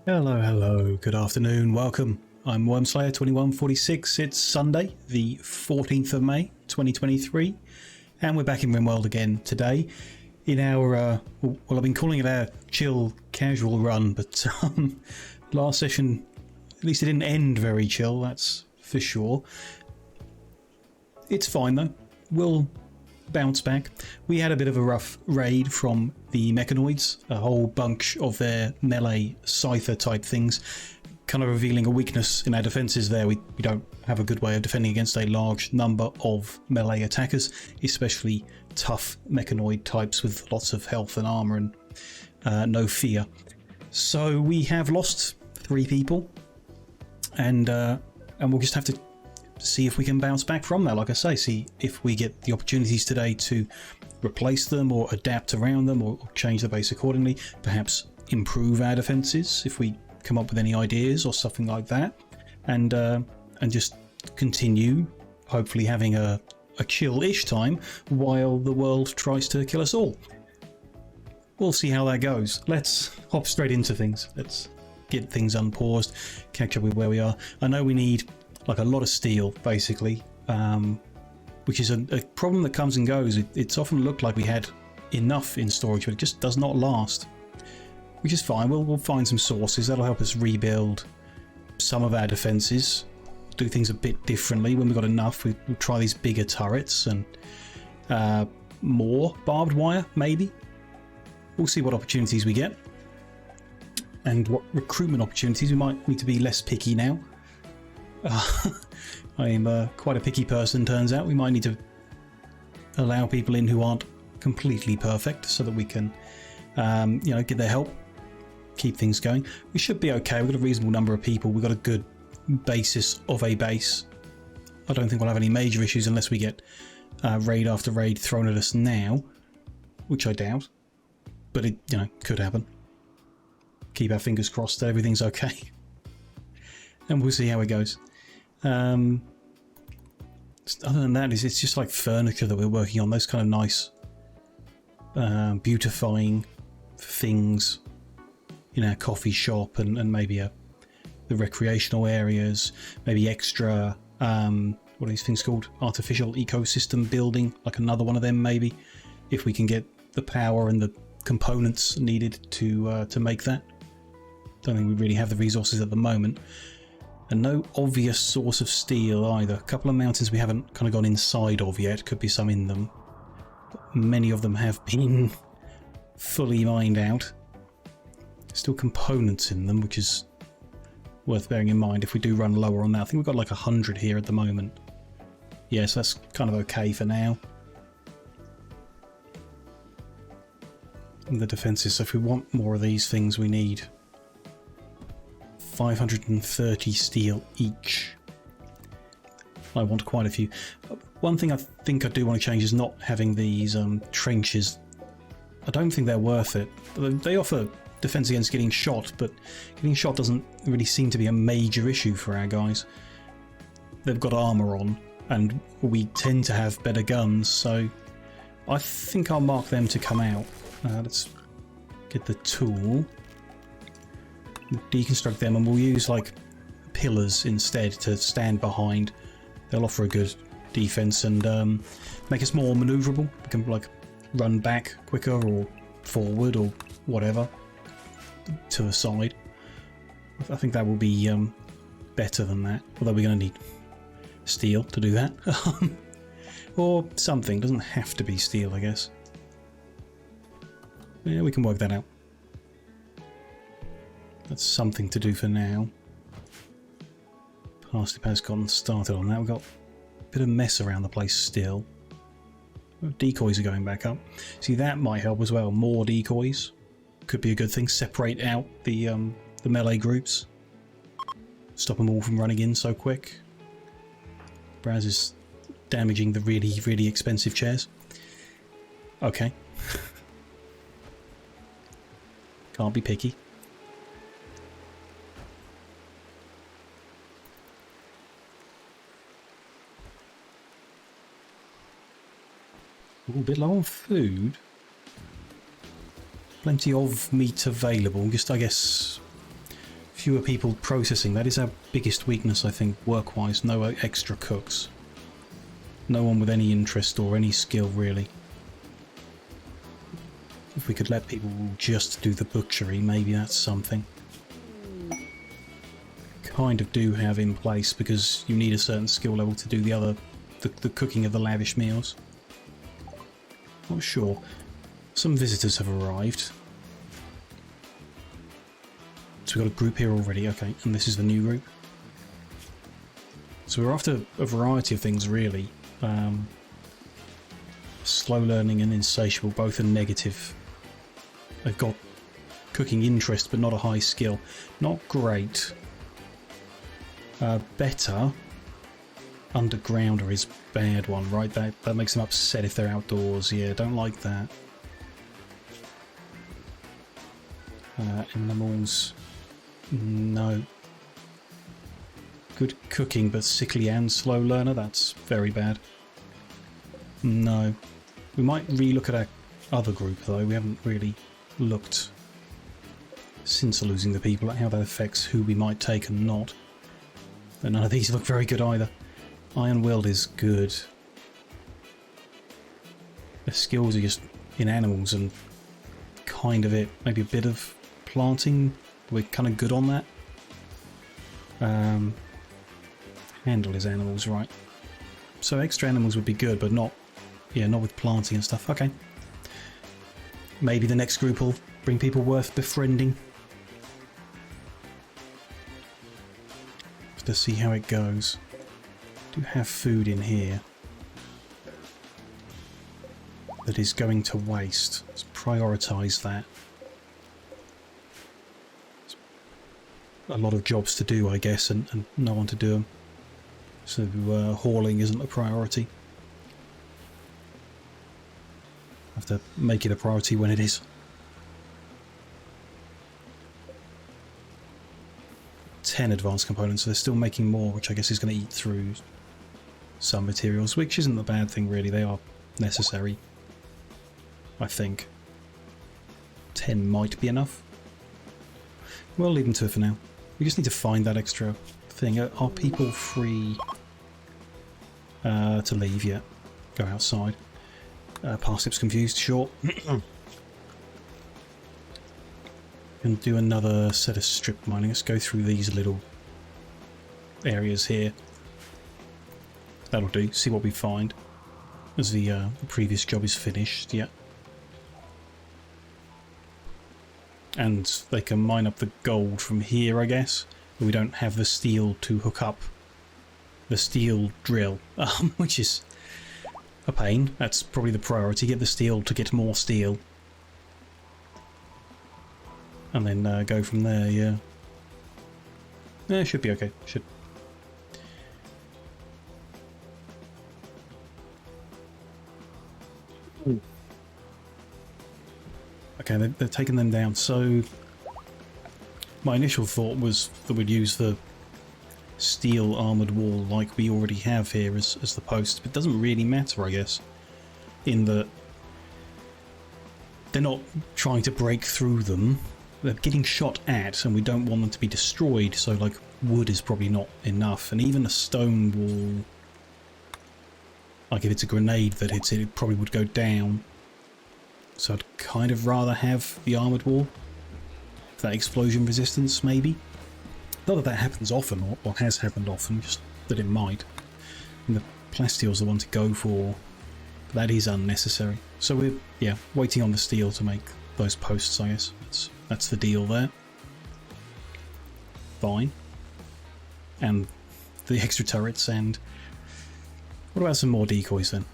Hello, hello, good afternoon, welcome. I'm Wormslayer2146. It's Sunday, the 14th of May, 2023, and we're back in Rimworld again today in our, well, I've been calling it our chill, casual run, but last session, at least it didn't end very chill, that's for sure. It's fine though, we'll bounce back. We had a bit of a rough raid from the mechanoids, a whole bunch of their melee scyther type things, kind of revealing a weakness in our defenses there. We don't have a good way of defending against a large number of melee attackers, especially tough mechanoid types with lots of health and armor and no fear. So we have lost 3 people, and we'll just have to see if we can bounce back from that. Like I say, see if we get the opportunities today to replace them or adapt around them or change the base accordingly, perhaps improve our defenses if we come up with any ideas or something like that, and just continue hopefully having a chill-ish time while the world tries to kill us all. We'll see how that goes. Let's hop straight into things. Let's get things unpaused, catch up with where we are. I know we need like a lot of steel, basically, which is a problem that comes and goes. It's often looked like we had enough in storage, but it just does not last, which is fine. We'll find some sources that'll help us rebuild some of our defenses, do things a bit differently. When we've got enough, we'll try these bigger turrets and more barbed wire, maybe. We'll see what opportunities we get and what recruitment opportunities. We might need to be less picky now. I'm quite a picky person, turns out. We might need to allow people in who aren't completely perfect so that we can, get their help, keep things going. We should be okay. We've got a reasonable number of people. We've got a good basis of a base. I don't think we'll have any major issues unless we get raid after raid thrown at us now, which I doubt, but it could happen. Keep our fingers crossed that everything's okay, and we'll see how it goes. Other than that, it's just like furniture that we're working on, those kind of nice beautifying things in our coffee shop and maybe the recreational areas, maybe extra what are these things called, artificial ecosystem building, like another one of them maybe, if we can get the power and the components needed to make that. Don't think we really have the resources at the moment. And no obvious source of steel either. A couple of mountains we haven't kind of gone inside of yet. Could be some in them. But many of them have been fully mined out. Still components in them, which is worth bearing in mind if we do run lower on that. I think we've got like 100 here at the moment. Yeah, so that's kind of okay for now. And the defences, so if we want more of these things, we need 530 steel each. I want quite a few. One thing I think I do want to change is not having these trenches. I don't think they're worth it. They offer defense against getting shot, but getting shot doesn't really seem to be a major issue for our guys. They've got armor on, and we tend to have better guns, so I think I'll mark them to come out. Let's get the tool. Deconstruct them, and we'll use like pillars instead to stand behind. They'll offer a good defense and make us more maneuverable. We can like run back quicker or forward or whatever to the side. I think that will be better than that, although we're going to need steel to do that. Or something. Doesn't have to be steel, I guess. Yeah, we can work that out. That's something to do for now. Parsnip has gotten started on that. We've got a bit of mess around the place still. Decoys are going back up. See, that might help as well. More decoys could be a good thing. Separate out the melee groups. Stop them all from running in so quick. Braz is damaging the really, really expensive chairs. Okay. Can't be picky. Ooh, a bit low on food. Plenty of meat available. Just, I guess, fewer people processing. That is our biggest weakness, I think, work-wise. No extra cooks. No one with any interest or any skill, really. If we could let people just do the butchery, maybe that's something. Kind of do have in place, because you need a certain skill level to do the cooking of the lavish meals. Not sure. Some visitors have arrived. So we've got a group here already, okay, and this is the new group. So we're after a variety of things, really. Slow learning and insatiable, both are negative. They've got cooking interest, but not a high skill. Not great. Better. Undergrounder is bad one, right? That makes them upset if they're outdoors. Yeah, don't like that. Animals. No. Good cooking, but sickly and slow learner. That's very bad. No. We might re-look at our other group, though. We haven't really looked since losing the people at how that affects who we might take and not. But none of these look very good either. Iron-willed is good. The skills are just in animals and kind of it. Maybe a bit of planting. We're kind of good on that. Handle is animals, right. So extra animals would be good, but not with planting and stuff. Okay. Maybe the next group will bring people worth befriending. Let's see how it goes. Do have food in here that is going to waste. Let's prioritise that. A lot of jobs to do, I guess, and no one to do them. So hauling isn't a priority. Have to make it a priority when it is. Ten advanced components, so they're still making more, which I guess is going to eat through some materials, which isn't a bad thing really. They are necessary, I think. 10 might be enough. We'll leave them to it for now. We just need to find that extra thing. Are people free to leave yet? Go outside. Parsnips confused, sure. And do another set of strip mining. Let's go through these little areas here. That'll do. See what we find as the previous job is finished. Yeah. And they can mine up the gold from here, I guess. But we don't have the steel to hook up the steel drill, which is a pain. That's probably the priority. Get the steel to get more steel. And then go from there, yeah. Yeah, it should be okay. Should. Ooh. Okay, they're taking them down. So my initial thought was that we'd use the steel armoured wall like we already have here as the post. But it doesn't really matter, I guess, in that they're not trying to break through them. They're getting shot at, and we don't want them to be destroyed, so like wood is probably not enough. And even a stone wall, like if it's a grenade that hits it, it probably would go down. So I'd kind of rather have the armoured wall. That explosion resistance, maybe. Not that that happens often, or has happened often, just that it might. And the plastile's the one to go for. But that is unnecessary. So we're, yeah, waiting on the steel to make those posts, I guess. That's the deal there. Fine. And the extra turrets, and what about some more decoys then?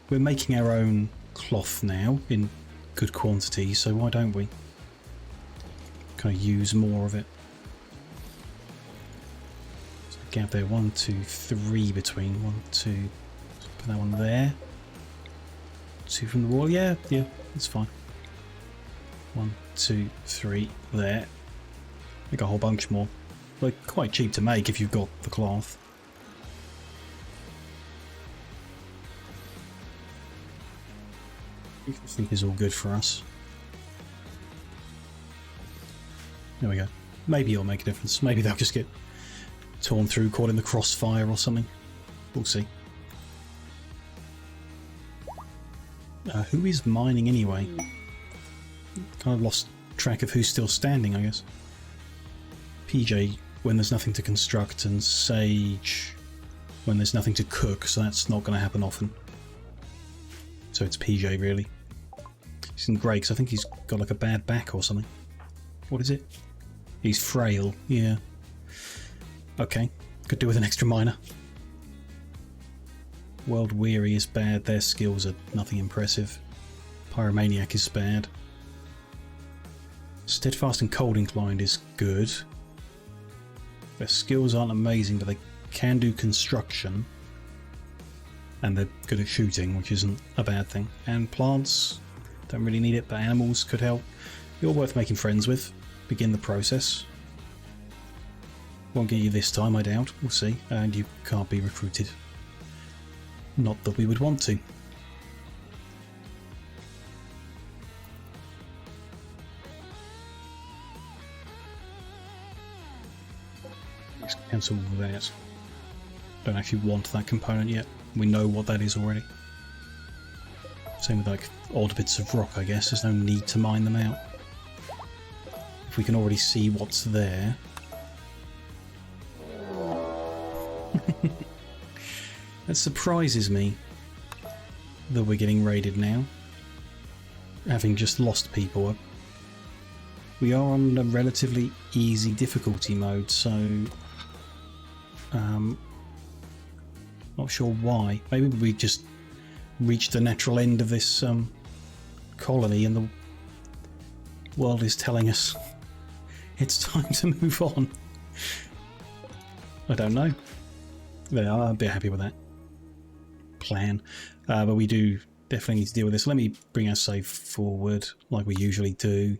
We're making our own cloth now in good quantity, so why don't we kind of use more of it? So gap there, 1, 2, 3 between. 1, 2. Put that one there. 2 from the wall. Yeah, that's fine. 1, 2, 3 there. Make a whole bunch more. They're quite cheap to make if you've got the cloth. I think is all good for us. There we go. Maybe it'll make a difference. Maybe they'll just get torn through, caught in the crossfire or something. We'll see. Who is mining anyway? Kind of lost track of who's still standing, I guess. PJ when there's nothing to construct, and Sage when there's nothing to cook, so that's not going to happen often. So it's PJ really. He's in grey because I think he's got like a bad back or something. What is it? He's frail, yeah. Okay, could do with an extra miner. World Weary is bad, their skills are nothing impressive. Pyromaniac is bad. Steadfast and Cold Inclined is good. Their skills aren't amazing, but they can do construction. And they're good at shooting, which isn't a bad thing. And plants, don't really need it, but animals could help. You're worth making friends with. Begin the process. Won't get you this time, I doubt. We'll see. And you can't be recruited. Not that we would want to. Let's cancel that. Don't actually want that component yet. We know what that is already. Same with like odd bits of rock, I guess. There's no need to mine them out. If we can already see what's there. That surprises me that we're getting raided now. Having just lost people. We are on a relatively easy difficulty mode, so not sure why. Maybe we just reached the natural end of this colony and the world is telling us it's time to move on. I don't know. Yeah, I'll be happy with that plan. But we do definitely need to deal with this. Let me bring our save forward like we usually do.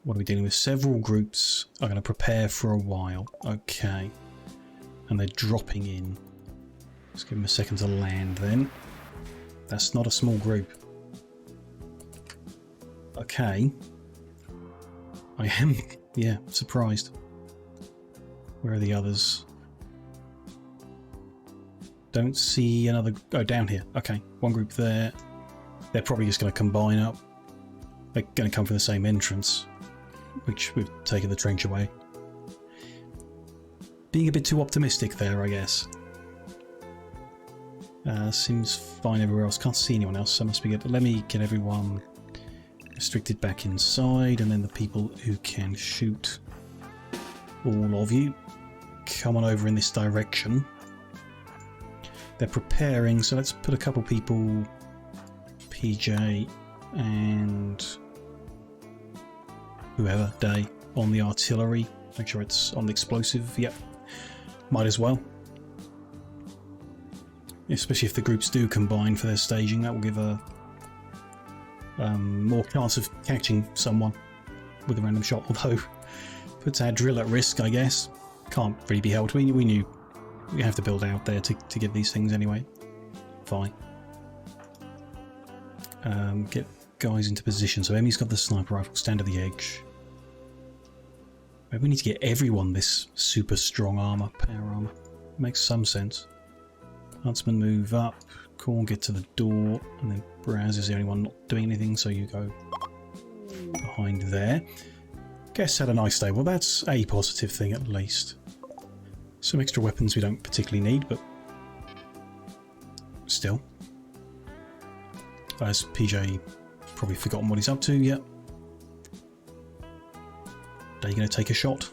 What are we dealing with? Several groups are going to prepare for a while. Okay. And they're dropping in. Let's give them a second to land then. That's not a small group. Okay. I am, yeah, surprised. Where are the others? Don't see another... Oh, down here. Okay, one group there. They're probably just going to combine up. They're going to come from the same entrance, which we've taken the trench away. Being a bit too optimistic there, I guess. Seems fine everywhere else. Can't see anyone else, so must be good. Let me get everyone restricted back inside, and then the people who can shoot. All of you, come on over in this direction. They're preparing, so let's put a couple people, PJ and whoever, Day, on the artillery. Make sure it's on the explosive. Yep, might as well. Especially if the groups do combine for their staging, that will give a more chance of catching someone with a random shot, although puts our drill at risk, I guess. Can't really be helped. We knew we have to build out there to get these things anyway. Fine. Get guys into position. So Emmy's got the sniper rifle, stand at the edge. Maybe we need to get everyone this super strong armor, power armor. Makes some sense. Huntsman move up, Corn get to the door, and then Braz is the only one not doing anything, so you go behind there. Guess had a nice day. Well, that's a positive thing at least. Some extra weapons we don't particularly need, but still. As PJ probably forgotten what he's up to yet. Are you going to take a shot?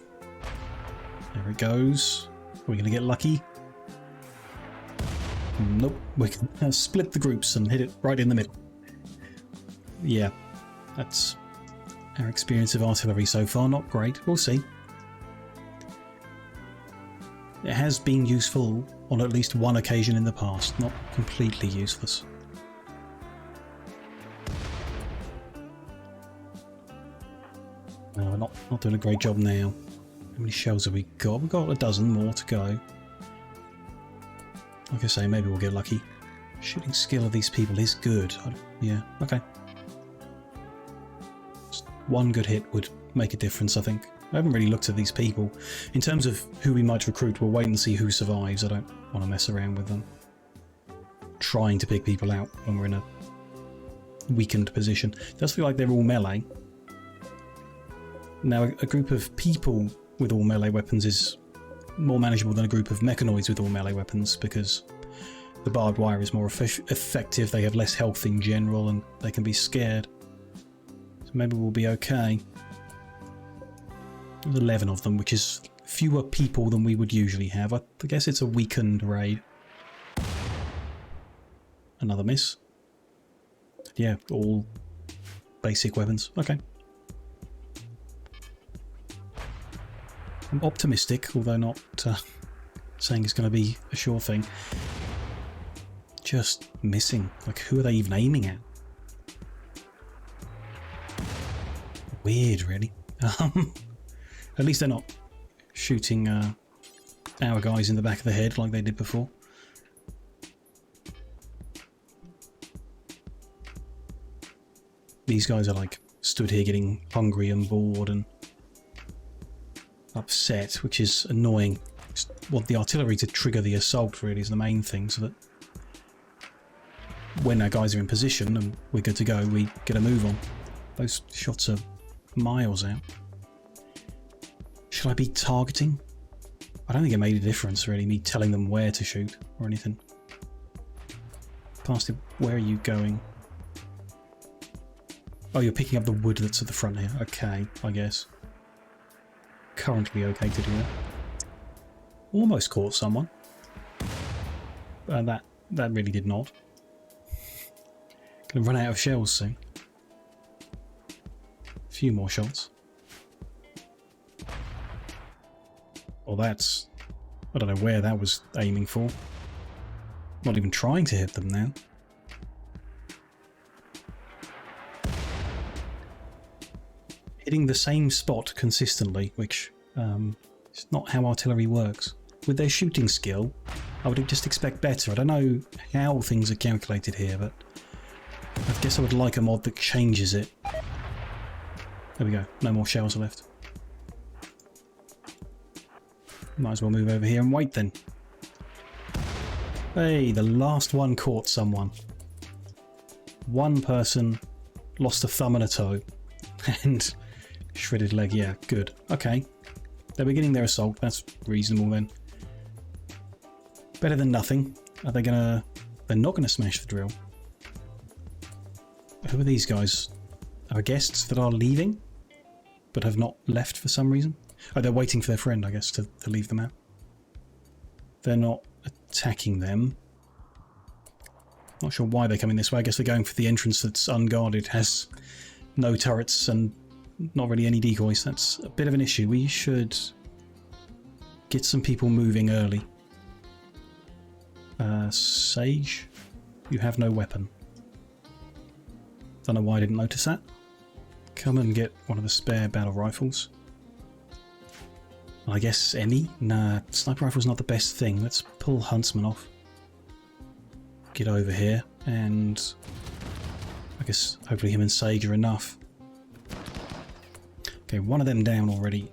There it goes. Are we going to get lucky? Nope. We can split the groups and hit it right in the middle. Yeah, that's our experience of artillery so far. Not great. We'll see. It has been useful on at least one occasion in the past. Not completely useless. No, we're not doing a great job now. How many shells have we got? We've got a dozen more to go. Like I say, maybe we'll get lucky. Shooting skill of these people is good. Yeah, okay. Just One good hit would make a difference, I think. I haven't really looked at these people. In terms of who we might recruit, we'll wait and see who survives. I don't want to mess around with them. Trying to pick people out when we're in a weakened position. It does feel like they're all melee. Now, a group of people with all melee weapons is more manageable than a group of mechanoids with all melee weapons, because the barbed wire is more effective, they have less health in general, and they can be scared. So maybe we'll be okay. There's 11 of them, which is fewer people than we would usually have. I guess it's a weakened raid. Another miss. Yeah, all basic weapons. Okay. I'm optimistic, although not saying it's going to be a sure thing. Just missing. Like, who are they even aiming at? Weird, really. At least they're not shooting our guys in the back of the head like they did before. These guys are like stood here getting hungry and bored and upset, which is annoying. Just want the artillery to trigger the assault, really, is the main thing, so that when our guys are in position and we're good to go, we get a move on. Those shots are miles out. Should I be targeting? I don't think it made a difference, really, me telling them where to shoot or anything. Past it, where are you going? Oh, you're picking up the wood that's at the front here. Okay, I guess. Currently okay to do that. Almost caught someone. That really did not. Gonna run out of shells soon. A few more shots. Well, that's... I don't know where that was aiming for. Not even trying to hit them now. Hitting the same spot consistently, which is not how artillery works. With their shooting skill, I would just expect better. I don't know how things are calculated here, but I guess I would like a mod that changes it. There we go, no more shells left. Might as well move over here and wait then. Hey, the last one caught someone. One person lost a thumb and a toe. And shredded leg, yeah, good. Okay. They're beginning their assault, that's reasonable then. Better than nothing. Are they gonna... They're not gonna smash the drill. Who are these guys? Are guests that are leaving? But have not left for some reason? Oh, they're waiting for their friend, I guess, to leave them out. They're not attacking them. Not sure why they're coming this way. I guess they're going for the entrance that's unguarded, has no turrets and not really any decoys. That's a bit of an issue. We should get some people moving early. Sage, you have no weapon. Don't know why I didn't notice that. Come and get one of the spare battle rifles. I guess any? Nah, sniper rifle's not the best thing. Let's pull Huntsman off. Get over here, and I guess hopefully him and Sage are enough. Okay, one of them down already.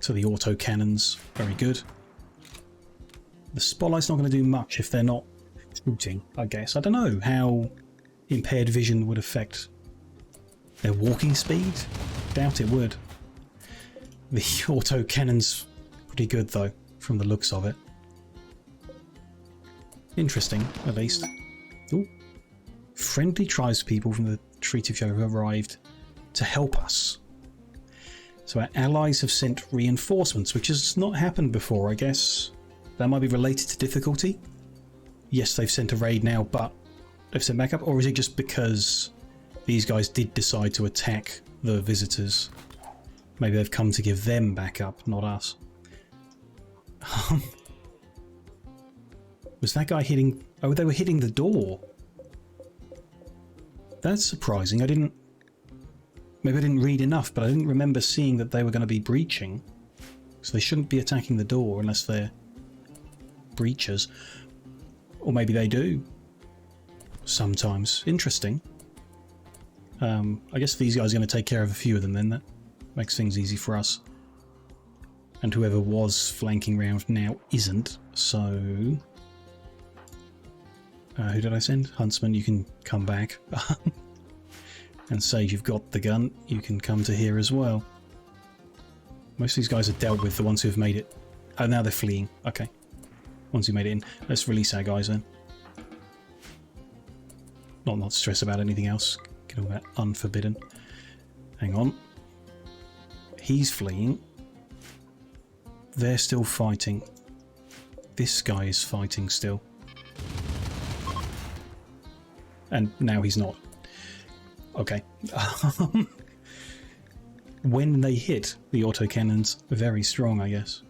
So the auto cannons, very good. The spotlight's not going to do much if they're not shooting, I guess. I don't know how impaired vision would affect their walking speed. Doubt it would. The auto cannon's pretty good though, from the looks of it. Interesting, at least. Ooh. Friendly tribespeople from the Treaty of Joe have arrived to help us. So our allies have sent reinforcements, which has not happened before, I guess. That might be related to difficulty. Yes, they've sent a raid now, but they've sent backup. Or is it just because these guys did decide to attack the visitors? Maybe they've come to give them backup, not us. Was that guy hitting... Oh, they were hitting the door. That's surprising. Maybe I didn't read enough, but I didn't remember seeing that they were going to be breaching. So they shouldn't be attacking the door unless they're breachers. Or maybe they do. Sometimes. Interesting. I guess these guys are going to take care of a few of them then. That makes things easy for us. And whoever was flanking round now isn't, so... who did I send? Huntsman, you can come back. And Sage, you've got the gun, you can come to here as well. Most of these guys are dealt with, the ones who have made it. Oh, now they're fleeing. Okay. Ones who made it in. Let's release our guys then. Not stress about anything else. Get all that unforbidden. Hang on. He's fleeing. They're still fighting. This guy is fighting still. And now he's not. Okay. When they hit, the autocannon's very strong, I guess.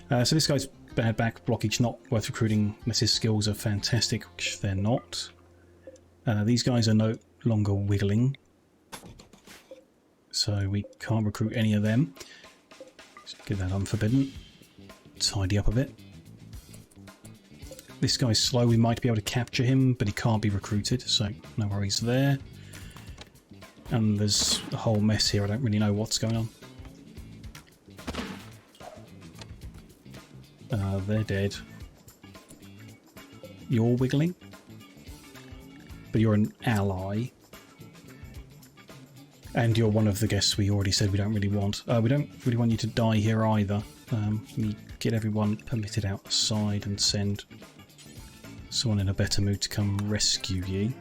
So this guy's bad back blockage, not worth recruiting, unless his skills are fantastic, which they're not. These guys are no longer wiggling, so we can't recruit any of them. Let's get that unforbidden. Tidy up a bit. This guy's slow, we might be able to capture him, but he can't be recruited, so no worries there. And there's a whole mess here, I don't really know what's going on. They're dead. You're wiggling? But you're an ally. And you're one of the guests we already said we don't really want. We don't really want you to die here either. We get everyone permitted outside and send someone in a better mood to come rescue you.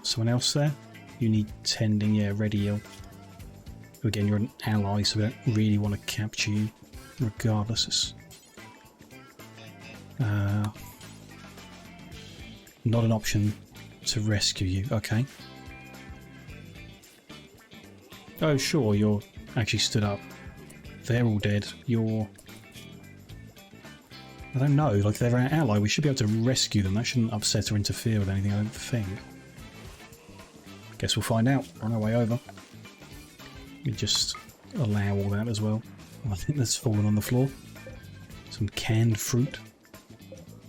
Someone else there? You need tending, yeah, ready ill. Again, you're an ally, so we don't really want to capture you, regardless. It's, not an option to rescue you, okay. Oh, sure, you're actually stood up. They're all dead. You're... I don't know, like they're our ally, we should be able to rescue them. That shouldn't upset or interfere with anything, I don't think. Guess we'll find out on our way over. We just allow all that as well. I think that's fallen on the floor. Some canned fruit.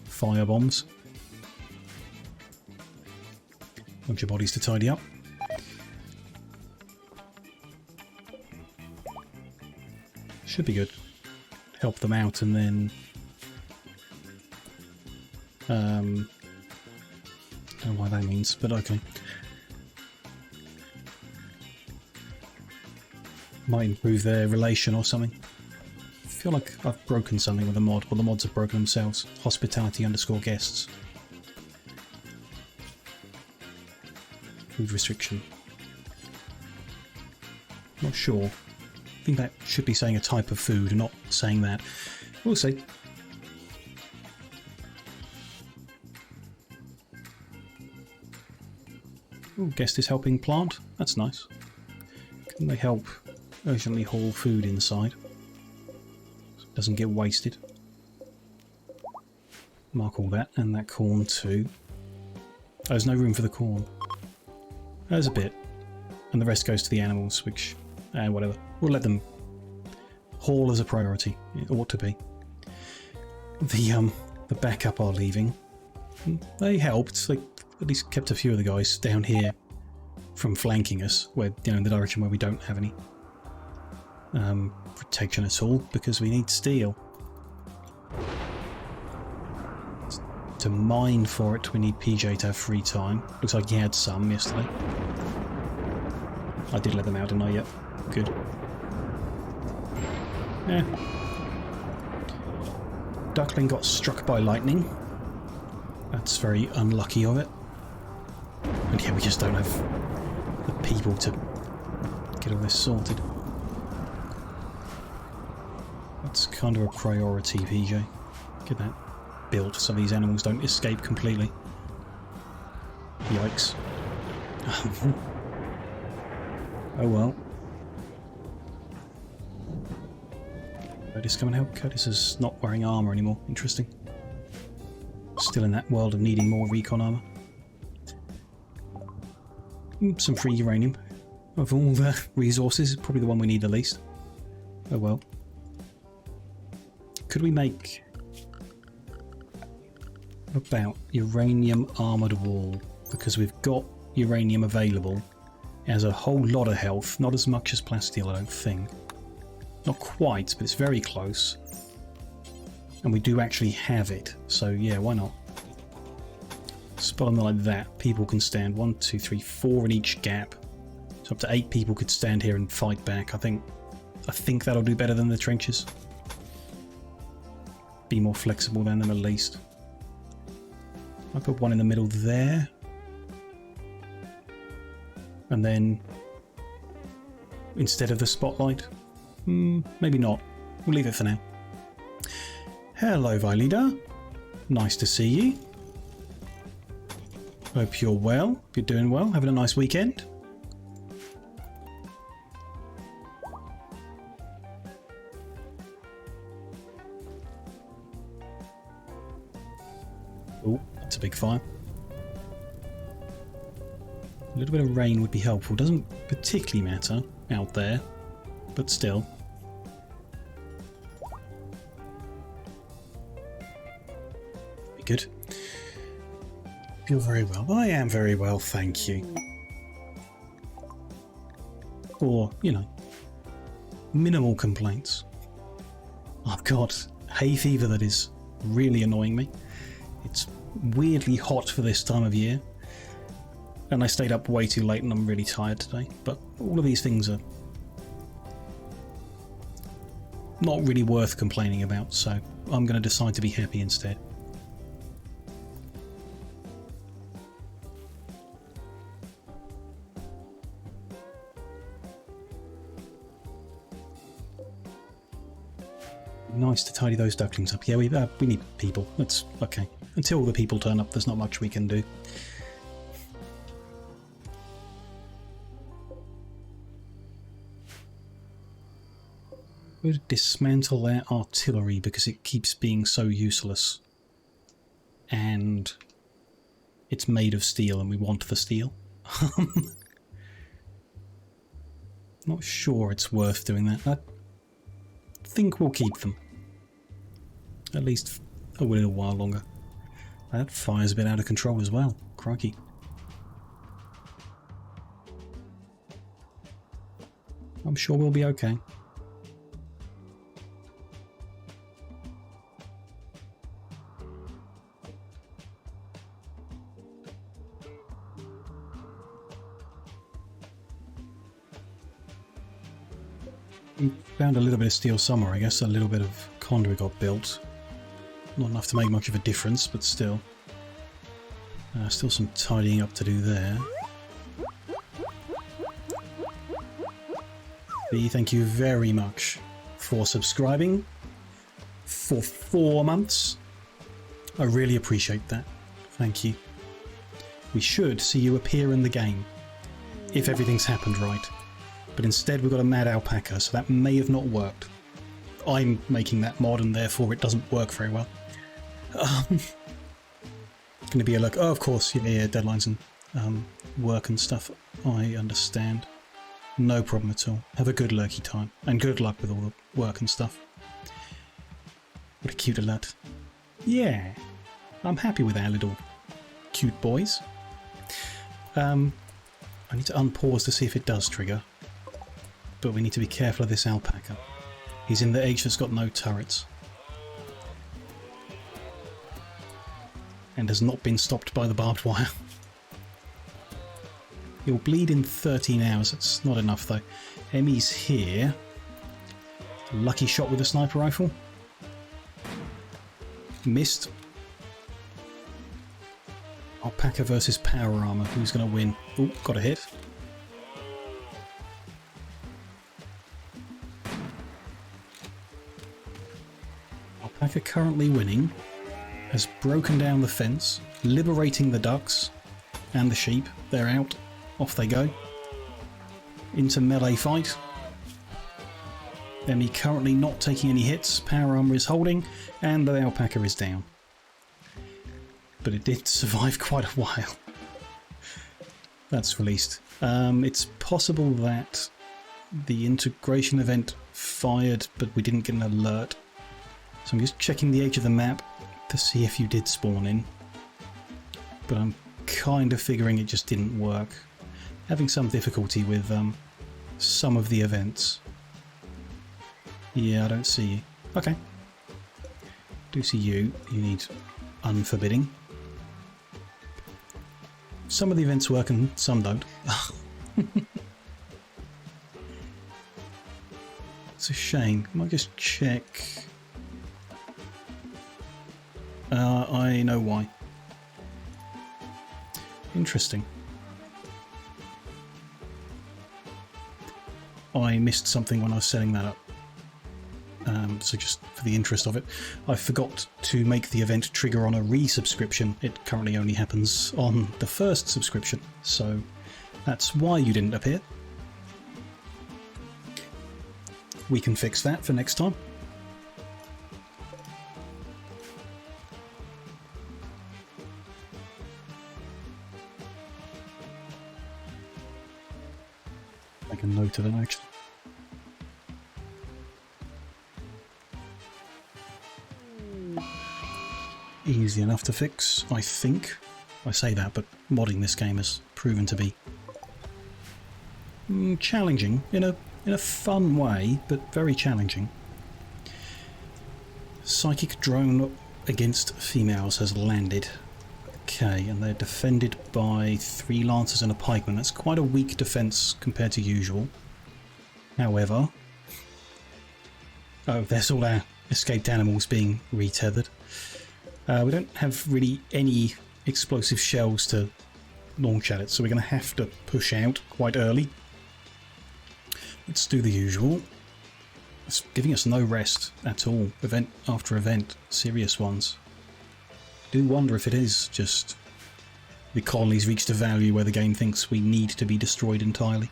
Fire bombs. Bunch of bodies to tidy up. Should be good. Help them out and then... I don't know what that means, but okay. Might improve their relation or something. I feel like I've broken something with the mod, or the mods have broken themselves. Hospitality_guests. Food restriction. Not sure. I think that should be saying a type of food, not saying that. We'll see. Ooh, guest is helping plant. That's nice. Can they help urgently haul food inside so it doesn't get wasted? Mark all that, and that corn too. Oh, there's no room for the corn. There's a bit, and the rest goes to the animals, which, whatever. We'll let them haul as a priority. It ought to be. The backup are leaving. They helped. They at least kept a few of the guys down here from flanking us, where, you know, in the direction where we don't have any protection at all, because we need steel. To mine for it, we need PJ to have free time. Looks like he had some yesterday. I did let them out, didn't I? Yep. Good. Yeah. Duckling got struck by lightning. That's very unlucky of it. And yeah, we just don't have the people to get all this sorted. That's kind of a priority, PJ. Get that built so these animals don't escape completely. Yikes. Oh well. Curtis, come and help. Curtis is not wearing armour anymore. Interesting. Still in that world of needing more recon armour. Some free uranium. Of all the resources, probably the one we need the least. Oh well. Could we make... about uranium armoured wall? because we've got uranium available. It has a whole lot of health, not as much as plasteel, I don't think. Not quite, but it's very close. And we do actually have it, so yeah, why not? Spot them like that. People can stand 1, 2, 3, 4 in each gap. So up to 8 people could stand here and fight back. I think that'll do better than the trenches. Be more flexible than them at least. I put one in the middle there. And then instead of the spotlight, maybe not. We'll leave it for now. Hello, Vileda. Nice to see you. Hope you're well. Hope you're doing well. Having a nice weekend. Oh, that's a big fire. A little bit of rain would be helpful. Doesn't particularly matter out there, but still. Be good. Feel very well. I am very well, thank you. Or, you know, minimal complaints. I've got hay fever that is really annoying me. It's weirdly hot for this time of year. And I stayed up way too late and I'm really tired today. But all of these things are not really worth complaining about, so I'm going to decide to be happy instead. Nice to tidy those ducklings up. Yeah, we need people. That's okay. Until the people turn up, there's not much we can do. We'll dismantle their artillery because it keeps being so useless. And it's made of steel and we want the steel. Not sure it's worth doing that. I think we'll keep them. At least a little while longer. That fire's a bit out of control as well. Crikey. I'm sure we'll be okay. We found a little bit of steel somewhere, I guess. A little bit of conduit got built. Not enough to make much of a difference, but still. Still some tidying up to do there. B, thank you very much for subscribing for 4 months. I really appreciate that. Thank you. We should see you appear in the game, if everything's happened right. But instead we've got a mad alpaca, so that may have not worked. I'm making that mod and therefore it doesn't work very well. It's going to be a look. Oh, of course, yeah, deadlines and work and stuff. I understand. No problem at all. Have a good lurky time. And good luck with all the work and stuff. What a cute alert. Yeah, I'm happy with our little cute boys. I need to unpause to see if it does trigger. But we need to be careful of this alpaca. He's in the edge that's got no turrets. And has not been stopped by the barbed wire. He'll bleed in 13 hours. That's not enough though. Emmy's here. Lucky shot with a sniper rifle. Missed. Alpaca versus power armor. Who's going to win? Oh, got a hit. Alpaca currently winning. Has broken down the fence, liberating the ducks and the sheep. They're out. Off they go. Into melee fight. Emmy currently not taking any hits. Power armor is holding, and the alpaca is down. But it did survive quite a while. That's released. It's possible that the integration event fired, but we didn't get an alert. So I'm just checking the edge of the map to see if you did spawn in. But I'm kind of figuring it just didn't work. Having some difficulty with some of the events. Yeah, I don't see you. Okay. Do see you. You need unforbidding. Some of the events work and some don't. It's a shame. I might just check. I know why. Interesting. I missed something when I was setting that up. So just for the interest of it, I forgot to make the event trigger on a resubscription. It currently only happens on the first subscription, so that's why you didn't appear. We can fix that for next time. Make a note of it, actually. Easy enough to fix, I think. I say that, but modding this game has proven to be challenging in a fun way, but very challenging. Psychic drone against females has landed. Okay, and they're defended by 3 lancers and a pikeman. That's quite a weak defence compared to usual. However... Oh, there's all our escaped animals being retethered. We don't have really any explosive shells to launch at it, so we're going to have to push out quite early. Let's do the usual. It's giving us no rest at all, event after event, serious ones. I do wonder if it is just the colony's reached a value where the game thinks we need to be destroyed entirely.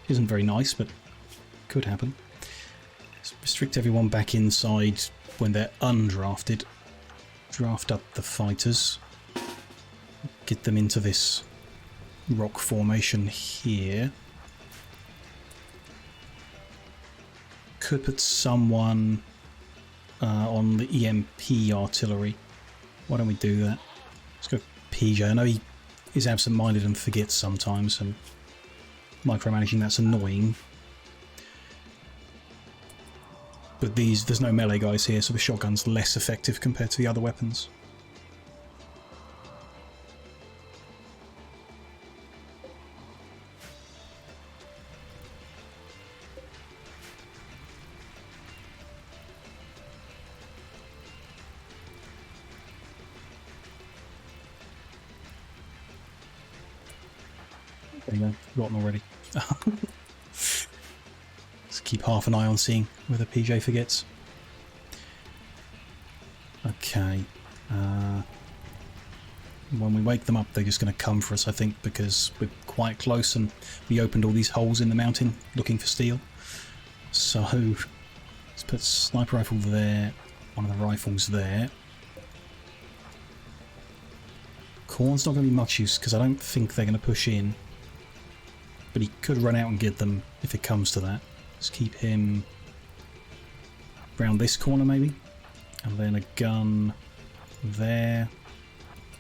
Isn't very nice, but could happen. Let's restrict everyone back inside when they're undrafted. Draft up the fighters. Get them into this rock formation here. Could put someone on the EMP artillery. Why don't we do that? Let's go PJ. I know he is absent-minded and forgets sometimes, and micromanaging that's annoying. But there's no melee guys here, so the shotgun's less effective compared to the other weapons. There you go, forgotten already. Let's keep half an eye on seeing whether PJ forgets. Okay. When we wake them up, they're just going to come for us, I think, because we're quite close and we opened all these holes in the mountain looking for steel. So, let's put sniper rifle there, one of the rifles there. Corn's not going to be much use because I don't think they're going to push in. But he could run out and get them if it comes to that. Let's keep him around this corner maybe. And then a gun there,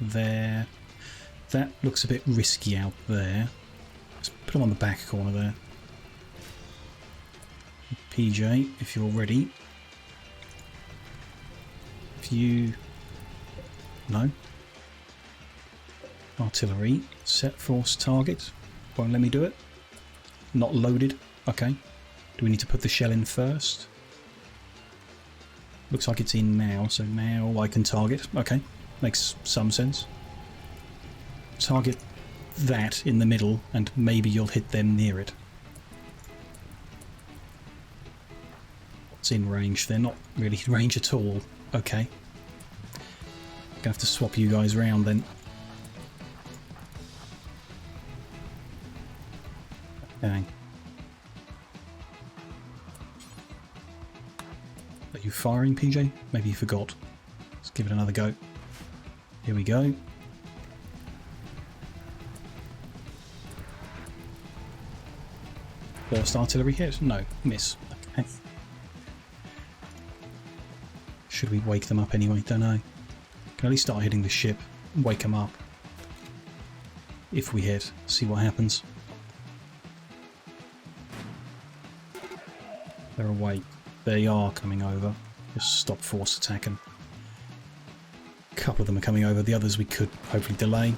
there. That looks a bit risky out there. Let's put him on the back corner there. PJ, if you're ready. If you... No. Artillery. Set force target. Won't let me do it. Not loaded. Okay. Do we need to put the shell in first? Looks like it's in now, so now I can target. Okay. Makes some sense. Target that in the middle, and maybe you'll hit them near it. It's in range. They're not really in range at all. Okay. Gonna have to swap you guys around then. Okay. Are you firing, PJ? Maybe you forgot. Let's give it another go. Here we go. First artillery hit? No, miss. Okay. Should we wake them up anyway? Don't know. Can at least start hitting the ship. Wake them up. if we hit. See what happens. They're awake. They are coming over. Just stop force attacking. A couple of them are coming over. The others we could hopefully delay.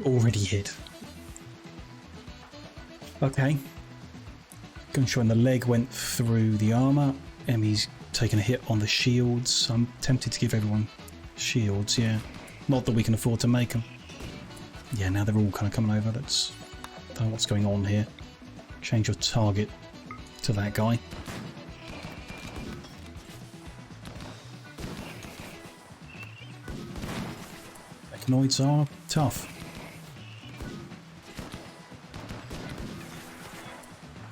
Already hit. Okay. Gunshot in the leg went through the armour. Emmy's taken a hit on the shields. I'm tempted to give everyone shields, yeah. Not that we can afford to make them. Yeah, now they're all kind of coming over. Let's... I don't know what's going on here. Change your target to that guy. Mechanoids are tough.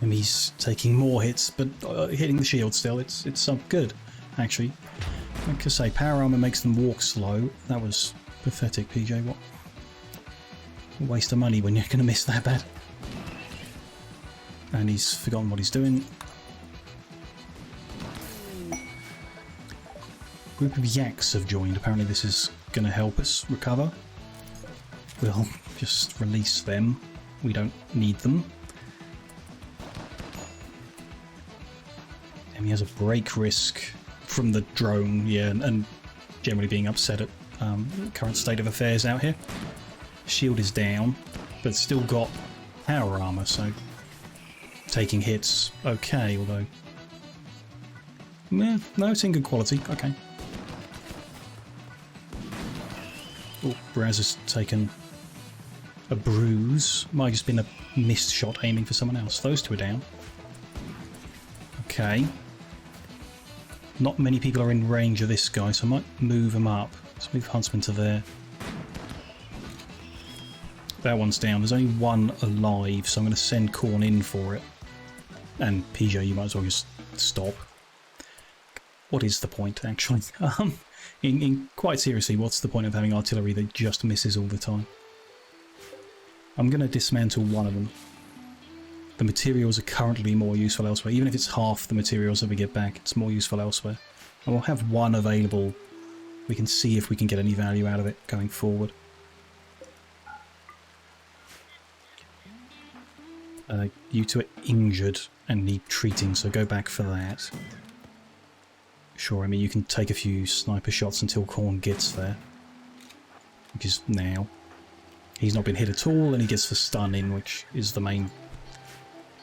And he's taking more hits, but hitting the shield still. It's some good, actually. Like I say, power armor makes them walk slow. That was pathetic, PJ. What a waste of money when you're going to miss that bad. And he's forgotten what he's doing. Group of yaks have joined. Apparently this is going to help us recover. We'll just release them. We don't need them. And he has a break risk from the drone, yeah, and generally being upset at the current state of affairs out here. Shield is down, but still got power armor, so taking hits okay, although... no, it's in good quality, okay. Oh, Braz has taken a bruise. Might have just been a missed shot aiming for someone else. Those two are down. Okay. Not many people are in range of this guy, so I might move him up. Let's move Huntsman to there. That one's down. There's only one alive, so I'm going to send Korn in for it. And PJ, you might as well just stop. What is the point, actually? Quite seriously, what's the point of having artillery that just misses all the time? I'm going to dismantle one of them. The materials are currently more useful elsewhere. Even if it's half the materials that we get back, it's more useful elsewhere. And we'll have one available. We can see if we can get any value out of it going forward. You two are injured and need treating, so go back for that. Sure, I mean, you can take a few sniper shots until Korn gets there. Which is now. He's not been hit at all, and he gets the stun in, which is the main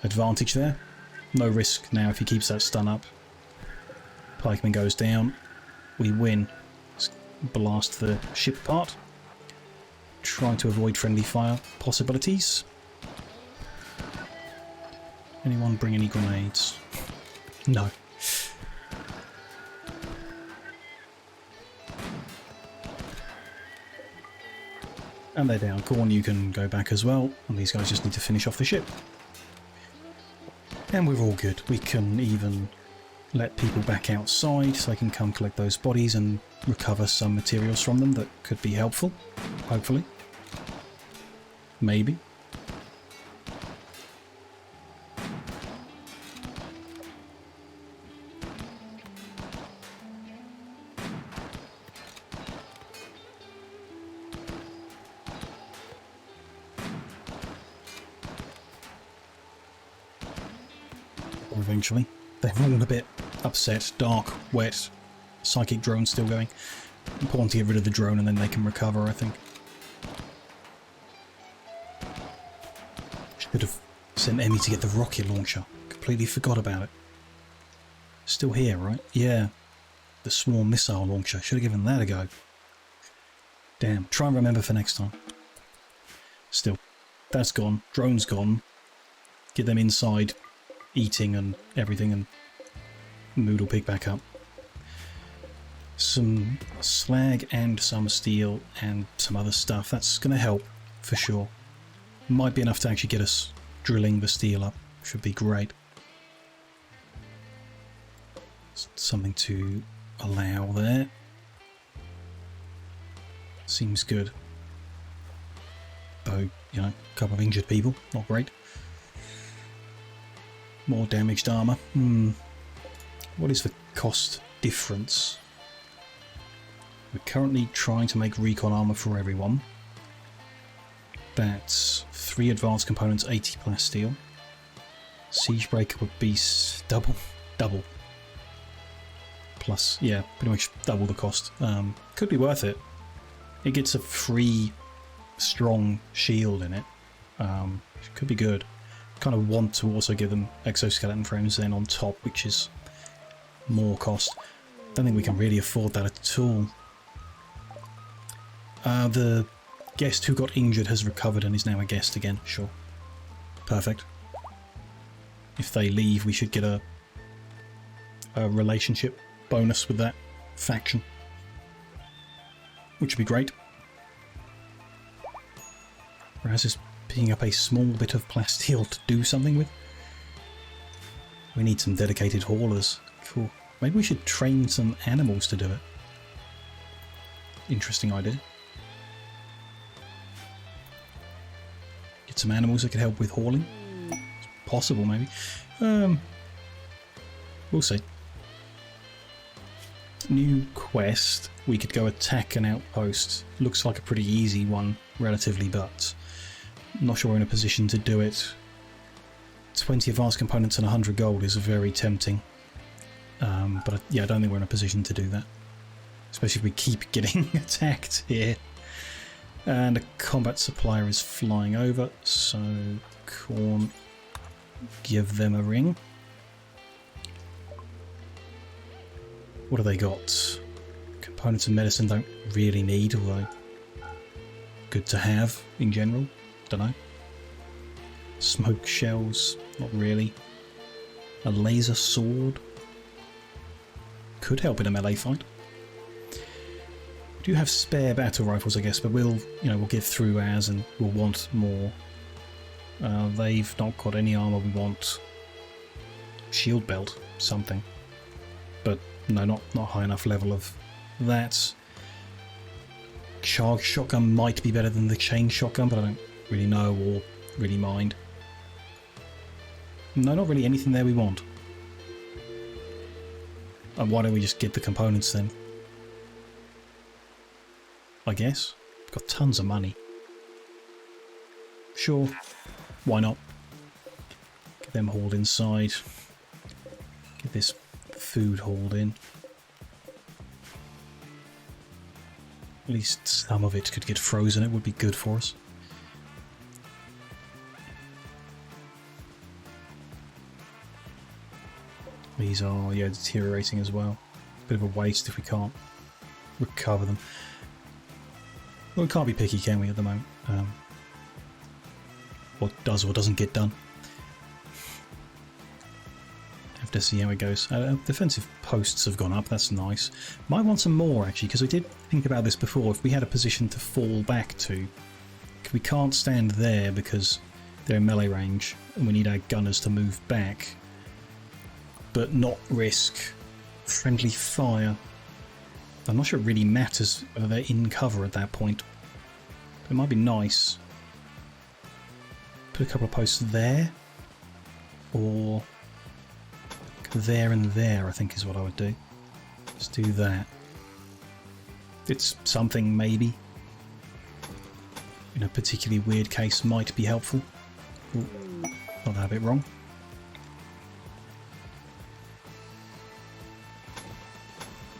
advantage there. No risk now if he keeps that stun up. Pikeman goes down. We win. Let's blast the ship apart. Try to avoid friendly fire possibilities. Anyone bring any grenades? No. And they're down. Korn, you can go back as well. And these guys just need to finish off the ship. And we're all good. We can even let people back outside so they can come collect those bodies and recover some materials from them that could be helpful. Hopefully. Maybe. Eventually. They're all a bit upset, dark, wet, psychic drone still going. Important to get rid of the drone and then they can recover, I think. Should have sent Emmy to get the rocket launcher. Completely forgot about it. Still here, right? Yeah. The swarm missile launcher. Should have given that a go. Damn. Try and remember for next time. Still. That's gone. Drone's gone. Get them inside. Eating and everything, and mood will pick back up. Some slag and some steel and some other stuff. That's going to help for sure. Might be enough to actually get us drilling the steel up. Should be great. Something to allow there. Seems good. Though, you know, a couple of injured people. Not great. More damaged armour. What is the cost difference? We're currently trying to make recon armor for everyone. That's 3 advanced components, 80 plasteel. Siegebreaker would be double. Plus, yeah, pretty much double the cost. Could be worth it. It gets a free strong shield in it. Could be good. Kind of want to also give them exoskeleton frames then on top, which is more cost. Don't think we can really afford that at all. The guest who got injured has recovered and is now a guest again. Sure. Perfect. If they leave, we should get a relationship bonus with that faction, which would be great. Raz is picking up a small bit of plasteel to do something with. We need some dedicated haulers. Cool. Maybe we should train some animals to do it. Interesting idea. Get some animals that could help with hauling. It's possible, maybe. We'll see. New quest. We could go attack an outpost. Looks like a pretty easy one, relatively, but I'm not sure we're in a position to do it. 20 advanced components and 100 gold is very tempting. But yeah, I don't think we're in a position to do that. Especially if we keep getting attacked here. And a combat supplier is flying over, so Corn, give them a ring. What have they got? Components of medicine don't really need, although good to have in general. Don't know. Smoke shells, not really. A laser sword could help in a melee fight. We do have spare battle rifles, I guess, but we'll get through as and we'll want more. They've not got any armor we want. Shield belt, something. But no, not high enough level of that. Charge shotgun might be better than the chain shotgun, but I don't really know or really mind. No, not really anything there we want. And why don't we just get the components then? I guess. We've got tons of money. Sure. Why not? Get them hauled inside. Get this food hauled in. At least some of it could get frozen. It would be good for us. These are, yeah, deteriorating as well. Bit of a waste if we can't recover them. Well, we can't be picky, can we, at the moment? What does or doesn't get done. Have to see how it goes. Defensive posts have gone up, that's nice. Might want some more, actually, because we did think about this before. If we had a position to fall back to, we can't stand there because they're in melee range, and we need our gunners to move back, but not risk friendly fire. I'm not sure it really matters whether they're in cover at that point. But it might be nice. Put a couple of posts there. Or there and there, I think is what I would do. Let's do that. It's something, maybe. In a particularly weird case, might be helpful. Ooh, got that a bit wrong.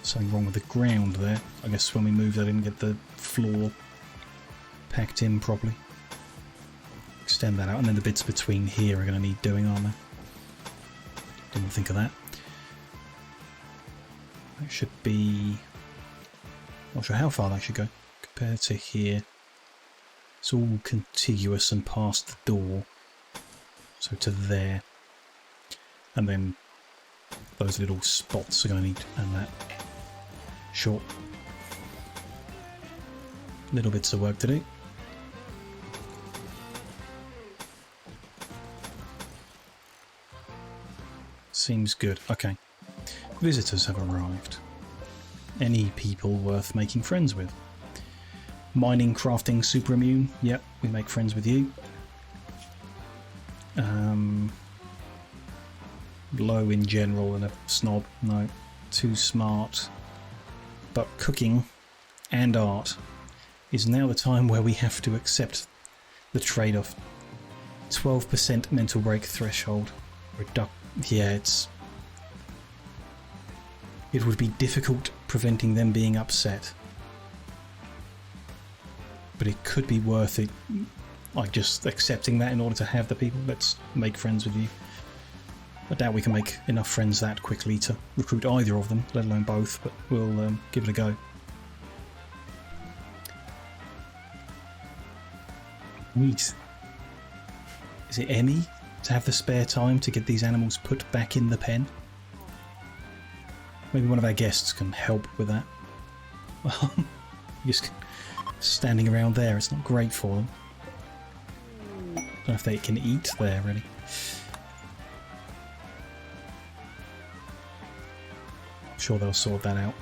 Something wrong with the ground there. I guess when we moved I didn't get the floor packed in properly. Extend that out, and then the bits between here are going to need doing, aren't they? Didn't think of that. That should be... not sure how far that should go compared to here. It's all contiguous and past the door. So to there. And then those little spots are going to need, and that. Sure. Little bits of work to do. Seems good. Okay. Visitors have arrived. Any people worth making friends with? Mining, crafting, super immune. Yep, we make friends with you. Low in general and a snob. No. Too smart. But cooking and art is now the time where we have to accept the trade-off. 12% mental break threshold. Yeah, it would be difficult preventing them being upset. But it could be worth it, like just accepting that in order to have the people. Let's make friends with you. I doubt we can make enough friends that quickly to recruit either of them, let alone both, but we'll give it a go. Neat. Is it Emmy to have the spare time to get these animals put back in the pen? Maybe one of our guests can help with that. Well, just standing around there, it's not great for them. Don't know if they can eat there, really. I'm sure they'll sort that out.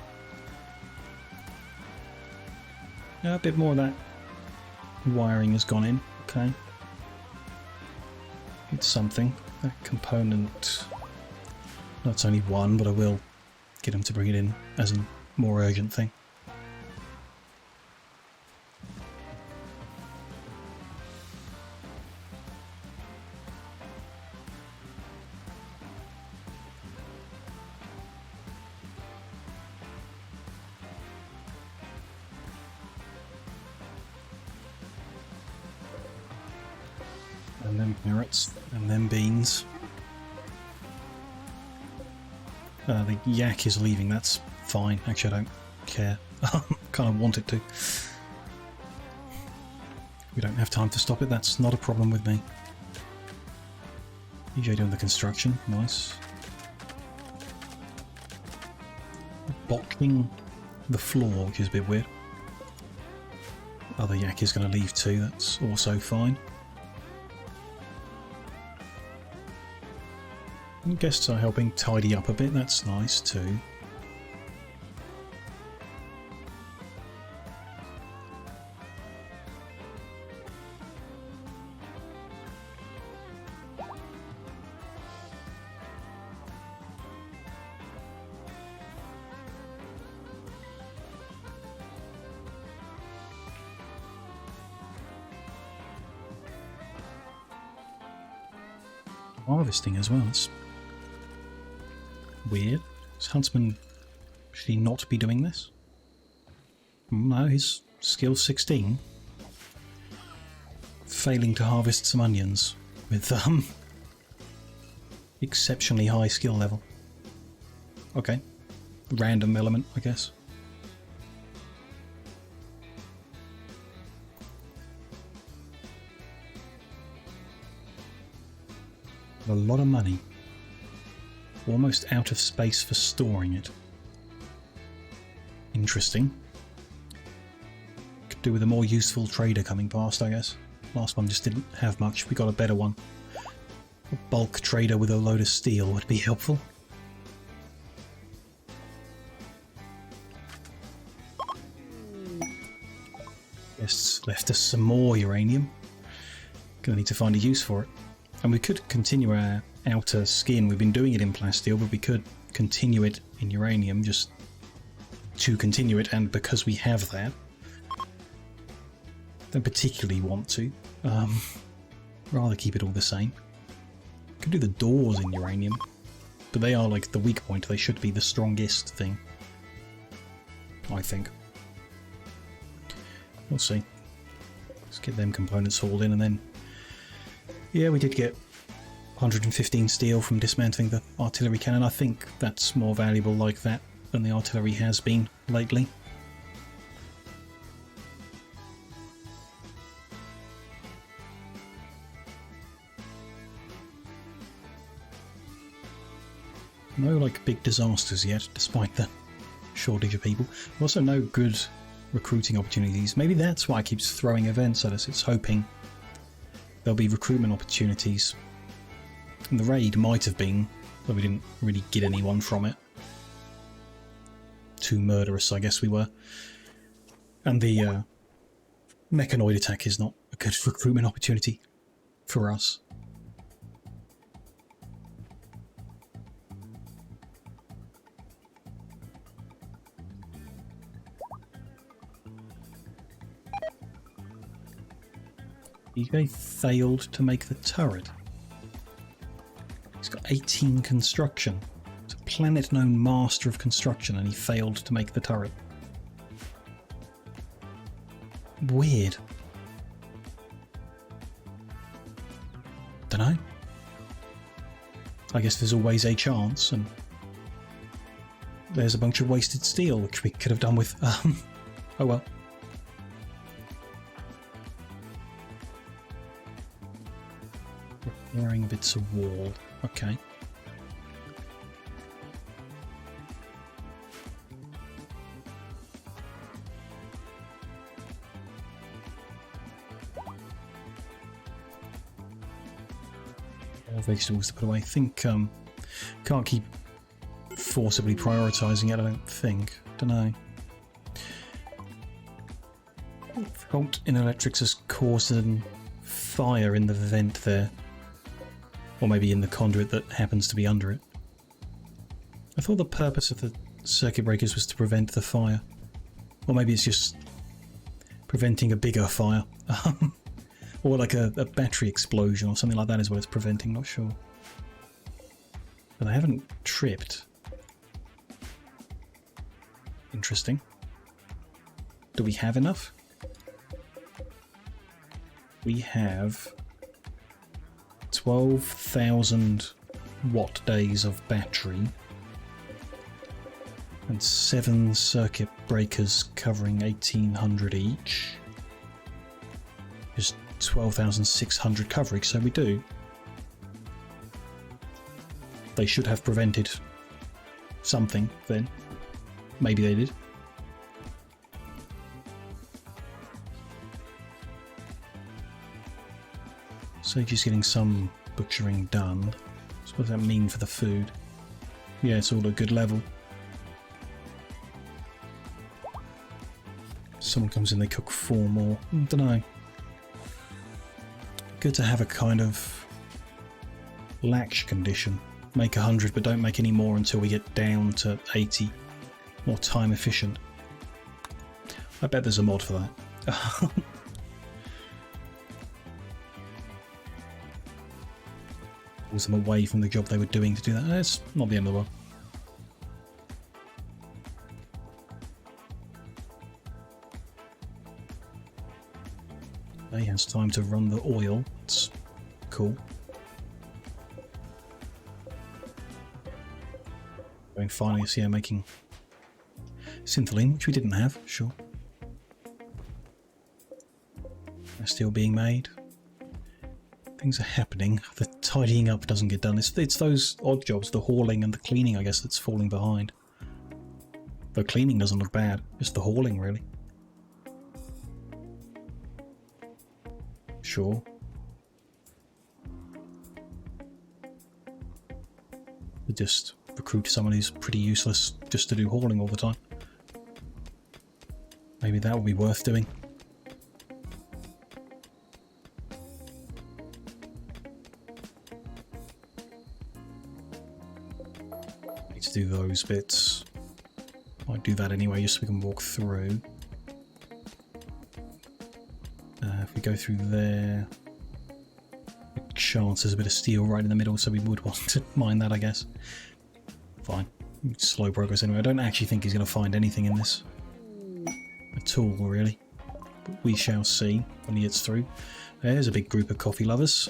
A bit more of that wiring has gone in. Okay. It's something. That component. No, it's only one, but I will get them to bring it in as a more urgent thing. And then carrots, and then beans. The yak is leaving, that's fine. Actually, I don't care. Kind of want it to. We don't have time to stop it, that's not a problem with me. EJ doing the construction, nice. Blocking the floor, which is a bit weird. Other yak is going to leave too, that's also fine. And guests are helping tidy up a bit, that's nice too. Harvesting as well, it's weird. Does Huntsman, should he not be doing this? No, his skill's 16. Failing to harvest some onions with exceptionally high skill level. Okay. Random element, I guess. A lot of money. Almost out of space for storing it. Interesting. Could do with a more useful trader coming past, I guess. Last one just didn't have much. We got a better one. A bulk trader with a load of steel would be helpful. Yes, left us some more uranium. Gonna need to find a use for it. And we could continue our outer skin. We've been doing it in plasteel, but we could continue it in uranium just to continue it, and because we have that, don't particularly want to. Rather keep it all the same. Could do the doors in uranium, but they are like the weak point. They should be the strongest thing, I think. We'll see. Let's get them components hauled in, and then yeah, we did get 115 steel from dismantling the artillery cannon. I think that's more valuable like that than the artillery has been lately. No like big disasters yet, despite the shortage of people. Also no good recruiting opportunities. Maybe that's why it keeps throwing events at us. It's hoping there'll be recruitment opportunities. And the raid might have been, but we didn't really get anyone from it. Too murderous, I guess we were. And the mechanoid attack is not a good recruitment opportunity for us. He failed to make the turret. He's got 18 construction. He's a planet-known master of construction, and he failed to make the turret. Weird. Dunno. I guess there's always a chance, and there's a bunch of wasted steel, which we could have done with, oh well. Repairing bits of wall. Okay. More vegetables to put away. I think can't keep forcibly prioritising it, I don't think. Dunno. Fault in electrics has caused a fire in the vent there. Or maybe in the conduit that happens to be under it. I thought the purpose of the circuit breakers was to prevent the fire. Or maybe it's just preventing a bigger fire. Or like a battery explosion or something like that is what it's preventing, not sure. But I haven't tripped. Interesting. Do we have enough? We have 12,000 watt days of battery and 7 circuit breakers covering 1,800 each. Just 12,600 coverage, so we do. They should have prevented something then. Maybe they did. So just getting some butchering done. So what does that mean for the food? Yeah, it's all at a good level. Someone comes in, they cook 4 more. Dunno. Good to have a kind of latch condition. Make 100 but don't make any more until we get down to 80. More time efficient. I bet there's a mod for that. Pulls them away from the job they were doing to do that. It's not the end of the world. He has time to run the oil. It's cool. Going finally, yeah, making syntholine, which we didn't have, sure. They're still being made. Things are happening. The tidying up doesn't get done. It's those odd jobs, the hauling and the cleaning, I guess, that's falling behind. The cleaning doesn't look bad, just the hauling, really. Sure. We just recruit someone who's pretty useless just to do hauling all the time. Maybe that would be worth doing. Need to do those bits. Might do that anyway, just so we can walk through. If we go through there, chance there's a bit of steel right in the middle, so we would want to mine that, I guess. Fine. Slow progress anyway. I don't actually think he's going to find anything in this at all, really. But we shall see when he gets through. There's a big group of coffee lovers.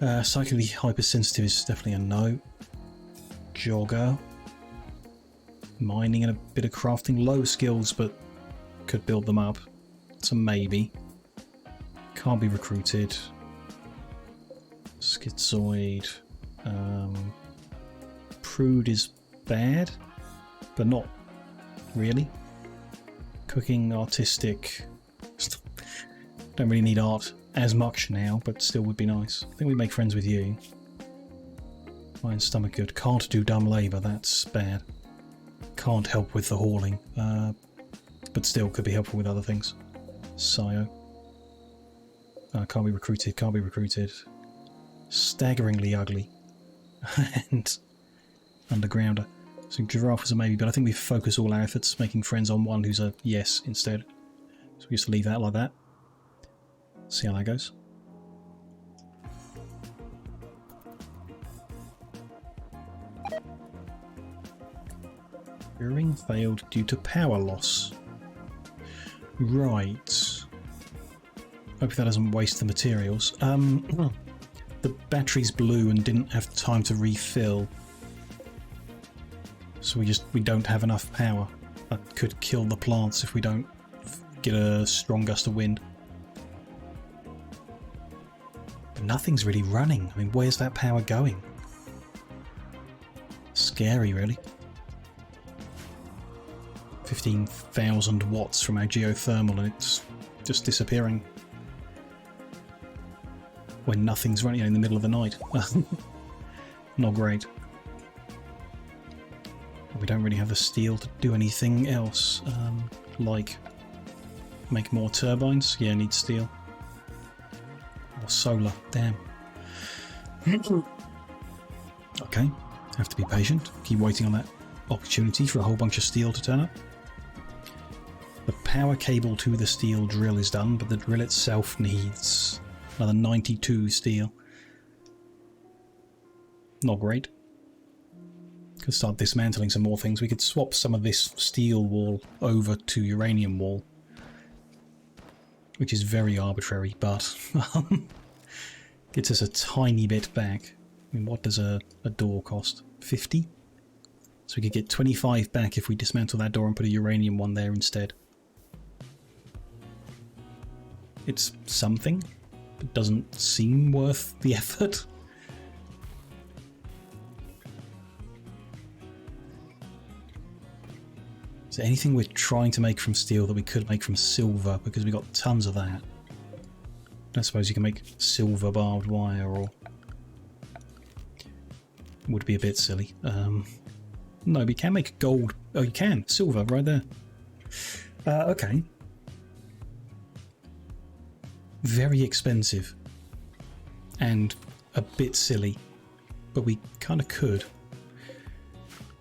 Psychically hypersensitive is definitely a no. Jogger. Mining and a bit of crafting. Low skills, but could build them up. It's a maybe. Can't be recruited. Schizoid. Prude is bad, but not really. Cooking, artistic. Don't really need art as much now, but still would be nice. I think we make friends with you. Mind, stomach good. Can't do dumb labour, that's bad. Can't help with the hauling, but still could be helpful with other things. Scio. Can't be recruited, can't be recruited. Staggeringly ugly. And undergrounder. So giraffe is a maybe, but I think we focus all our efforts making friends on one who's a yes instead. So we just leave that like that. See how that goes. Rearing failed due to power loss. Right. Hope that doesn't waste the materials. The battery's blue and didn't have time to refill. So we don't have enough power. That could kill the plants if we don't get a strong gust of wind. But nothing's really running. I mean, where's that power going? Scary, really. 15,000 watts from our geothermal and it's just disappearing. When nothing's running in the middle of the night. Not great. We don't really have the steel to do anything else. Like make more turbines. Yeah, need steel. Or solar. Damn. Okay. Have to be patient. Keep waiting on that opportunity for a whole bunch of steel to turn up. The power cable to the steel drill is done, but the drill itself needs another 92 steel. Not great. Could start dismantling some more things. We could swap some of this steel wall over to uranium wall, which is very arbitrary, but gets us a tiny bit back. I mean, what does a door cost? 50? So we could get 25 back if we dismantle that door and put a uranium one there instead. It's something. It doesn't seem worth the effort. Is there anything we're trying to make from steel that we could make from silver? Because we got tons of that. I suppose you can make silver barbed wire, or would be a bit silly. No, but you can make gold. Oh, you can. Silver, right there. Okay. Very expensive. And a bit silly. But we kind of could.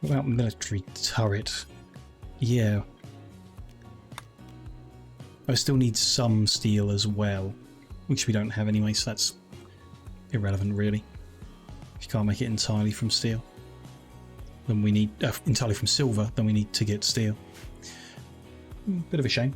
What about military turret? Yeah. I still need some steel as well. Which we don't have anyway, so that's irrelevant, really. If you can't make it entirely from steel, then we need entirely from silver, then we need to get steel. Bit of a shame.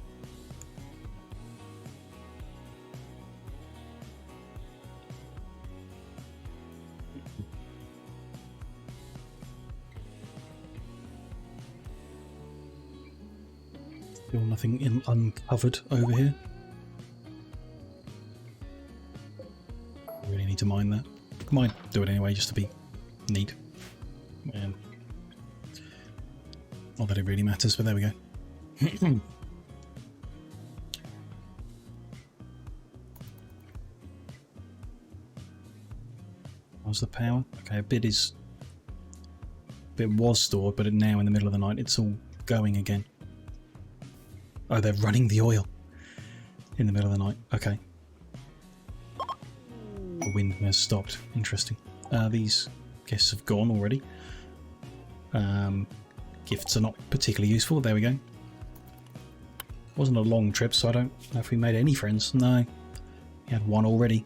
Still nothing uncovered over here. Really need to mine that. Might do it anyway, just to be neat. And not that it really matters, but there we go. How's the power? Okay, a bit was stored, but now in the middle of the night it's all going again. Oh, they're running the oil in the middle of the night. Okay. The wind has stopped. Interesting. These guests have gone already. Gifts are not particularly useful. There we go. Wasn't a long trip, so I don't know if we made any friends. No. We had one already.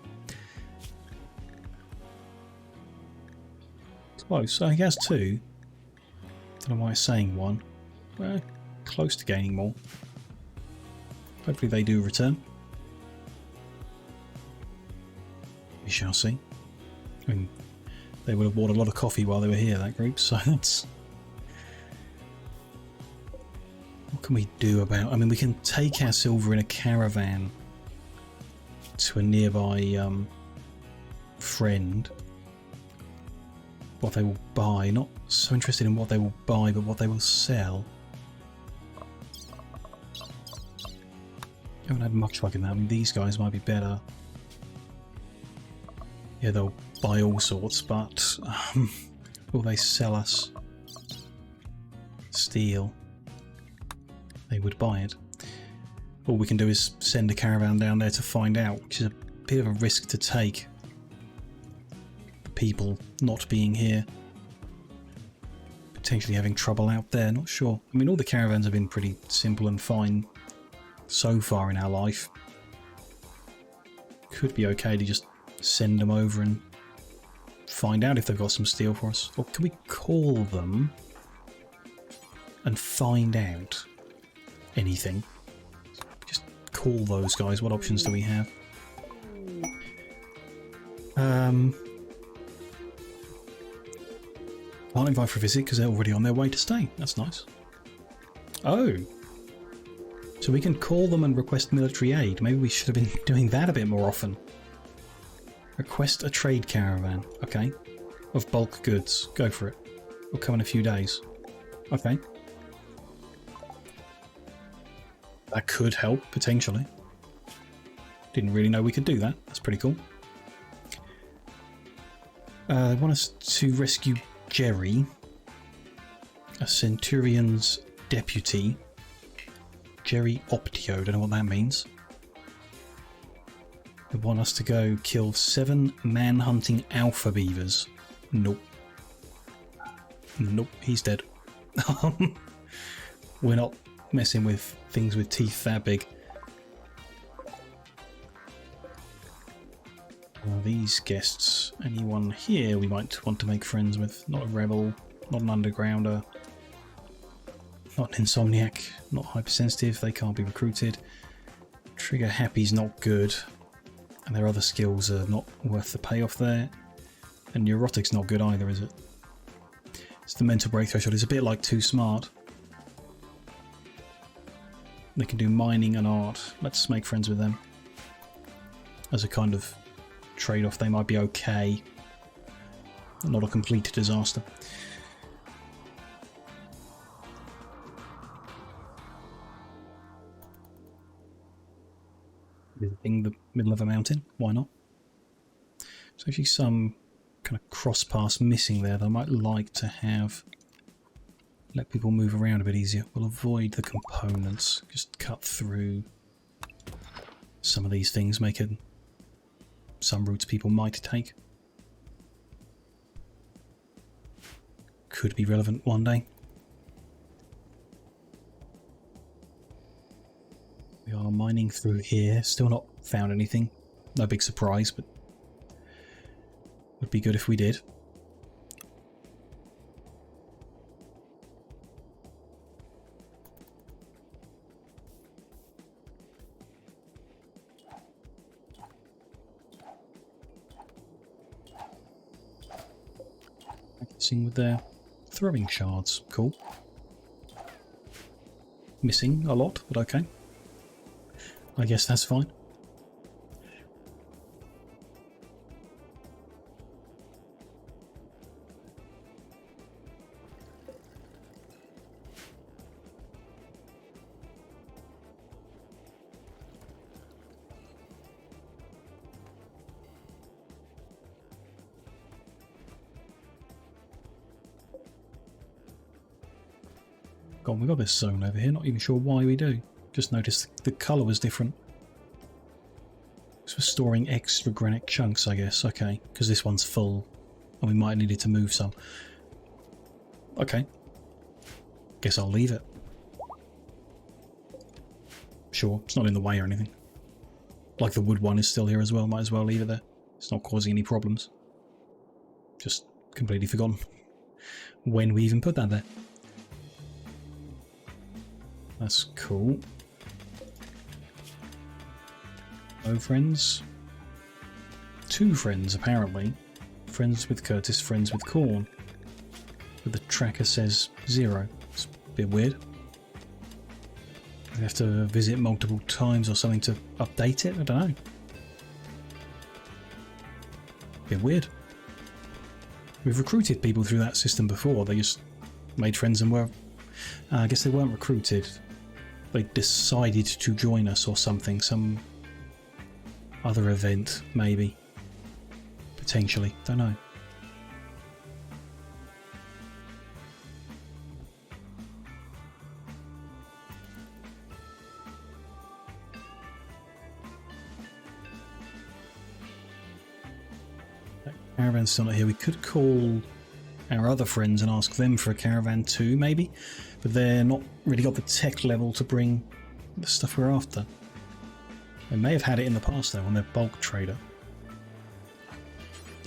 Close. I guess two. Don't know why I'm saying one. Close to gaining more. Hopefully they do return. We shall see. I mean, they would have bought a lot of coffee while they were here, that group, so that's... What can we do about... I mean, we can take our silver in a caravan to a nearby friend. What they will buy. Not so interested in what they will buy, but what they will sell. I haven't had much luck in that. I mean, these guys might be better. Yeah, they'll buy all sorts, but will they sell us steel? They would buy it. All we can do is send a caravan down there to find out, which is a bit of a risk to take. People not being here. Potentially having trouble out there, not sure. I mean, all the caravans have been pretty simple and fine so far in our life. Could be okay to just send them over and find out if they've got some steel for us. Or can we call them and find out anything? Just call those guys. What options do we have? Can't invite for a visit because they're already on their way to stay. That's nice. Oh. So we can call them and request military aid. Maybe we should have been doing that a bit more often. Request a trade caravan. Okay. Of bulk goods. Go for it. We'll come in a few days. Okay. That could help, potentially. Didn't really know we could do that. That's pretty cool. They want us to rescue Jerry, a Centurion's deputy. Jerry Optio, don't know what that means. They want us to go kill 7 man-hunting alpha beavers. Nope. Nope, he's dead. We're not messing with things with teeth that big. These guests, anyone here we might want to make friends with? Not a rebel, not an undergrounder, not an insomniac, not hypersensitive, they can't be recruited. Trigger happy's not good, and their other skills are not worth the payoff there. And neurotic's not good either, is it? It's the mental break threshold. It's a bit like too smart. They can do mining and art. Let's make friends with them. As a kind of trade-off, they might be okay. Not a complete disaster. Visiting the middle of a mountain, why not? There's actually some kind of cross paths missing there that I might like to have. Let people move around a bit easier. We'll avoid the components, just cut through some of these things, make it some routes people might take. Could be relevant one day. We are mining through here, still not found anything. No big surprise, but would be good if we did. Practicing with their throwing shards, cool. Missing a lot, but okay. I guess that's fine. God, we got this zone over here, not even sure why we do. Just noticed the colour was different. It's for storing extra granite chunks, I guess. Okay, because this one's full and we might need it to move some. Okay. Guess I'll leave it. Sure, it's not in the way or anything. Like the wood one is still here as well, might as well leave it there. It's not causing any problems. Just completely forgotten when we even put that there. That's cool. No friends. 2 friends, apparently. Friends with Curtis, friends with Corn. But the tracker says 0. It's a bit weird. We have to visit multiple times or something to update it? I don't know. Bit weird. We've recruited people through that system before. They just made friends and were... I guess they weren't recruited. They decided to join us or something. Some other event, maybe. Potentially. Don't know. That caravan's still not here. We could call our other friends and ask them for a caravan too, maybe, but they're not really got the tech level to bring the stuff we're after. They may have had it in the past though on their bulk trader.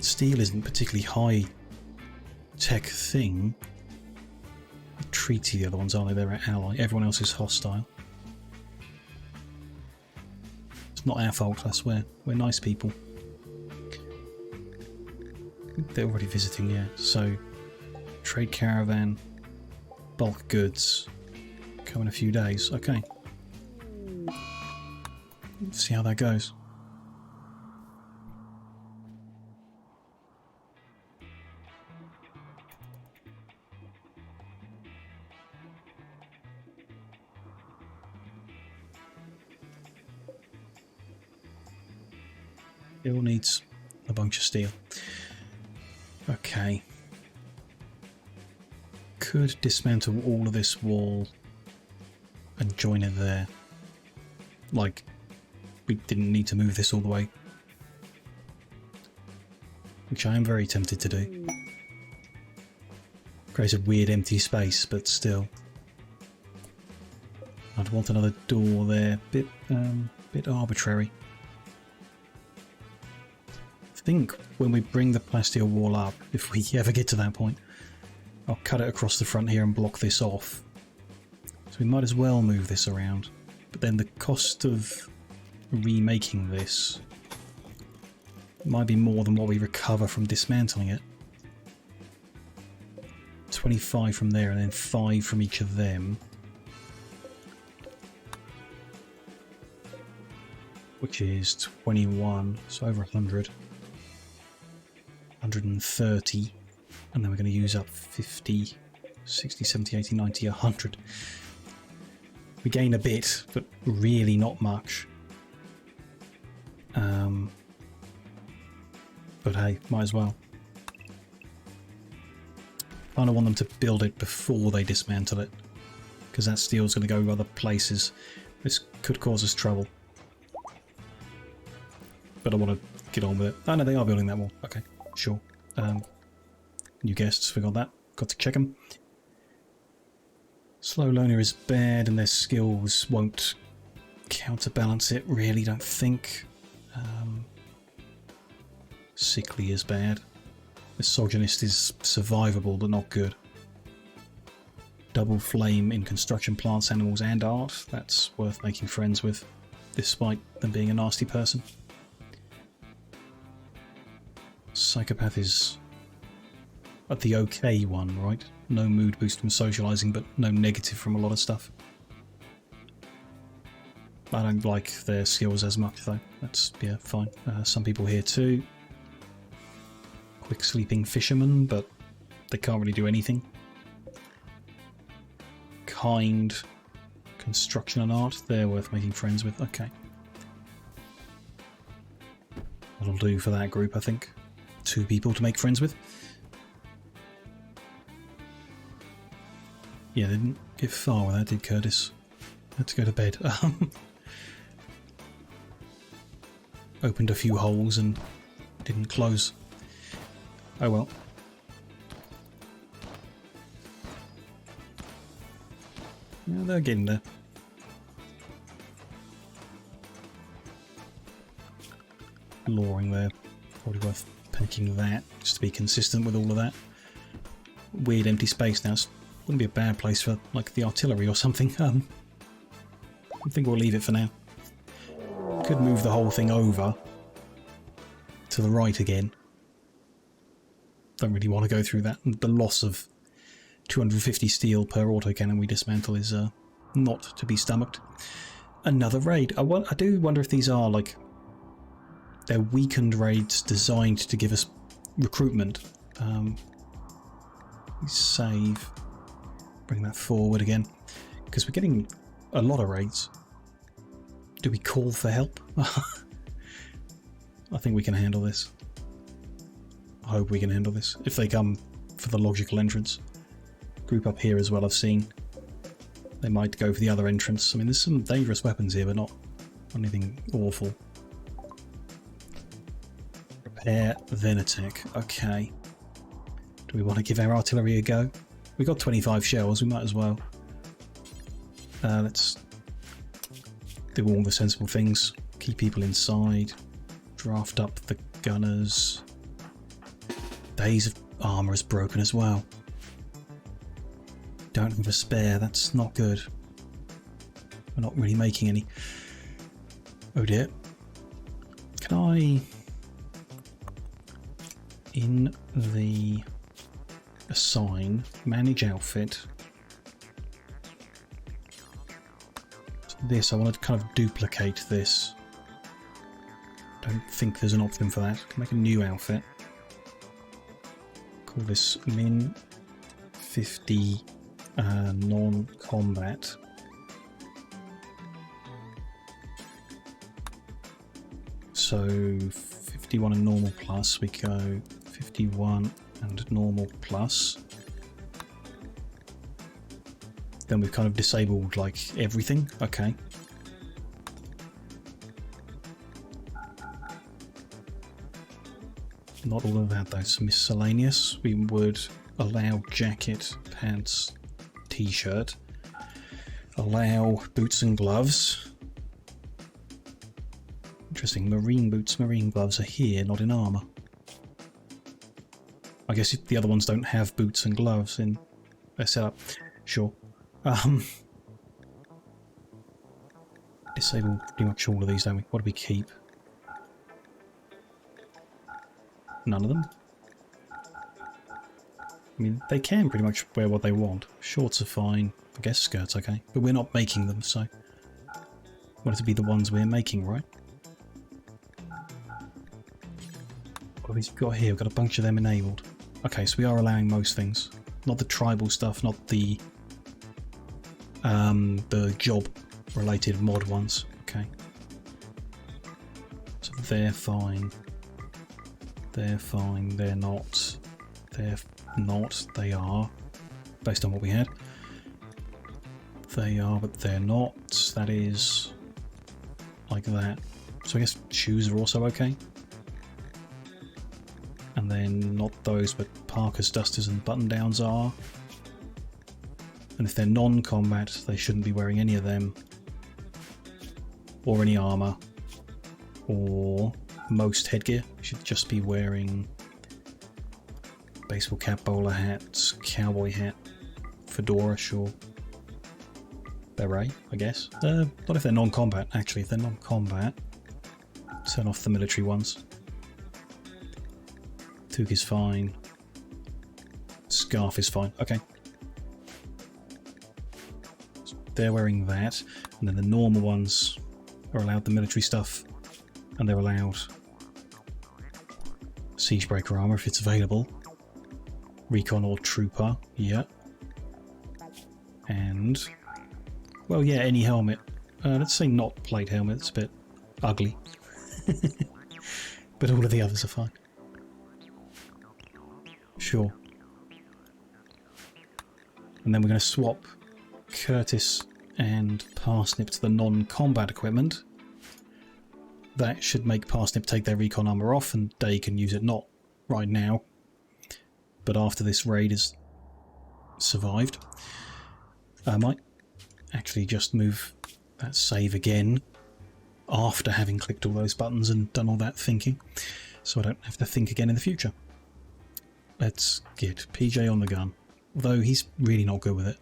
Steel isn't a particularly high tech thing. Treaty, the other ones, aren't they? They're our ally. Everyone else is hostile. It's not our fault, I swear. We're nice people. They're already visiting, yeah. So, trade caravan, bulk goods, come in a few days. Okay. Let's see how that goes. It all needs a bunch of steel. Okay. Could dismantle all of this wall and join it there. Like, we didn't need to move this all the way. Which I am very tempted to do. Creates a weird empty space, but still. I'd want another door there. Bit arbitrary. I think when we bring the plasteel wall up, if we ever get to that point, I'll cut it across the front here and block this off. So we might as well move this around. But then the cost of remaking this might be more than what we recover from dismantling it. 25 from there and then 5 from each of them. Which is 21, so over 100. 130, and then we're going to use up 50, 60, 70, 80, 90, 100. We gain a bit, but really not much. But hey, might as well. I kind of want them to build it before they dismantle it, because that steel's going to go other places. This could cause us trouble. But I want to get on with it. Oh no, they are building that wall. Okay. Sure. New guests, forgot that. Got to check them. Slow loner is bad and their skills won't counterbalance it, really, don't think. Sickly is bad. Misogynist is survivable but not good. Double flame in construction, plants, animals and art. That's worth making friends with, despite them being a nasty person. Psychopath is the okay one, right? No mood boost from socialising, but no negative from a lot of stuff. I don't like their skills as much, though. That's, yeah, fine. Some people here too. Quick sleeping fisherman, but they can't really do anything. Kind construction and art, they're worth making friends with. Okay. That'll do for that group, I think. 2 people to make friends with. Yeah, they didn't get far with that, did Curtis? Had to go to bed. Opened a few holes and didn't close. Oh well. Yeah, they're getting there. Luring there. Probably worth picking that, just to be consistent with all of that. Weird empty space now. Wouldn't be a bad place for, like, the artillery or something. I think we'll leave it for now. Could move the whole thing over to the right again. Don't really want to go through that. The loss of 250 steel per autocannon we dismantle is not to be stomached. Another raid. I do wonder if these are, like, they're weakened raids designed to give us recruitment. Save. Bring that forward again. Because we're getting a lot of raids. Do we call for help? I think we can handle this. I hope we can handle this. If they come for the logical entrance. Group up here as well, I've seen. They might go for the other entrance. I mean, there's some dangerous weapons here, but not anything awful. Repair, then attack. Okay. Do we want to give our artillery a go? We got 25 shells, we might as well. Let's do all the sensible things. Keep people inside. Draft up the gunners. Days of armour is broken as well. Don't have a spare, that's not good. We're not really making any. Oh dear. Can I... in the assign, manage outfit. So this, I want to kind of duplicate this. Don't think there's an option for that. Can make a new outfit. Call this min 50 non-combat. So 51 and normal plus, we go 51 and normal plus. Then we've kind of disabled like everything. Okay. Not all of that though, so miscellaneous. We would allow jacket, pants, t-shirt. Allow boots and gloves. Interesting, marine boots, marine gloves are here, not in armour. I guess the other ones don't have boots and gloves in their setup. Sure. Disable pretty much all of these, don't we? What do we keep? None of them. I mean, they can pretty much wear what they want. Shorts are fine. I guess skirts okay. But we're not making them, so... want it to be the ones we're making, right? What have we got here? We've got a bunch of them enabled. Okay, so we are allowing most things. Not the tribal stuff, not the job-related mod ones. Okay. So they're fine. They're fine. They're not. They're not. They are. Based on what we had. They are, but they're not. That is like that. So I guess shoes are also okay. And then not those, but parkas, dusters and button-downs are. And if they're non-combat, they shouldn't be wearing any of them. Or any armour. Or most headgear. Should just be wearing baseball cap, bowler hats, cowboy hat, fedora, sure. Beret, I guess. Not if they're non-combat, actually. If they're non-combat, turn off the military ones. Toque is fine. Scarf is fine. Okay. So they're wearing that. And then the normal ones are allowed the military stuff. And they're allowed Siegebreaker armour if it's available. Recon or Trooper. Yeah. And... well, yeah, any helmet. Let's say not plate helmet. It's a bit ugly. But all of the others are fine. Sure. And then we're going to swap Curtis and Parsnip to the non-combat equipment. That should make Parsnip take their recon armour off and they can use it, not right now, but after this raid has survived. I might actually just move that save again after having clicked all those buttons and done all that thinking, so I don't have to think again in the future. Let's get PJ on the gun, although he's really not good with it.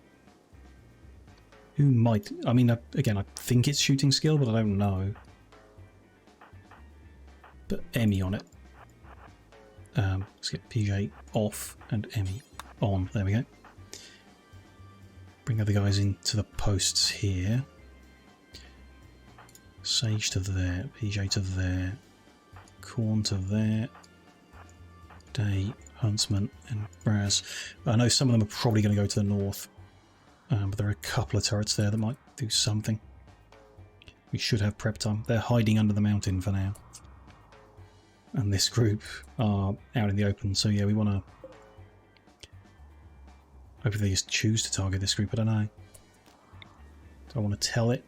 Who might... I mean, again, I think it's shooting skill, but I don't know. But Emmy on it. Let's get PJ off and Emmy on. There we go. Bring other guys into the posts here. Sage to there, PJ to there, Corn to there, Day, Huntsman and Braz. I know some of them are probably going to go to the north, but there are a couple of turrets there that might do something. We should have prep time. They're hiding under the mountain for now. And this group are out in the open, so yeah, we want to... hopefully they just choose to target this group, I don't know. Do I want to tell it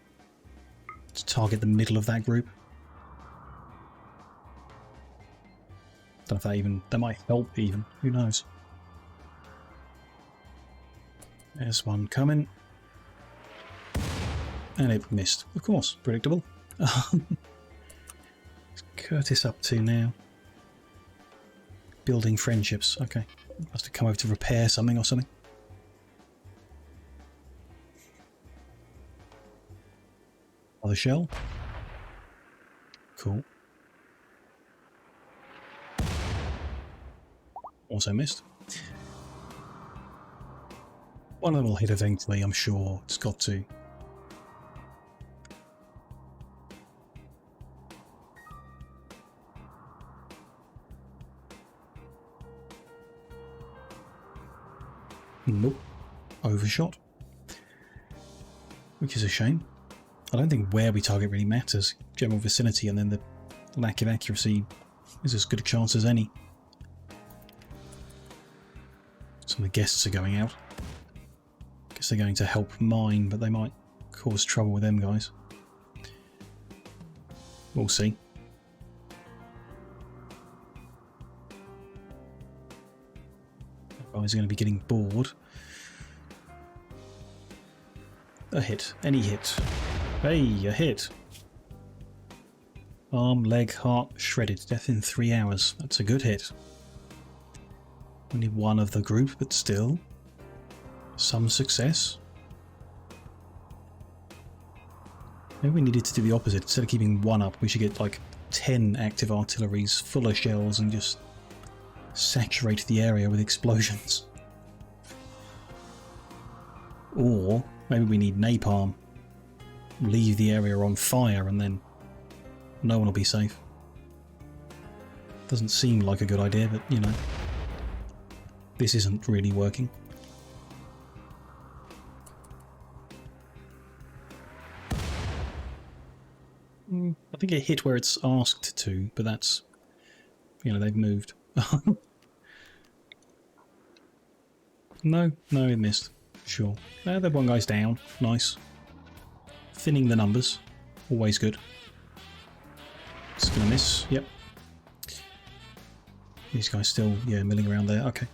to target the middle of that group? Don't know if that even... that might help even, who knows. There's one coming. And it missed, of course, predictable. Curtis up to now? Building friendships. Okay. Must have come over to repair something or something. Another shell. Cool. Also missed. One of them will hit eventually, I'm sure. It's got to. Nope. Overshot. Which is a shame. I don't think where we target really matters. General vicinity and then the lack of accuracy is as good a chance as any. Some of the guests are going out. Guess they're going to help mine, but they might cause trouble with them guys. We'll see. Guys are going to be getting bored. A hit. Any hit. Hey, a hit. Arm, leg, heart, shredded. Death in 3 hours. That's a good hit. Only one of the group, but still. Some success. Maybe we needed to do the opposite. Instead of keeping one up, we should get like 10 active artilleries full of shells and just saturate the area with explosions. Or maybe we need napalm. Leave the area on fire and then no one will be safe. Doesn't seem like a good idea, but you know, this isn't really working. I think it hit where it's asked to, but that's, you know, they've moved. No, it missed. Sure. That one guy's down. Nice. Thinning the numbers. Always good. It's gonna miss. Yep. These guys still, yeah, milling around there. Okay.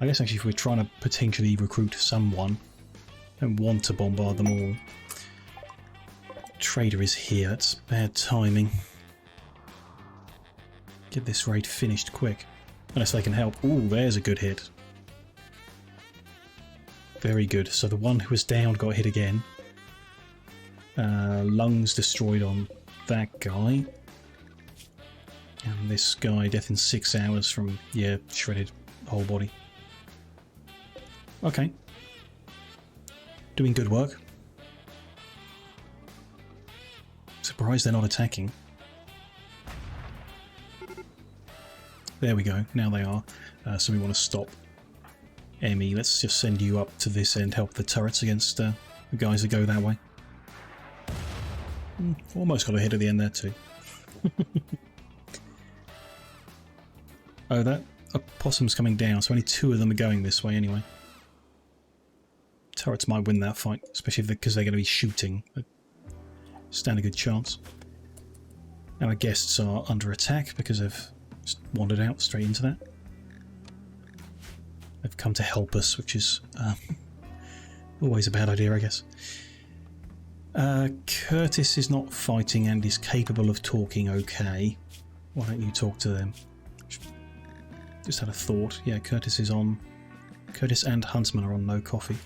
I guess actually if we're trying to potentially recruit someone, don't want to bombard them all. Trader is here. It's bad timing. Get this raid finished quick. Unless they can help. Ooh, there's a good hit. Very good. So the one who was down got hit again. Lungs destroyed on that guy. And this guy, death in 6 hours from, yeah, shredded whole body. Okay. Doing good work. Surprised they're not attacking. There we go, now they are. So we want to stop Emmy. Let's just send you up to this end, help the turrets against the guys that go that way. Almost got a hit at the end there too. Oh, that opossum's coming down, so only 2 of them are going this way anyway. Turrets might win that fight, especially because they're going to be shooting. They stand a good chance. Our guests are under attack because they've just wandered out straight into that. They've come to help us, which is always a bad idea, I guess. Curtis is not fighting and is capable of talking okay. Why don't you talk to them? Just had a thought. Yeah, Curtis is on. Curtis and Huntsman are on no coffee.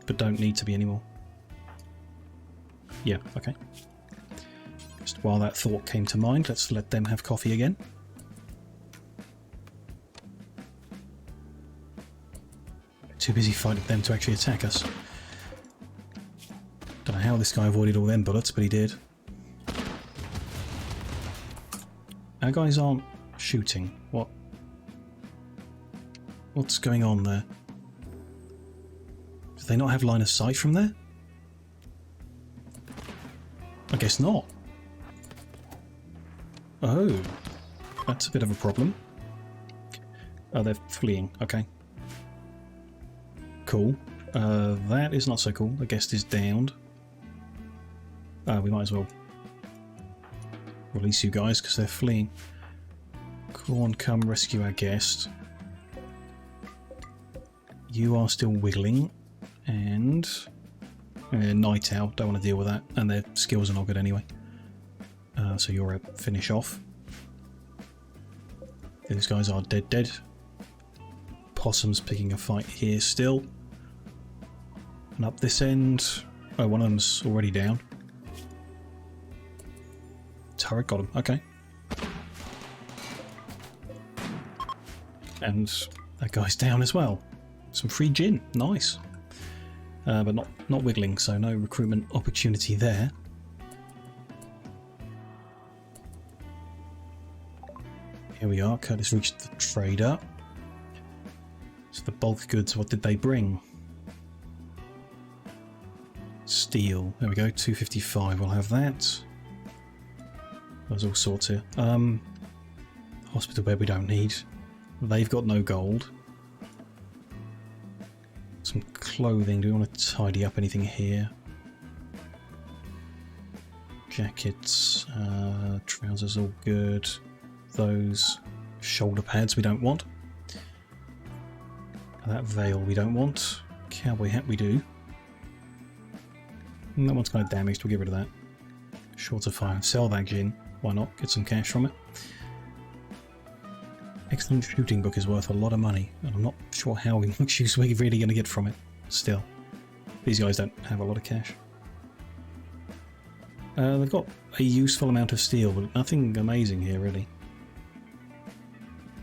But don't need to be anymore. Yeah, okay. Just while that thought came to mind, let's let them have coffee again. Too busy fighting them to actually attack us. Don't know how this guy avoided all them bullets, but he did. Our guys aren't shooting. What's going on there? Do they not have line of sight from there? I guess not. Oh, that's a bit of a problem. Oh, they're fleeing. Okay. Cool. That is not so cool. The guest is downed. We might as well release you guys because they're fleeing. Corn, come rescue our guest. You are still wiggling, and Night Owl, don't want to deal with that, and their skills are not good anyway. So you're a finish off. These guys are dead. Possum's picking a fight here still. And up this end... Oh, one of them's already down. Turret got him, okay. And that guy's down as well. Some free gin, nice. But not wiggling, so no recruitment opportunity there. Here we are, Curtis reached the trader. So the bulk goods, what did they bring? Steel, there we go, 255, we'll have that. There's all sorts here. Hospital bed we don't need. They've got no gold. Some clothing, do we want to tidy up anything here? Jackets, trousers all good. Those shoulder pads we don't want. That veil we don't want. Cowboy hat we do. And that one's kind of damaged, we'll get rid of that. Shorter fire. Sell that gin. Why not? Get some cash from it. Excellent shooting book is worth a lot of money, and I'm not sure how much use we're really going to get from it. Still, these guys don't have a lot of cash. They've got a useful amount of steel, but nothing amazing here really.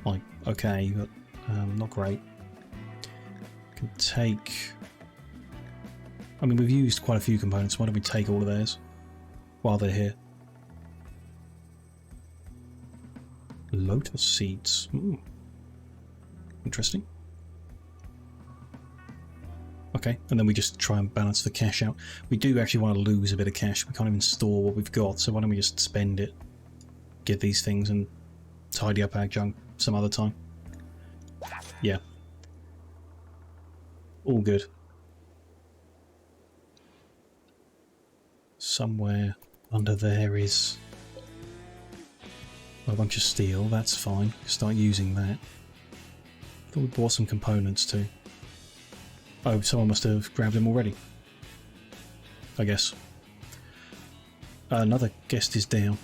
Like, okay, but not great. Can take... I mean, we've used quite a few components. Why don't we take all of theirs while they're here? Lotus seeds. Ooh. Interesting. Okay, and then we just try and balance the cash out. We do actually want to lose a bit of cash. We can't even store what we've got, so why don't we just spend it, get these things, and tidy up our junk some other time. Yeah. All good. Somewhere under there is a bunch of steel, that's fine. Start using that. I thought we bought some components too. Oh, someone must have grabbed them already. I guess. Another guest is down.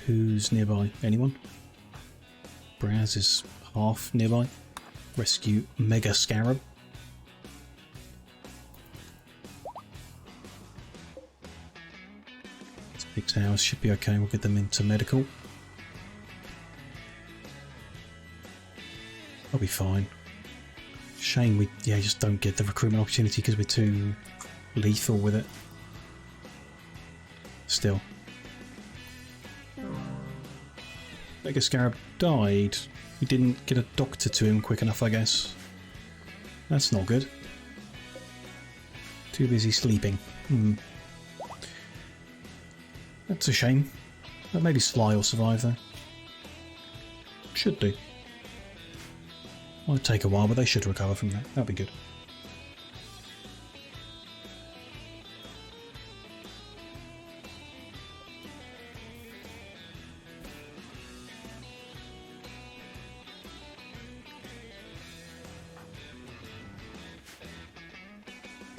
Who's nearby? Anyone? Braz is half nearby. Rescue Mega Scarab. Big towers should be okay, we'll get them into medical. I'll be fine. Shame we just don't get the recruitment opportunity because we're too lethal with it. Still. Mega Scarab died. We didn't get a doctor to him quick enough, I guess. That's not good. Too busy sleeping. That's a shame. But maybe Sly will survive though. Should do. Might take a while, but they should recover from that. That'll be good.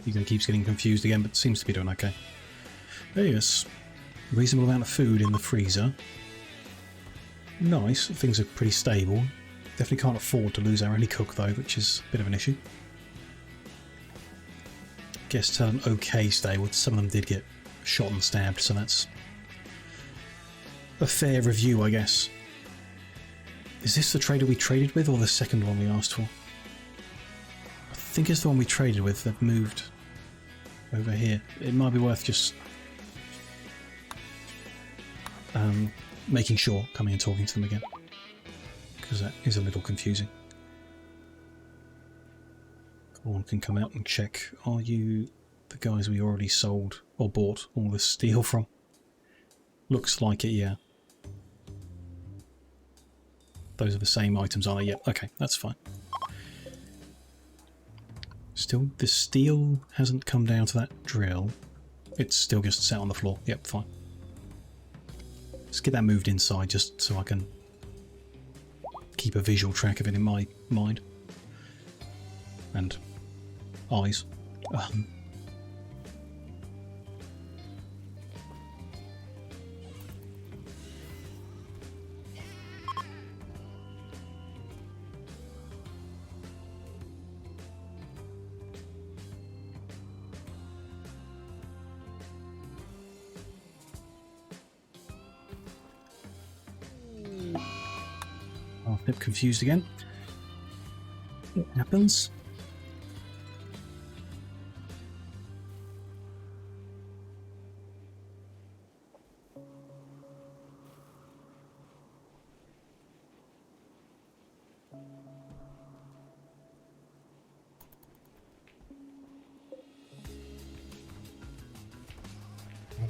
He keeps getting confused again, but seems to be doing okay. There yes. Reasonable amount of food in the freezer. Nice, things are pretty stable. Definitely can't afford to lose our only cook though, which is a bit of an issue. Guests had an okay stay, with some of them did get shot and stabbed, so that's a fair review, I guess. Is this the trader we traded with, or the second one we asked for? I think it's the one we traded with. They've moved over here. It might be worth just making sure, coming and talking to them again, because that is a little confusing. One can come out and check. Are you the guys we already sold or bought all this steel from? Looks like it, yeah. Those are the same items, aren't they? Yep, okay, that's fine. Still, the steel hasn't come down to that drill. It's still just sat on the floor. Yep, fine. Let's get that moved inside just so I can keep a visual track of it in my mind. And eyes. Oh, a bit confused again. What happens?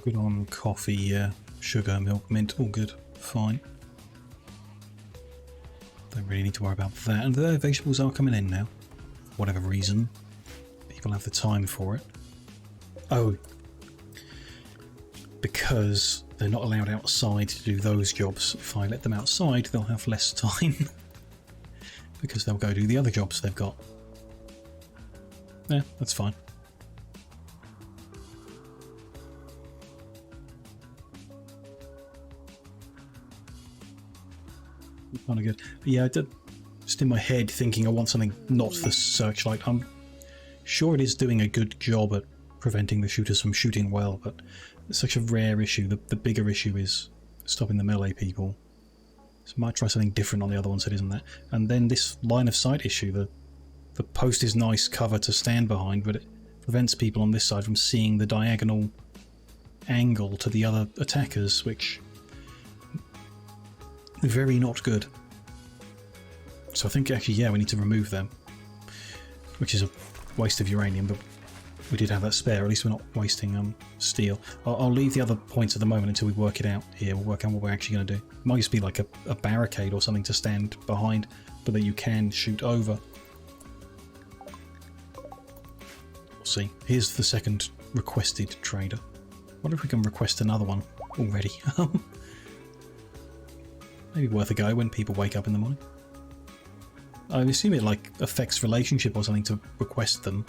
Good on coffee, sugar, milk, mint, all good, fine. Don't really need to worry about that. And the vegetables are coming in now. For whatever reason. People have the time for it. Oh. Because they're not allowed outside to do those jobs. If I let them outside, they'll have less time. Because they'll go do the other jobs they've got. Yeah, that's fine. Kind of good. But yeah, I did just in my head thinking I want something not the searchlight. I'm sure it is doing a good job at preventing the shooters from shooting well, but it's such a rare issue. The bigger issue is stopping the melee people. So I might try something different on the other ones that isn't that. And then this line of sight issue, the post is nice cover to stand behind, but it prevents people on this side from seeing the diagonal angle to the other attackers, which very not good. So I think actually, yeah, we need to remove them, which is a waste of uranium, but we did have that spare. At least we're not wasting steel. I'll leave the other points at the moment until we work it out here. We'll work out what we're actually going to do. It might just be like a barricade or something to stand behind, but that you can shoot over. We'll see. Here's the second requested trader. Wonder if we can request another one already. Maybe worth a go when people wake up in the morning. I assume it like affects relationship or something to request them.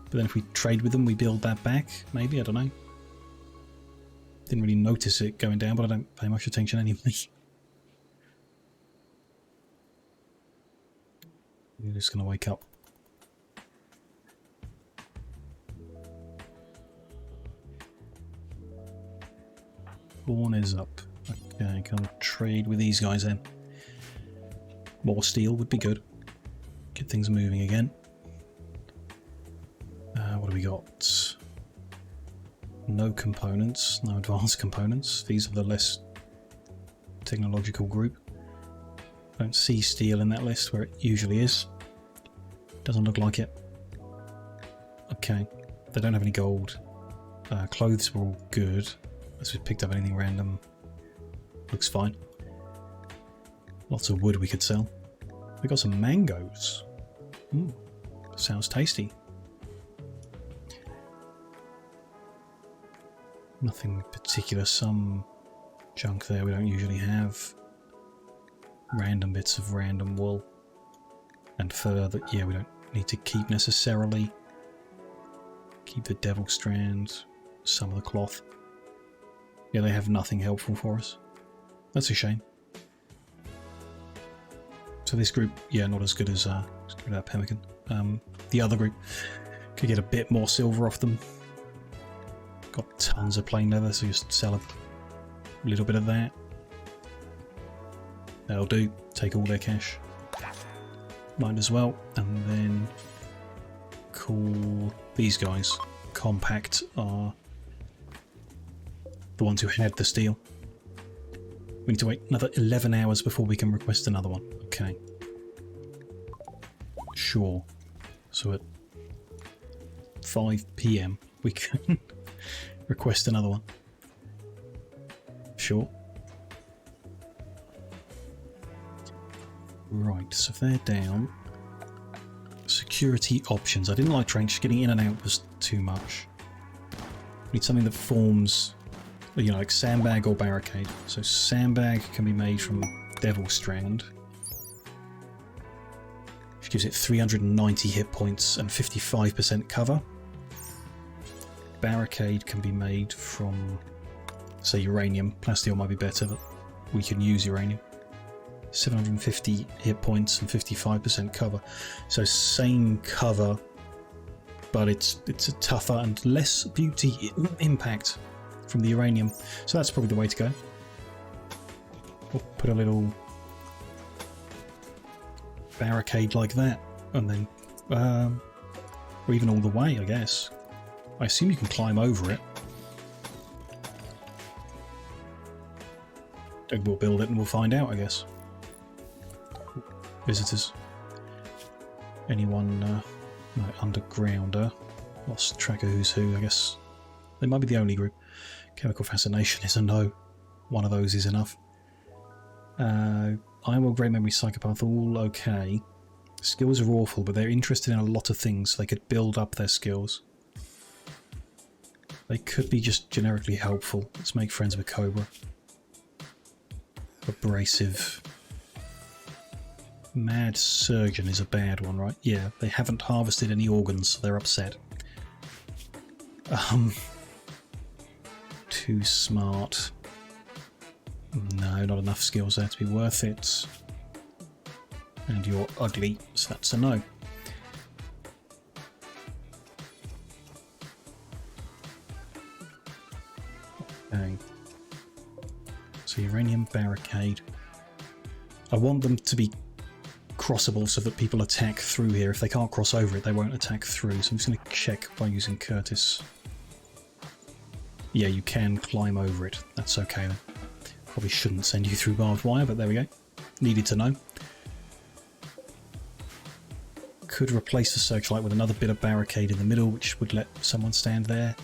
But then if we trade with them, we build that back. Maybe, I don't know. Didn't really notice it going down, but I don't pay much attention anyway. You're just going to wake up. Pawn is up. Okay, can trade with these guys then. More steel would be good. Get things moving again. What do we got? No components, no advanced components. These are the less technological group. Don't see steel in that list where it usually is. Doesn't look like it. Okay, they don't have any gold. Clothes were all good. Unless we picked up anything random. Looks fine. Lots of wood we could sell. We got some mangoes. Sounds tasty. Nothing particular. Some junk there we don't usually have. Random bits of random wool and fur that, yeah, we don't need to keep necessarily. Keep the devil strand, some of the cloth. Yeah, they have nothing helpful for us. That's a shame. So this group, yeah, not as good as Pemmican. The other group could get a bit more silver off them. Got tons of plain leather, so just sell a little bit of that. That'll do. Take all their cash. Might as well. And then call these guys. Compact are the ones who had the steel. We need to wait another 11 hours before we can request another one. Okay. Sure. So at 5 PM we can request another one. Sure. Right, so if they're down. Security options. I didn't like trench. Getting in and out was too much. We need something that forms, you know, like sandbag or barricade. So sandbag can be made from devil strand. Which gives it 390 hit points and 55% cover. Barricade can be made from, say, uranium. Plasteel might be better, but we can use uranium. 750 hit points and 55% cover. So same cover, but it's a tougher and less beauty impact from the uranium. So that's probably the way to go. We'll put a little barricade like that, and then or even all the way, I guess. I assume you can climb over it. We'll build it and we'll find out, I guess. Visitors. Anyone no, undergrounder. Lost track of who's who, I guess. They might be the only group. Chemical fascination is a no. One of those is enough. Iowa, great memory, psychopath, all okay. Skills are awful, but they're interested in a lot of things, so they could build up their skills. They could be just generically helpful. Let's make friends with Cobra. Abrasive. Mad Surgeon is a bad one, right? Yeah, they haven't harvested any organs, so they're upset. Too smart. No, not enough skills there to be worth it. And you're ugly, so that's a no. Okay. So uranium barricade. I want them to be crossable so that people attack through here. If they can't cross over it, they won't attack through. So I'm just going to check by using Curtis. Yeah, you can climb over it. That's okay then. Probably shouldn't send you through barbed wire, but there we go. Needed to know. Could replace the searchlight with another bit of barricade in the middle, which would let someone stand there.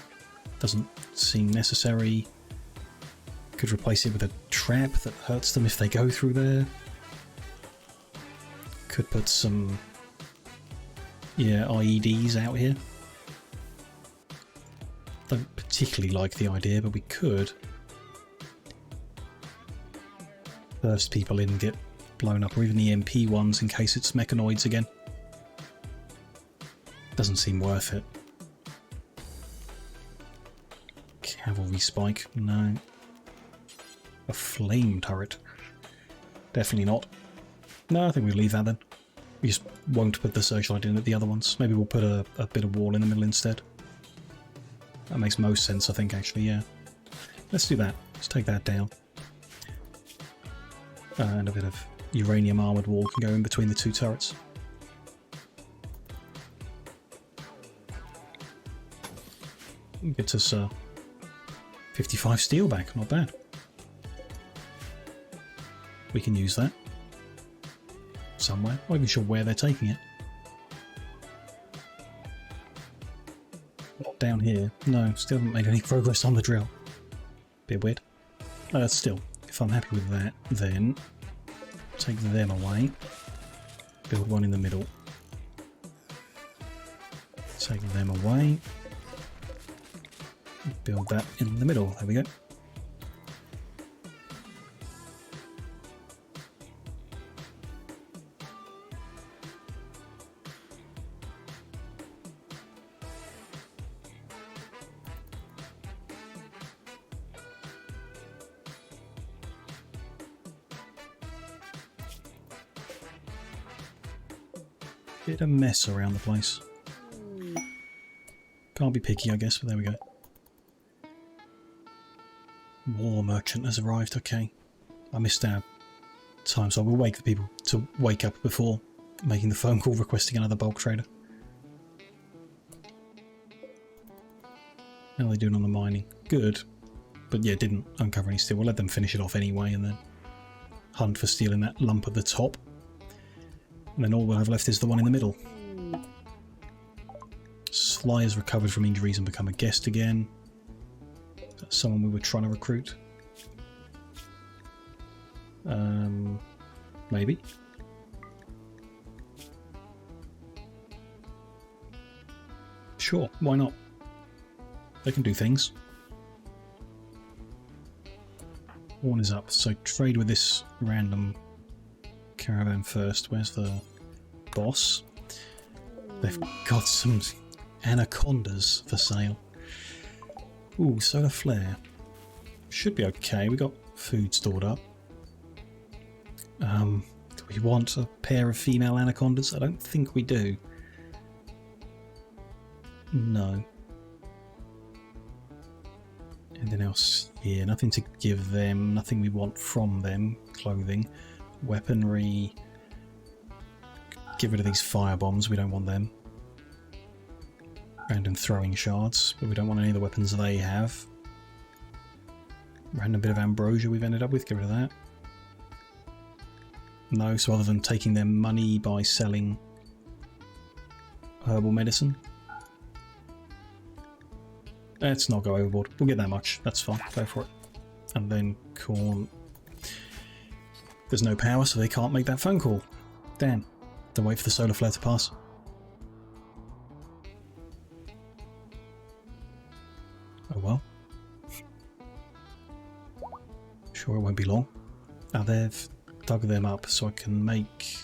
Doesn't seem necessary. Could replace it with a trap that hurts them if they go through there. Could put some, yeah, IEDs out here. Don't particularly like the idea, but we could. Burst people in, get blown up, or even the EMP ones in case it's mechanoids again. Doesn't seem worth it. Cavalry spike, no. A flame turret, definitely not. No, I think we'll leave that then. We just won't put the searchlight in at the other ones. Maybe we'll put a bit of wall in the middle instead. That makes most sense, I think, actually, yeah. Let's do that. Let's take that down. And a bit of uranium armoured wall can go in between the two turrets. Gets us 55 steel back, not bad. We can use that somewhere. I'm not even sure where they're taking it. Not down here. No, still haven't made any progress on the drill. Bit weird. Still, if I'm happy with that, then take them away. Build one in the middle. Take them away. Build that in the middle. There we go. Bit of mess around the place. Can't be picky, I guess, but there we go. War merchant has arrived, okay. I missed our time, so I will wait for people to wake up before making the phone call requesting another bulk trader. How are they doing on the mining? Good. But yeah, didn't uncover any steel. We'll let them finish it off anyway and then hunt for steel in that lump at the top. And then all we'll have left is the one in the middle. Sly has recovered from injuries and become a guest again. That's someone we were trying to recruit. Maybe. Sure, why not? They can do things. One is up, so trade with this random caravan first. Where's the boss. They've got some anacondas for sale. Ooh, solar flare. Should be okay. We got food stored up. Do we want a pair of female anacondas? I don't think we do. No. Anything else here? Nothing to give them. Nothing we want from them. Clothing. Weaponry. Get rid of these fire bombs. We don't want them. Random throwing shards. But we don't want any of the weapons they have. Random bit of ambrosia we've ended up with. Get rid of that. No, so other than taking their money by selling herbal medicine. Let's not go overboard. We'll get that much. That's fine. Go for it. And then corn. There's no power, so they can't make that phone call. Damn. Then wait for the solar flare to pass. Oh well. Sure, it won't be long. Now they've dug them up, so I can make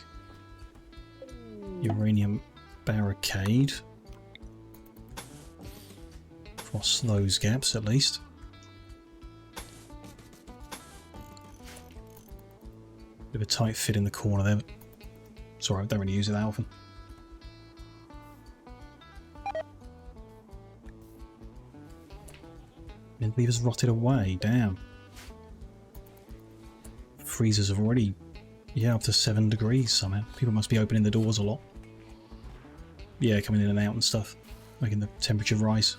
uranium barricade. Cross those gaps at least. Bit of a tight fit in the corner there, but it's alright, don't really use it that often. Mint leaver's rotted away, damn. Freezers have already, yeah, up to 7 degrees somehow. People must be opening the doors a lot. Yeah, coming in and out and stuff, making the temperature rise.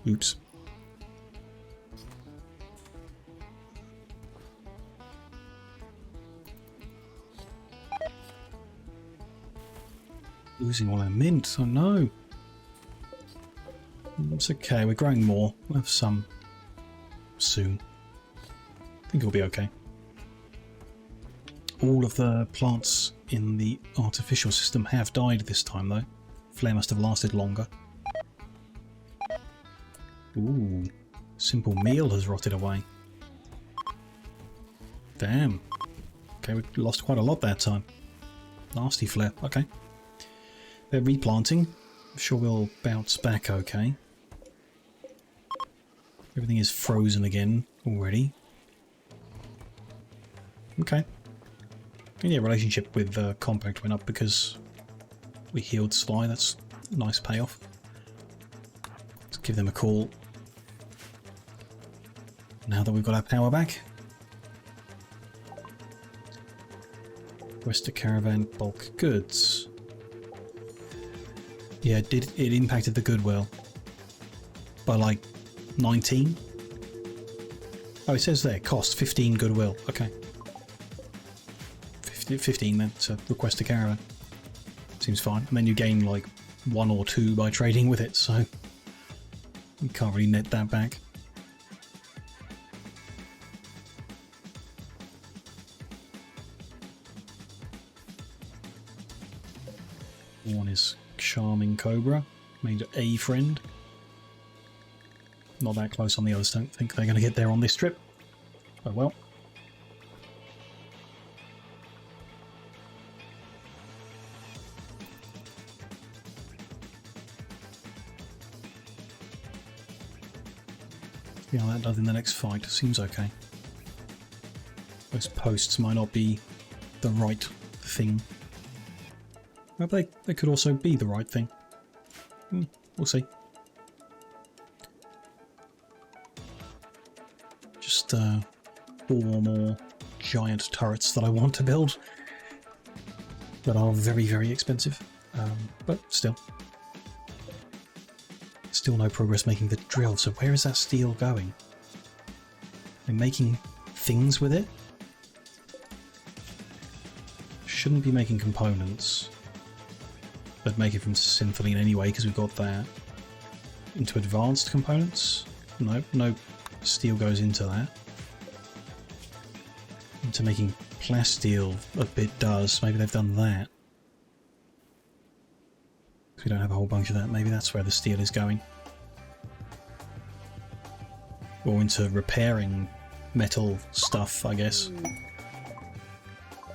Oops. Losing all our mint, oh no. It's okay, we're growing more. We'll have some soon. I think it'll be okay. All of the plants in the artificial system have died this time though. Flare must have lasted longer. Ooh, simple meal has rotted away. Damn. Okay, we lost quite a lot that time. Nasty flare, okay. They're replanting. I'm sure we'll bounce back okay. Everything is frozen again already. Okay. And yeah, relationship with Compact went up because we healed Sly. That's a nice payoff. Let's give them a call. Now that we've got our power back. Request a caravan, bulk goods. Yeah, it impacted the goodwill by like 19. Oh, it says there, cost 15 goodwill. Okay. 15 then to request a caravan. Seems fine. And then you gain like 1 or 2 by trading with it, so you can't really net that back. One is Charming Cobra, made a friend. Not that close on the others, don't think they're going to get there on this trip. Oh well. See how that does in the next fight. Seems okay. Those posts might not be the right thing. Well, they could also be the right thing. We'll see. Just 4 more giant turrets that I want to build that are very, very expensive. But still. Still no progress making the drill, so where is that steel going? They're making things with it? Shouldn't be making components. But make it from Syntholine anyway, because we've got that. Into advanced components? No steel goes into that. Into making plasteel a bit does. Maybe they've done that. We don't have a whole bunch of that. Maybe that's where the steel is going. Or into repairing metal stuff, I guess.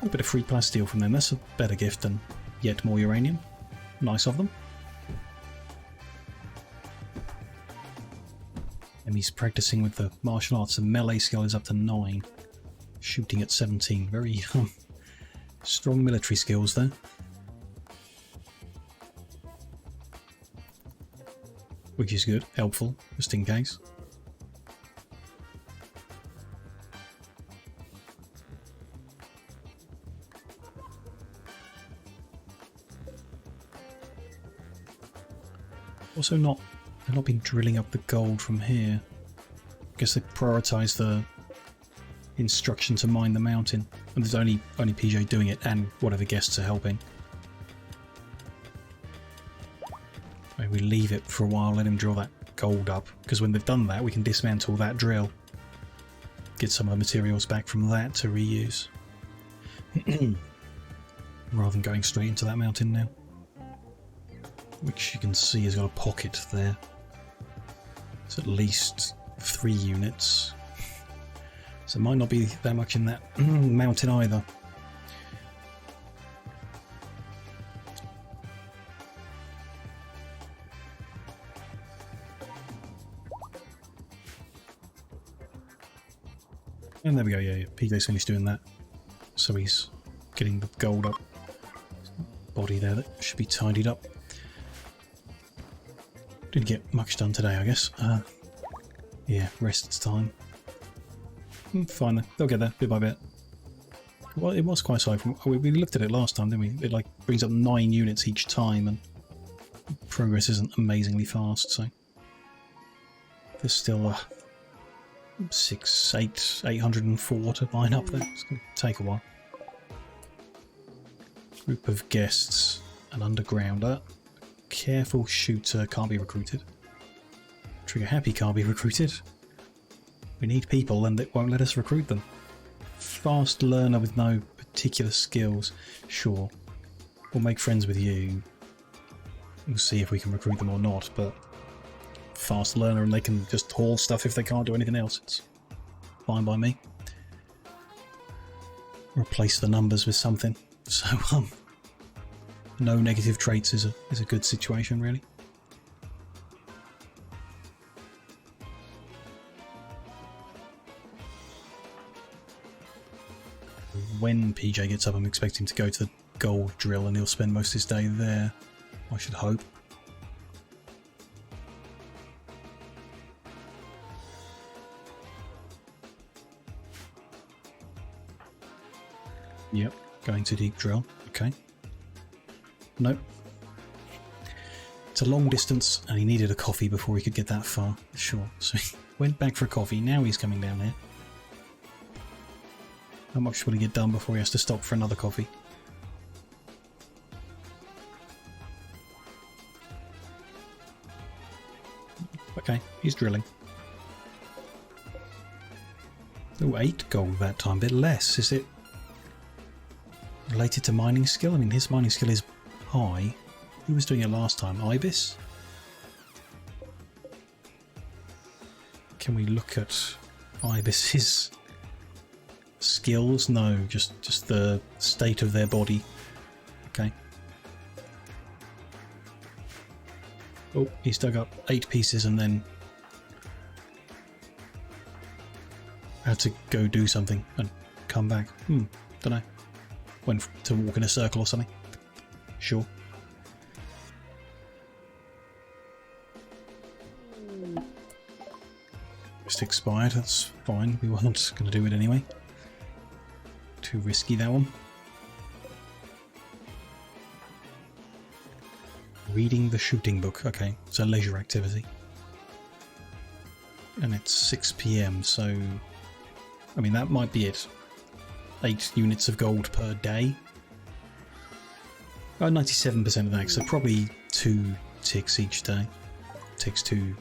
A bit of free plasteel from them. That's a better gift than yet more uranium. Nice of them. And he's practicing with the martial arts. The melee skill is up to 9. Shooting at 17. Very strong military skills there. Which is good. Helpful, just in case. Also they've not been drilling up the gold from here. I guess they prioritise the instruction to mine the mountain. And there's only PJ doing it and whatever guests are helping. Maybe we leave it for a while, let him drill that gold up. Because when they've done that, we can dismantle that drill. Get some of the materials back from that to reuse. Rather than going straight into that mountain now. Which you can see has got a pocket there. It's at least 3 units. So it might not be that much in that mountain either. And there we go, yeah. PJ's finished doing that. So he's getting the gold up. Body there that should be tidied up. Didn't get much done today, I guess. Yeah, rest time. Fine then, they'll get there bit by bit. Well, it was quite slow. We looked at it last time, didn't we? It like brings up 9 units each time, and progress isn't amazingly fast. So there's still 804 to line up there. It's going to take a while. Group of guests, an undergrounder. Careful shooter can't be recruited. Trigger happy can't be recruited. We need people and it won't let us recruit them. Fast learner with no particular skills. Sure. We'll make friends with you. We'll see if we can recruit them or not, but fast learner and they can just haul stuff if they can't do anything else. It's fine by me. Replace the numbers with something. So, no negative traits is a good situation, really. When PJ gets up, I'm expecting to go to the gold drill and he'll spend most of his day there. I should hope. Yep, going to deep drill. Okay. Nope. It's a long distance and he needed a coffee before he could get that far. Sure. So he went back for a coffee. Now he's coming down here. How much will he get done before he has to stop for another coffee? Okay, he's drilling. Oh, 8 gold that time. A bit less. Is it related to mining skill? I mean, his mining skill is high. Who was doing it last time? Ibis? Can we look at Ibis's skills? No, just the state of their body. Okay. Oh, he's dug up 8 pieces and then had to go do something and come back. Dunno. Went to walk in a circle or something. Sure. Just expired, that's fine. We weren't going to do it anyway. Too risky, that one. Reading the shooting book. Okay, it's a leisure activity. And it's 6 PM, so... I mean, that might be it. 8 units of gold per day. 97% of that, so probably 2 ticks each day. Takes 2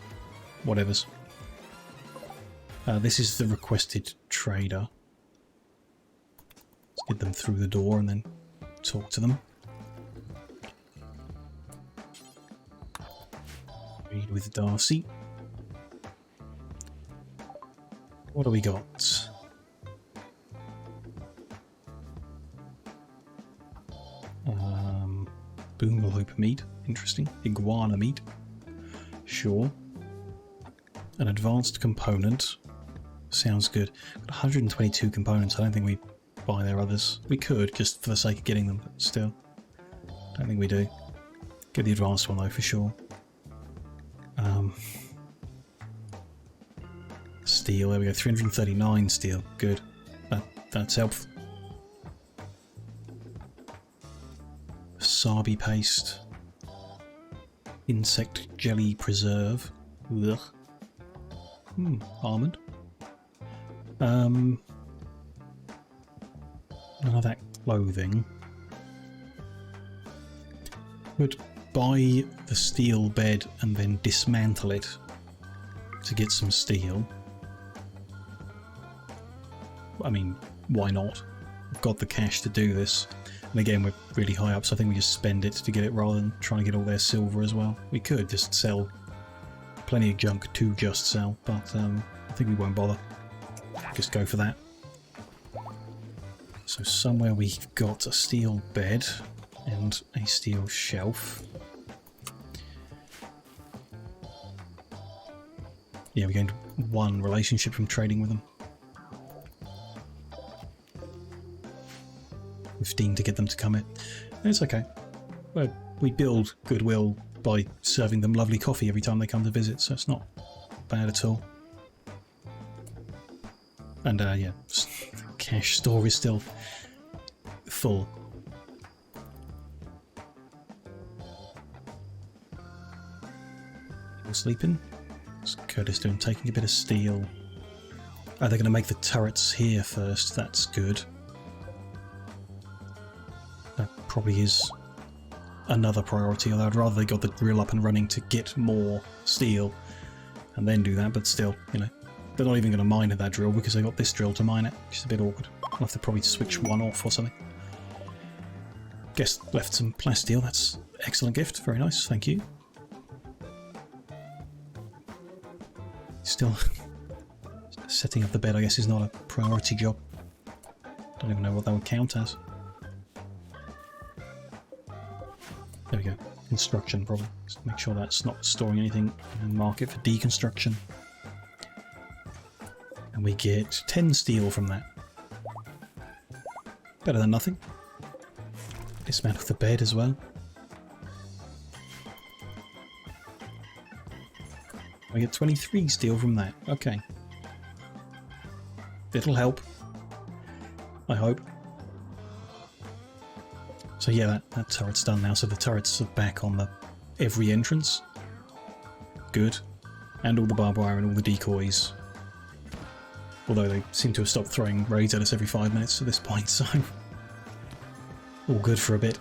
whatevers. This is the requested trader. Let's get them through the door and then talk to them. Read with Darcy. What do we got? Boomlope meat. Interesting. Iguana meat. Sure. An advanced component. Sounds good. Got 122 components. I don't think we buy their others. We could, just for the sake of getting them, but still. Don't think we do. Get the advanced one though, for sure. Steel, there we go. 339 steel. Good. That's helpful. Wasabi paste. Insect jelly preserve. Ugh. Almond. None of that clothing. Would buy the steel bed and then dismantle it to get some steel. I mean, why not? We've got the cash to do this. And again, we're really high up, so I think we just spend it to get it rather than trying to get all their silver as well. We could just sell plenty of junk to just sell, but I think we won't bother. Just go for that. So somewhere we've got a steel bed and a steel shelf. Yeah, we're going to one relationship from trading with them. 15 to get them to commit. It's okay. Well, we build goodwill by serving them lovely coffee every time they come to visit, so it's not bad at all. And yeah, cash store is still full. People sleeping? What's Curtis doing? Taking a bit of steel. Oh, they're going to make the turrets here first. That's good. That probably is another priority, although I'd rather they got the drill up and running to get more steel and then do that, but still, you know, they're not even going to mine at that drill because they got this drill to mine it, which is a bit awkward. I'll have to probably switch one off or something. Guess left some plasteel, that's an excellent gift, very nice, thank you. Still, setting up the bed I guess is not a priority job. Don't even know what that would count as. There we go. Construction problem. Just make sure that's not storing anything and mark it for deconstruction. And we get 10 steel from that. Better than nothing. Dismantle the bed as well. I get 23 steel from that. Okay. It'll help. I hope. So yeah, that turret's done now, so the turrets are back on the every entrance. Good. And all the barbed wire and all the decoys. Although they seem to have stopped throwing raids at us every 5 minutes at this point, so all good for a bit.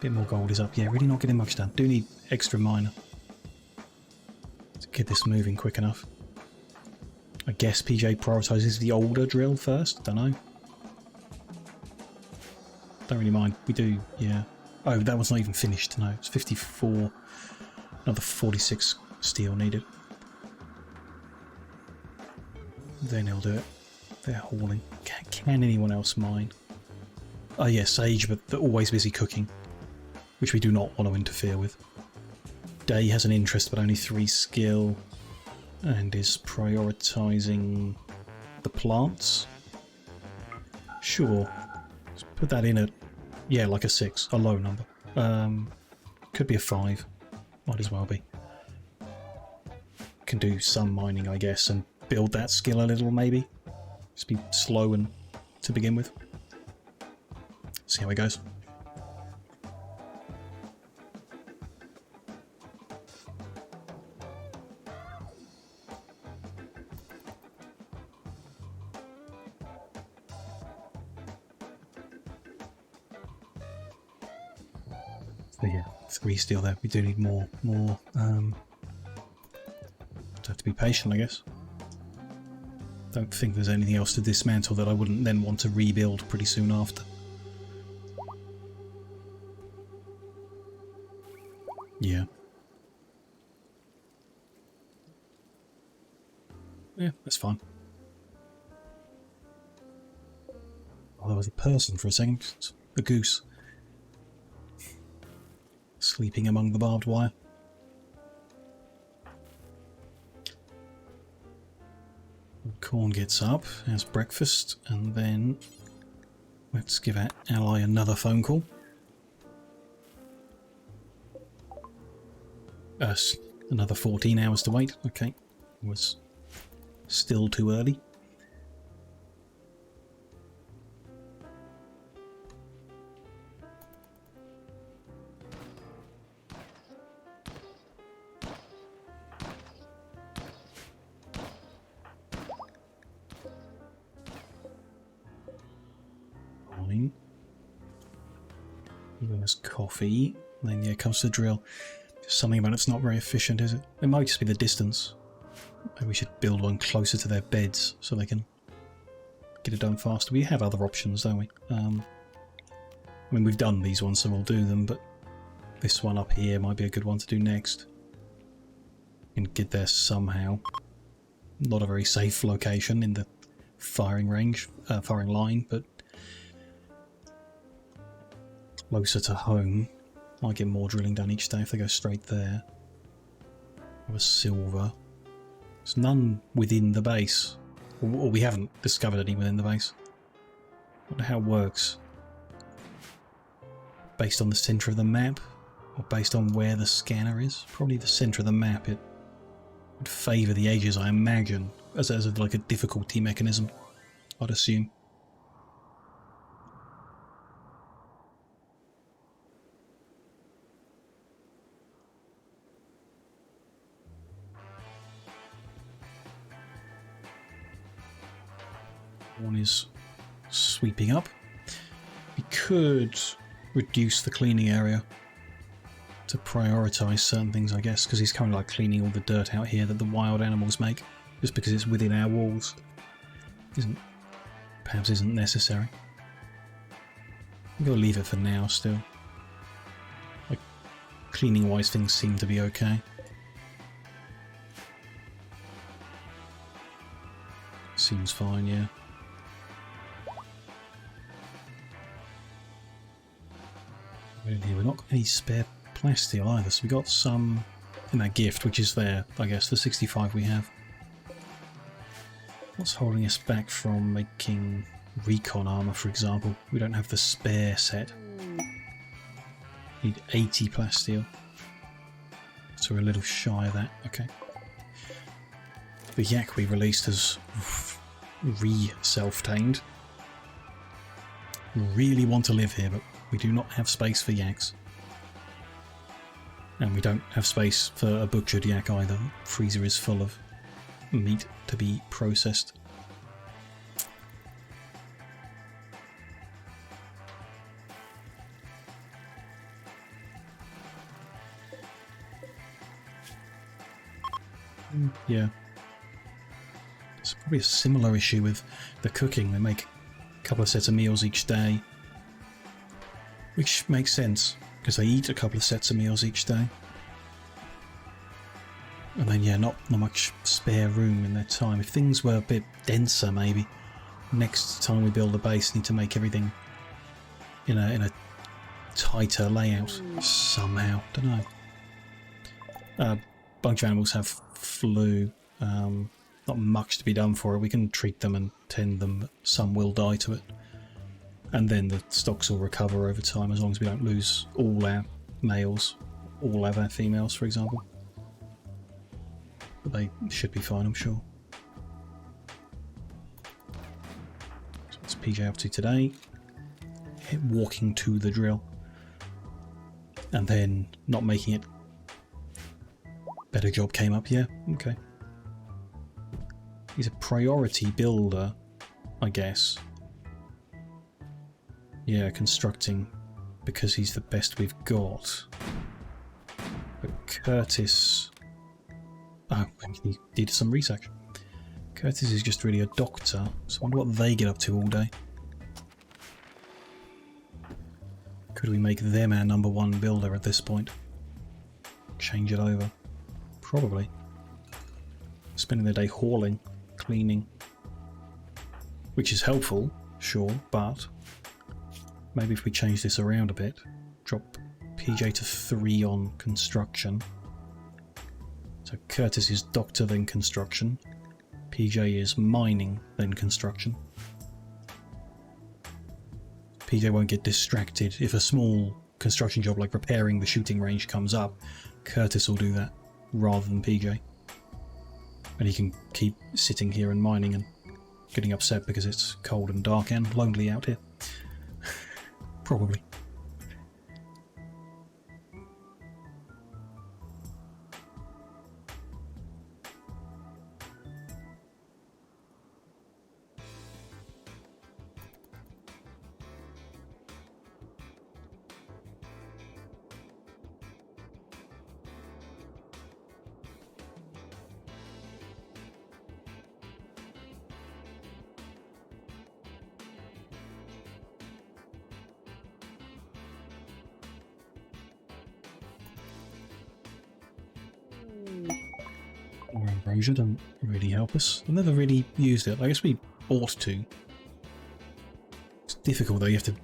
Bit more gold is up. Yeah, really not getting much done. Do need extra miner to get this moving quick enough. I guess PJ prioritises the older drill first. Don't know. Don't really mind. We do, yeah. Oh, that was not even finished. No, it's 54. Another 46 steel needed. Then he'll do it. They're hauling. Can anyone else mine? Oh yeah, Sage, but they're always busy cooking, which we do not want to interfere with. Day has an interest, but only 3 skill, and is prioritising the plants. Sure. Let's put that in at, yeah, like a 6, a low number. Could be a 5. Might as well be. Can do some mining, I guess, and build that skill a little, maybe. Just be slow and to begin with. See how it goes. So yeah, 3 steel there. We do need more. Have to be patient, I guess. Don't think there's anything else to dismantle that I wouldn't then want to rebuild pretty soon after. Yeah. Yeah, that's fine. Oh, there was a person for a second. A goose. sleeping among the barbed wire. Corn gets up, has breakfast, and then let's give our ally another phone call. Another 14 hours to wait. Okay, was still too early. Fine. There's coffee. Then yeah, comes the drill. Something about it's not very efficient, is it? It might just be the distance. Maybe we should build one closer to their beds so they can get it done faster. We have other options, don't we? I mean, we've done these ones, so we'll do them, but this one up here might be a good one to do next. And get there somehow. Not a very safe location in the firing range, firing line, but closer to home. Might get more drilling done each day if they go straight there. Have a silver. There's none within the base. Or we haven't discovered any within the base. I wonder how it works. Based on the centre of the map? Or based on where the scanner is? Probably the centre of the map. It would favour the edges, I imagine, as like a difficulty mechanism, I'd assume. One is sweeping up. We could reduce the cleaning area to prioritise certain things, I guess, because he's kind of like cleaning all the dirt out here that the wild animals make, just because it's within our walls. Perhaps isn't necessary. I'm going to leave it for now still. Like, cleaning wise things seem to be okay. Seems fine, yeah. We're not got any spare plasteel either, so we got some in that gift, which is there, I guess, the 65 we have. What's holding us back from making recon armor, for example? We don't have the spare set. Need 80 plasteel. So we're a little shy of that. Okay. The yak we released has self-tamed. Really want to live here, but we do not have space for yaks. And we don't have space for a butchered yak either. The freezer is full of meat to be processed. Yeah. It's probably a similar issue with the cooking. They make a couple of sets of meals each day. Which makes sense, because they eat a couple of sets of meals each day. And then, yeah, not much spare room in their time. If things were a bit denser, maybe, next time we build a base, need to make everything in a tighter layout somehow. Don't know. A bunch of animals have flu. Not much to be done for it. We can treat them and tend them, but some will die to it. And then the stocks will recover over time as long as we don't lose all our males, all of our females, for example. But they should be fine, I'm sure. So what's PJ up to today? Walking to the drill. And then not making it. Better job came up, yeah, okay. He's a priority builder, I guess. Yeah, constructing, because he's the best we've got. But Curtis... Oh, he did some research. Curtis is just really a doctor, so I wonder what they get up to all day. Could we make them our #1 builder at this point? Change it over? Probably. Spending their day hauling, cleaning. Which is helpful, sure, but... Maybe if we change this around a bit, drop PJ to 3 on construction. So Curtis is doctor, then construction. PJ is mining, then construction. PJ won't get distracted. If a small construction job like repairing the shooting range comes up, Curtis will do that rather than PJ. And he can keep sitting here and mining and getting upset because it's cold and dark and lonely out here. Probably. Or ambrosia doesn't really help us. I've never really used it. I guess we ought to. It's difficult though, you have to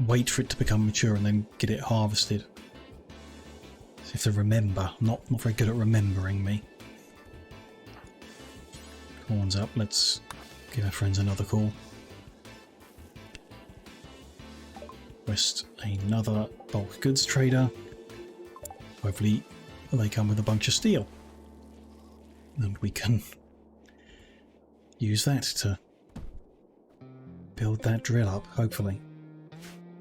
wait for it to become mature and then get it harvested. So you have to remember. Not very good at remembering me. Horns up, let's give our friends another call. Request another bulk goods trader. Hopefully they come with a bunch of steel. And we can use that to build that drill up, hopefully.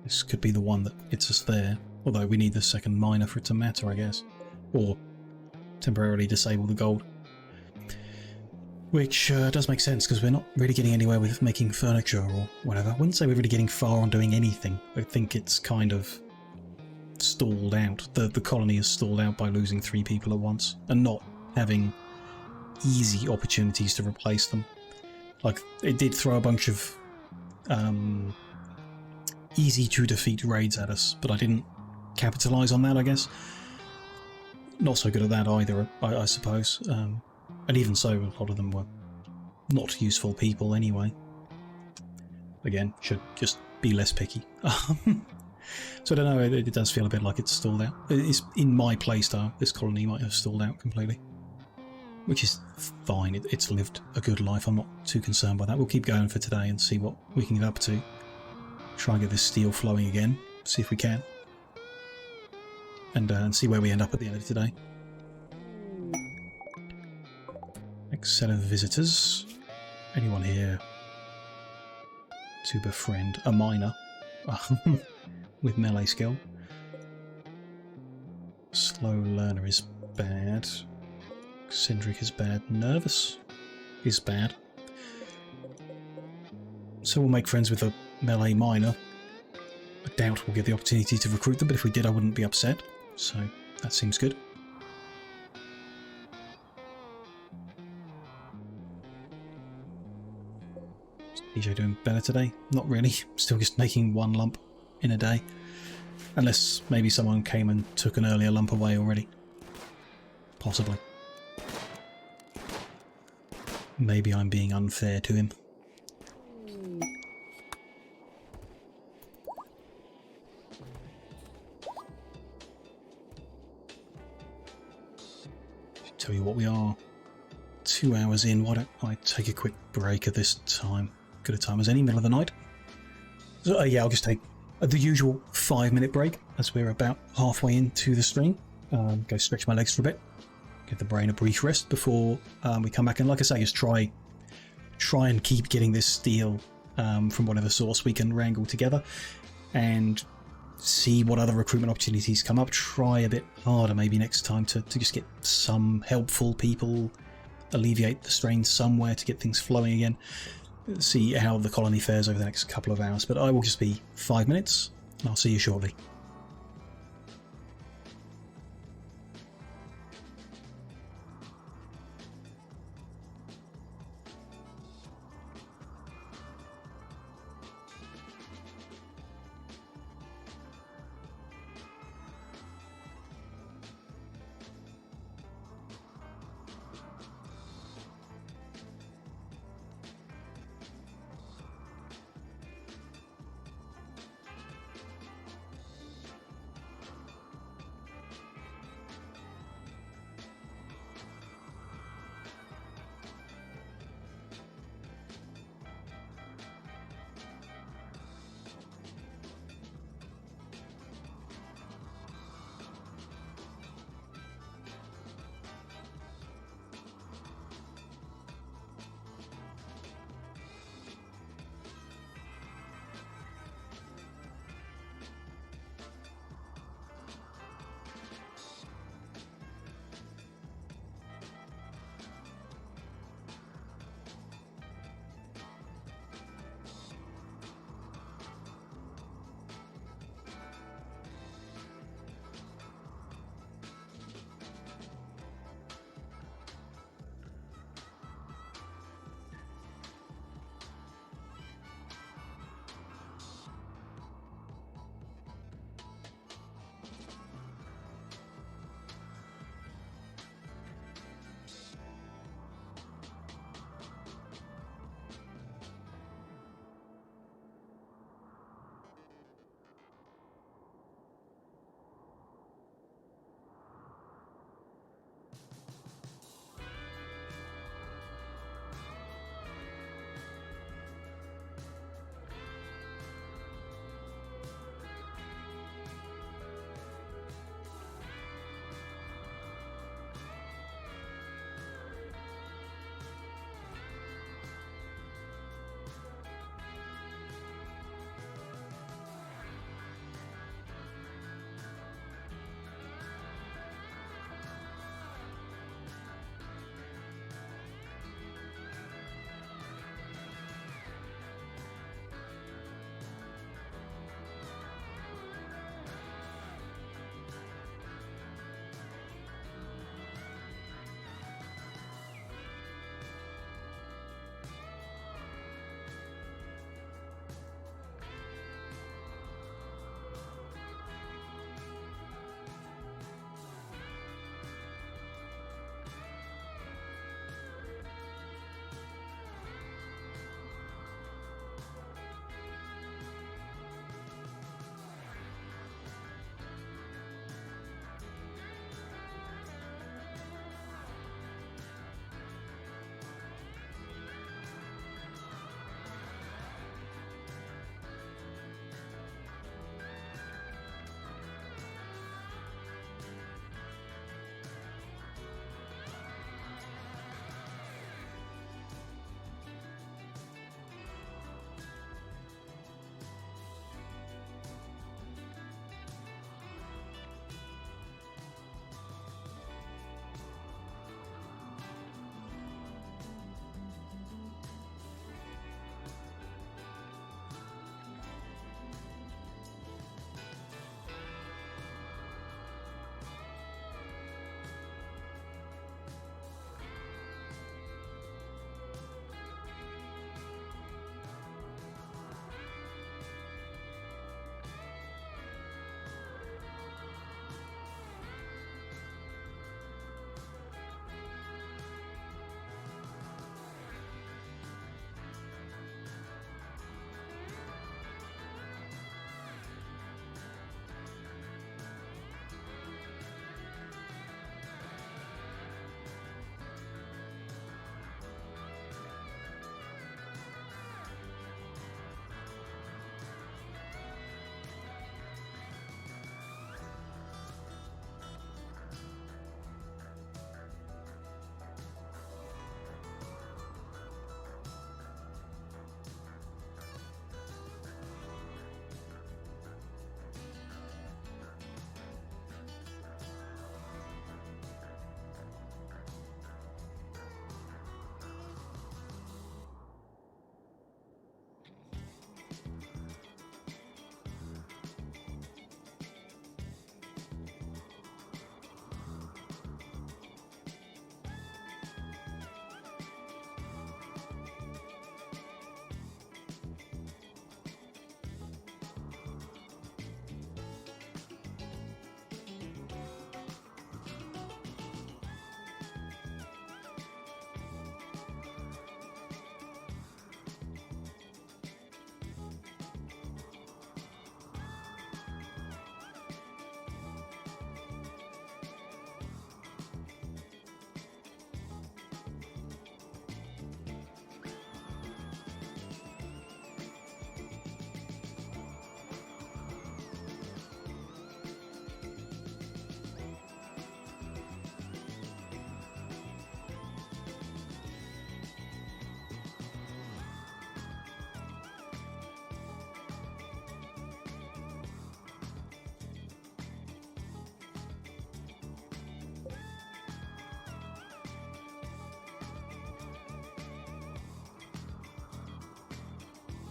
This could be the one that gets us there. Although we need the second miner for it to matter, I guess. Or temporarily disable the gold. Which does make sense, because we're not really getting anywhere with making furniture or whatever. I wouldn't say we're really getting far on doing anything. I think it's kind of stalled out. The colony is stalled out by losing 3 people at once. And not having easy opportunities to replace them. Like, it did throw a bunch of easy to defeat raids at us, but I didn't capitalise on that, I guess. Not so good at that either, I suppose. And even so, a lot of them were not useful people anyway. Again, should just be less picky. So I don't know, it does feel a bit like it's stalled out. It's in my playstyle, this colony might have stalled out completely. Which is fine, it's lived a good life, I'm not too concerned by that. We'll keep going for today and see what we can get up to. Try and get this steel flowing again, see if we can. And see where we end up at the end of today. Next set of visitors. Anyone here to befriend a miner with melee skill? Slow learner is bad. Eccentric is bad. Nervous is bad. So we'll make friends with a melee miner. I doubt we'll get the opportunity to recruit them, but if we did I wouldn't be upset. So that seems good. Is DJ doing better today? Not really. Still just making 1 lump in a day. Unless maybe someone came and took an earlier lump away already. Possibly. Maybe I'm being unfair to him. Tell you what, we are 2 hours in. Why don't I take a quick break at this time? Good a time as any, middle of the night. So, yeah, I'll just take the usual 5-minute break as we're about halfway into the stream. Go stretch my legs for a bit. Give the brain a brief rest before we come back. And like I say, just try and keep getting this steel from whatever source we can wrangle together. And see what other recruitment opportunities come up. Try a bit harder maybe next time to just get some helpful people, alleviate the strain somewhere to get things flowing again. See how the colony fares over the next couple of hours. But I will just be 5 minutes, and I'll see you shortly.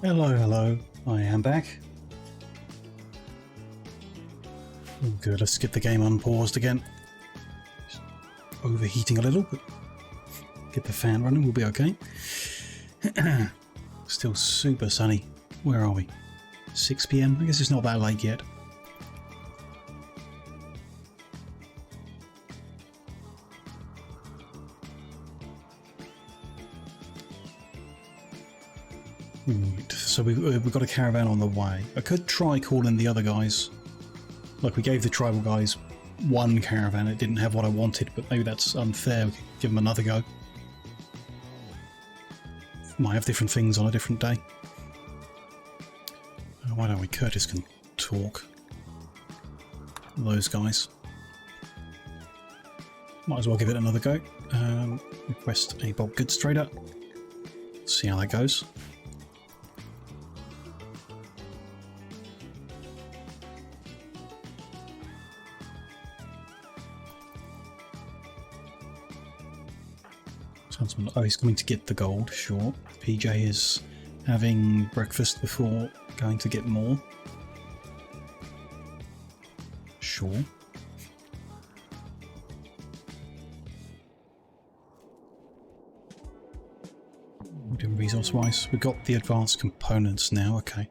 Hello, hello. I am back. Oh, good, let's get the game unpaused again. Just overheating a little, but get the fan running, we'll be okay. Still super sunny. Where are we? 6 PM? I guess it's not that late yet. Right, so we've got a caravan on the way. I could try calling the other guys. Like, we gave the tribal guys one caravan, it didn't have what I wanted, but maybe that's unfair. We could give them another go. Might have different things on a different day. Why don't we? Curtis can talk. Those guys. Might as well give it another go. Request a bulk goods trader. See how that goes. Oh, he's coming to get the gold, sure. PJ is having breakfast before going to get more. Sure. We're doing resource-wise. We've got the advanced components now, okay.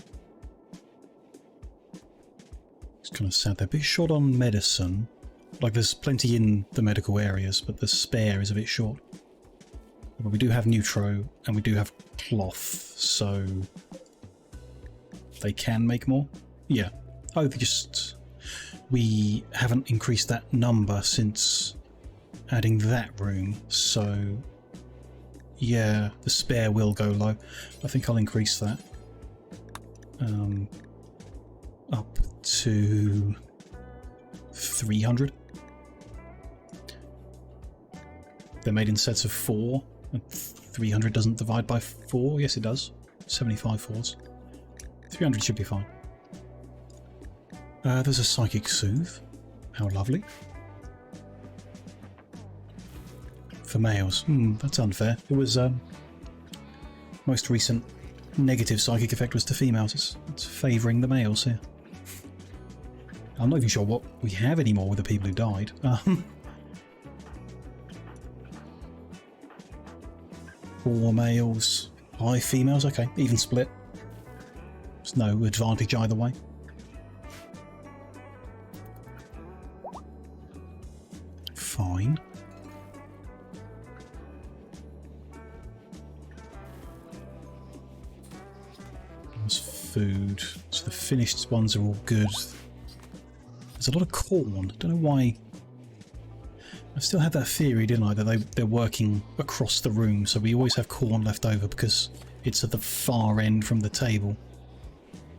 It's kind of sad. They're a bit short on medicine. Like, there's plenty in the medical areas, but the spare is a bit short. But we do have neutro, and we do have cloth, so they can make more. Yeah. Oh, we haven't increased that number since adding that room, so yeah, the spare will go low. I think I'll increase that up to 300. They're made in sets of 4. 300 doesn't divide by 4. Yes, it does. 75 fours. 300 should be fine. There's a psychic soothe. How lovely. For males. That's unfair. It was most recent negative psychic effect was to females. It's favouring the males here. I'm not even sure what we have anymore with the people who died. 4 males, 5 females, okay, even split. There's no advantage either way. Fine. There's food. So the finished ones are all good. There's a lot of corn. Don't know why. I still had that theory, didn't I, that they're working across the room, so we always have corn left over because it's at the far end from the table.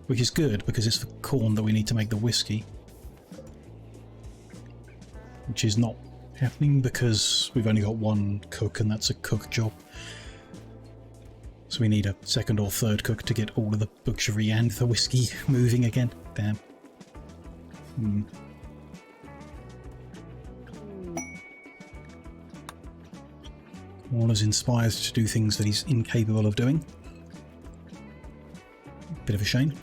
Which is good, because it's the corn that we need to make the whiskey. Which is not happening because we've only got one cook, and that's a cook job. So we need a second or third cook to get all of the butchery and the whiskey moving again. Damn. Warner's inspired to do things that he's incapable of doing. Bit of a shame.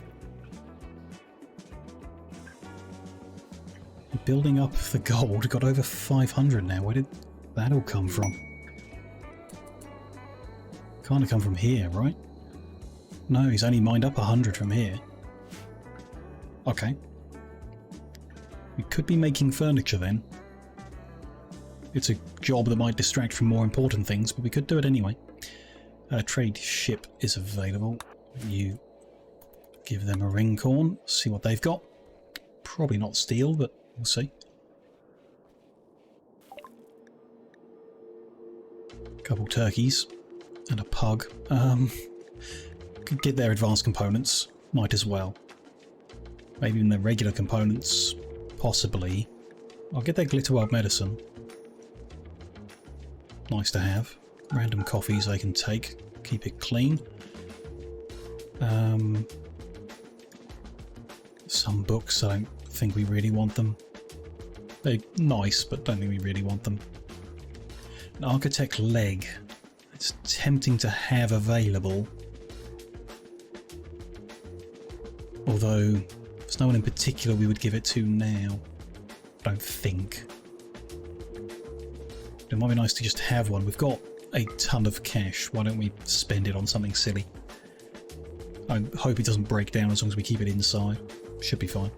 Building up the gold, got over 500 now. Where did that all come from? Can't have come from here, right? No, he's only mined up 100 from here. Okay. We could be making furniture then. It's a job that might distract from more important things, but we could do it anyway. Trade ship is available. You give them a ring corn, see what they've got. Probably not steel, but we'll see. Couple turkeys and a pug. Could get their advanced components, might as well. Maybe even their regular components, possibly. I'll get their glitterworld medicine. Nice to have. Random coffees I can take. Keep it clean. Some books, I don't think we really want them. They're nice, but don't think we really want them. An architect leg. It's tempting to have available. Although there's no one in particular we would give it to now. I don't think. It might be nice to just have one. We've got a ton of cash. Why don't we spend it on something silly? I hope it doesn't break down as long as we keep it inside. Should be fine.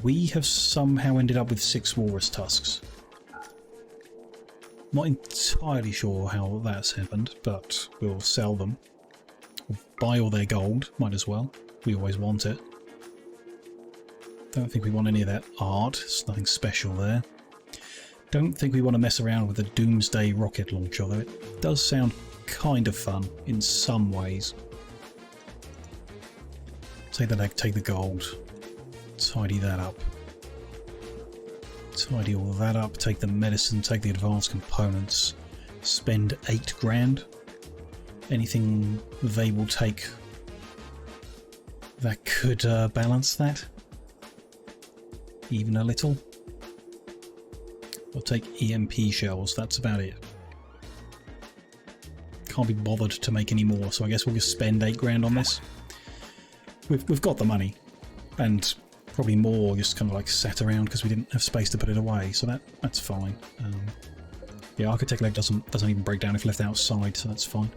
We have somehow ended up with 6 walrus tusks. Not entirely sure how that's happened, but we'll sell them. We'll buy all their gold, might as well. We always want it. Don't think we want any of that art. There's nothing special there. Don't think we want to mess around with the Doomsday rocket launcher, although it does sound kind of fun in some ways. Take the egg, take the gold. Tidy that up. Tidy all of that up. Take the medicine, take the advanced components. Spend 8 grand. Anything they will take that could balance that? Even a little? I'll take EMP shells, that's about it. Can't be bothered to make any more, so I guess we'll just spend 8 grand on this. We've got the money, and probably more just kind of like sat around because we didn't have space to put it away, so that's fine. Yeah, architect leg doesn't even break down if left outside, so that's fine.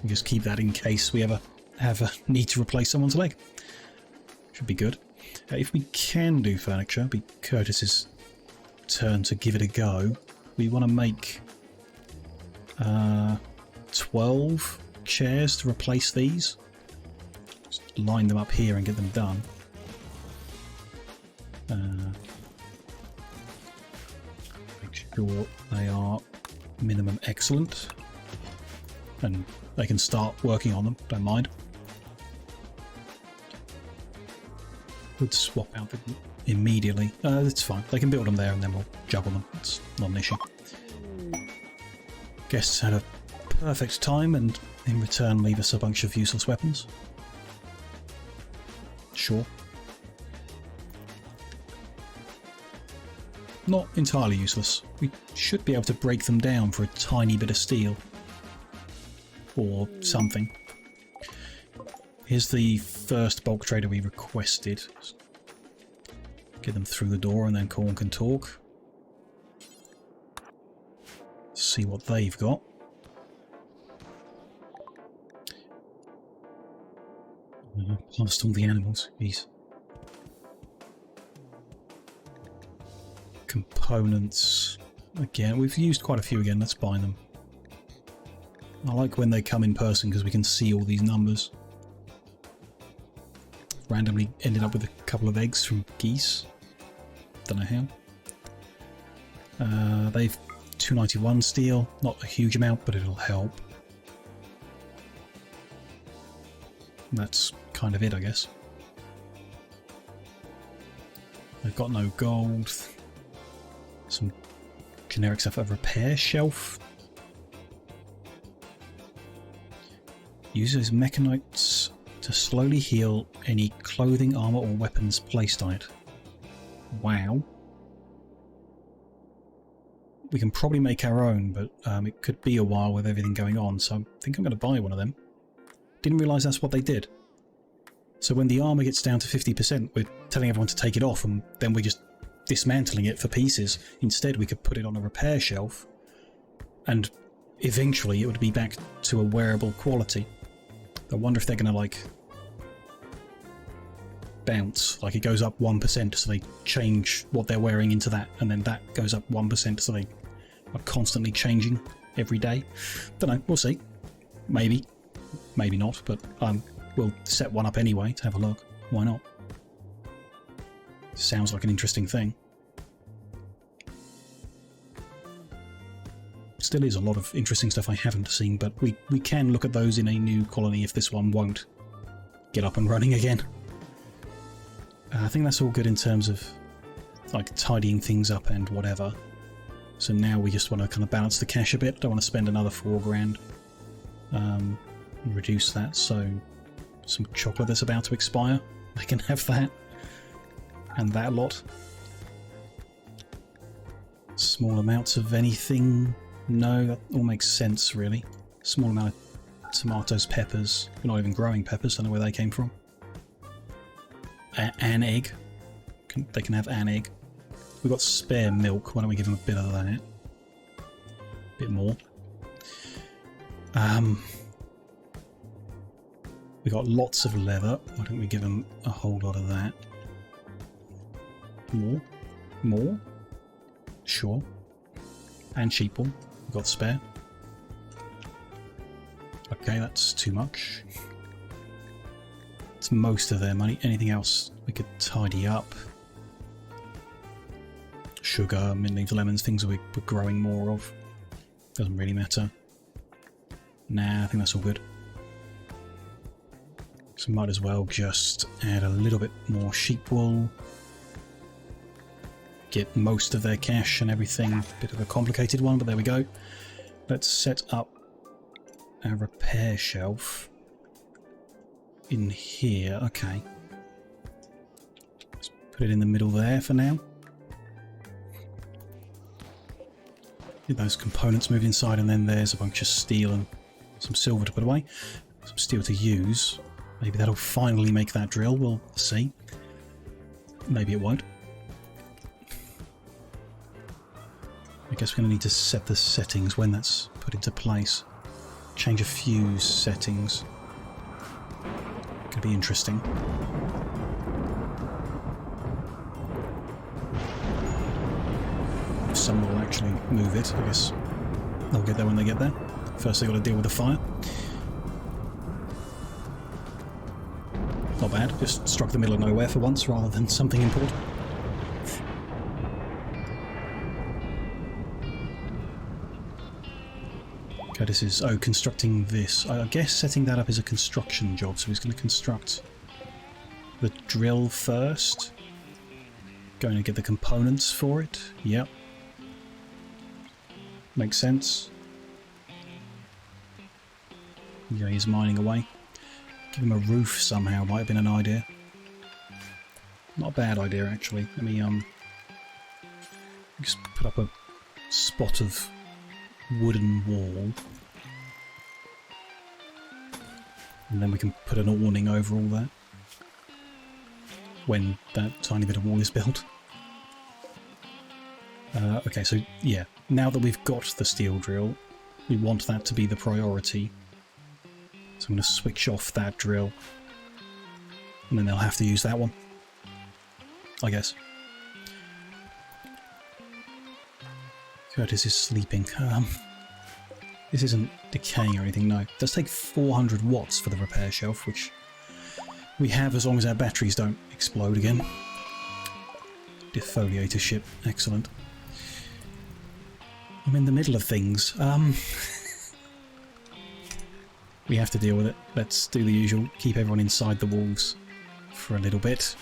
We'll just keep that in case we ever have a need to replace someone's leg. Should be good. If we can do furniture, it'd be Curtis's turn to give it a go. We want to make 12 chairs to replace these. Just line them up here and get them done. Make sure they are minimum excellent, and they can start working on them, don't mind. Would swap out them immediately. It's fine. They can build them there and then we'll juggle them. It's not an issue. Guests had a perfect time and in return leave us a bunch of useless weapons. Sure. Not entirely useless. We should be able to break them down for a tiny bit of steel. Or something. Here's the first bulk trader we requested. Get them through the door and then Corn can talk. See what they've got. Lost all the animals. Jeez. Components. Again, we've used quite a few again. Let's buy them. I like when they come in person because we can see all these numbers. Randomly ended up with a couple of eggs from geese. Don't know how. They've 291 steel. Not a huge amount, but it'll help. That's kind of it, I guess. They've got no gold. Some generic stuff. A repair shelf. Uses mechanites to slowly heal any clothing, armor, or weapons placed on it. Wow. We can probably make our own, but it could be a while with everything going on, so I think I'm going to buy one of them. Didn't realise that's what they did. So when the armor gets down to 50%, we're telling everyone to take it off, and then we're just dismantling it for pieces. Instead, we could put it on a repair shelf, and eventually it would be back to a wearable quality. I wonder if they're going to, like, bounce. Like, it goes up 1%, so they change what they're wearing into that, and then that goes up 1%, so they are constantly changing every day. Don't know, we'll see. Maybe. Maybe not, but we'll set one up anyway to have a look. Why not? Sounds like an interesting thing. Still is a lot of interesting stuff I haven't seen, but we can look at those in a new colony if this one won't get up and running again. I think that's all good in terms of like tidying things up and whatever. So now we just want to kind of balance the cash a bit. Don't want to spend another 4 grand. Reduce that, so some chocolate that's about to expire. I can have that. And that lot. Small amounts of anything. No, that all makes sense, really. Small amount of tomatoes, peppers. We're not even growing peppers, don't know where they came from. an egg. They can have an egg. We've got spare milk. Why don't we give them a bit of that? A bit more. We got lots of leather. Why don't we give them a whole lot of that? More? More? Sure. And sheep wool. We've got spare. Okay, that's too much. It's most of their money. Anything else we could tidy up? Sugar, mint leaves, lemons, things we're growing more of. Doesn't really matter. Nah, I think that's all good. So might as well just add a little bit more sheep wool. Get most of their cash and everything. Bit of a complicated one, but there we go. Let's set up a repair shelf in here. Okay. Let's put it in the middle there for now. Get those components moved inside, and then there's a bunch of steel and some silver to put away. Some steel to use. Maybe that'll finally make that drill. We'll see. Maybe it won't. I guess we're going to need to set the settings when that's put into place. Change a few settings. Could be interesting. Someone will actually move it. I guess they'll get there when they get there. First they've got to deal with the fire. Not bad. Just struck the middle of nowhere for once rather than something important. Okay, this is... oh, constructing this. I guess setting that up is a construction job, so he's going to construct the drill first. Going to get the components for it. Yep. Makes sense. Yeah, he's mining away. Give him a roof somehow, might have been an idea. Not a bad idea, actually. Let me, just put up a spot of wooden wall. And then we can put an awning over all that. When that tiny bit of wall is built. Okay, so, yeah. Now that we've got the steel drill, we want that to be the priority. So I'm going to switch off that drill. And then they'll have to use that one. I guess. Curtis is sleeping. This isn't decaying or anything, no. It does take 400 watts for the repair shelf, which we have as long as our batteries don't explode again. Defoliatorship, excellent. I'm in the middle of things. We have to deal with it. Let's do the usual. Keep everyone inside the walls for a little bit.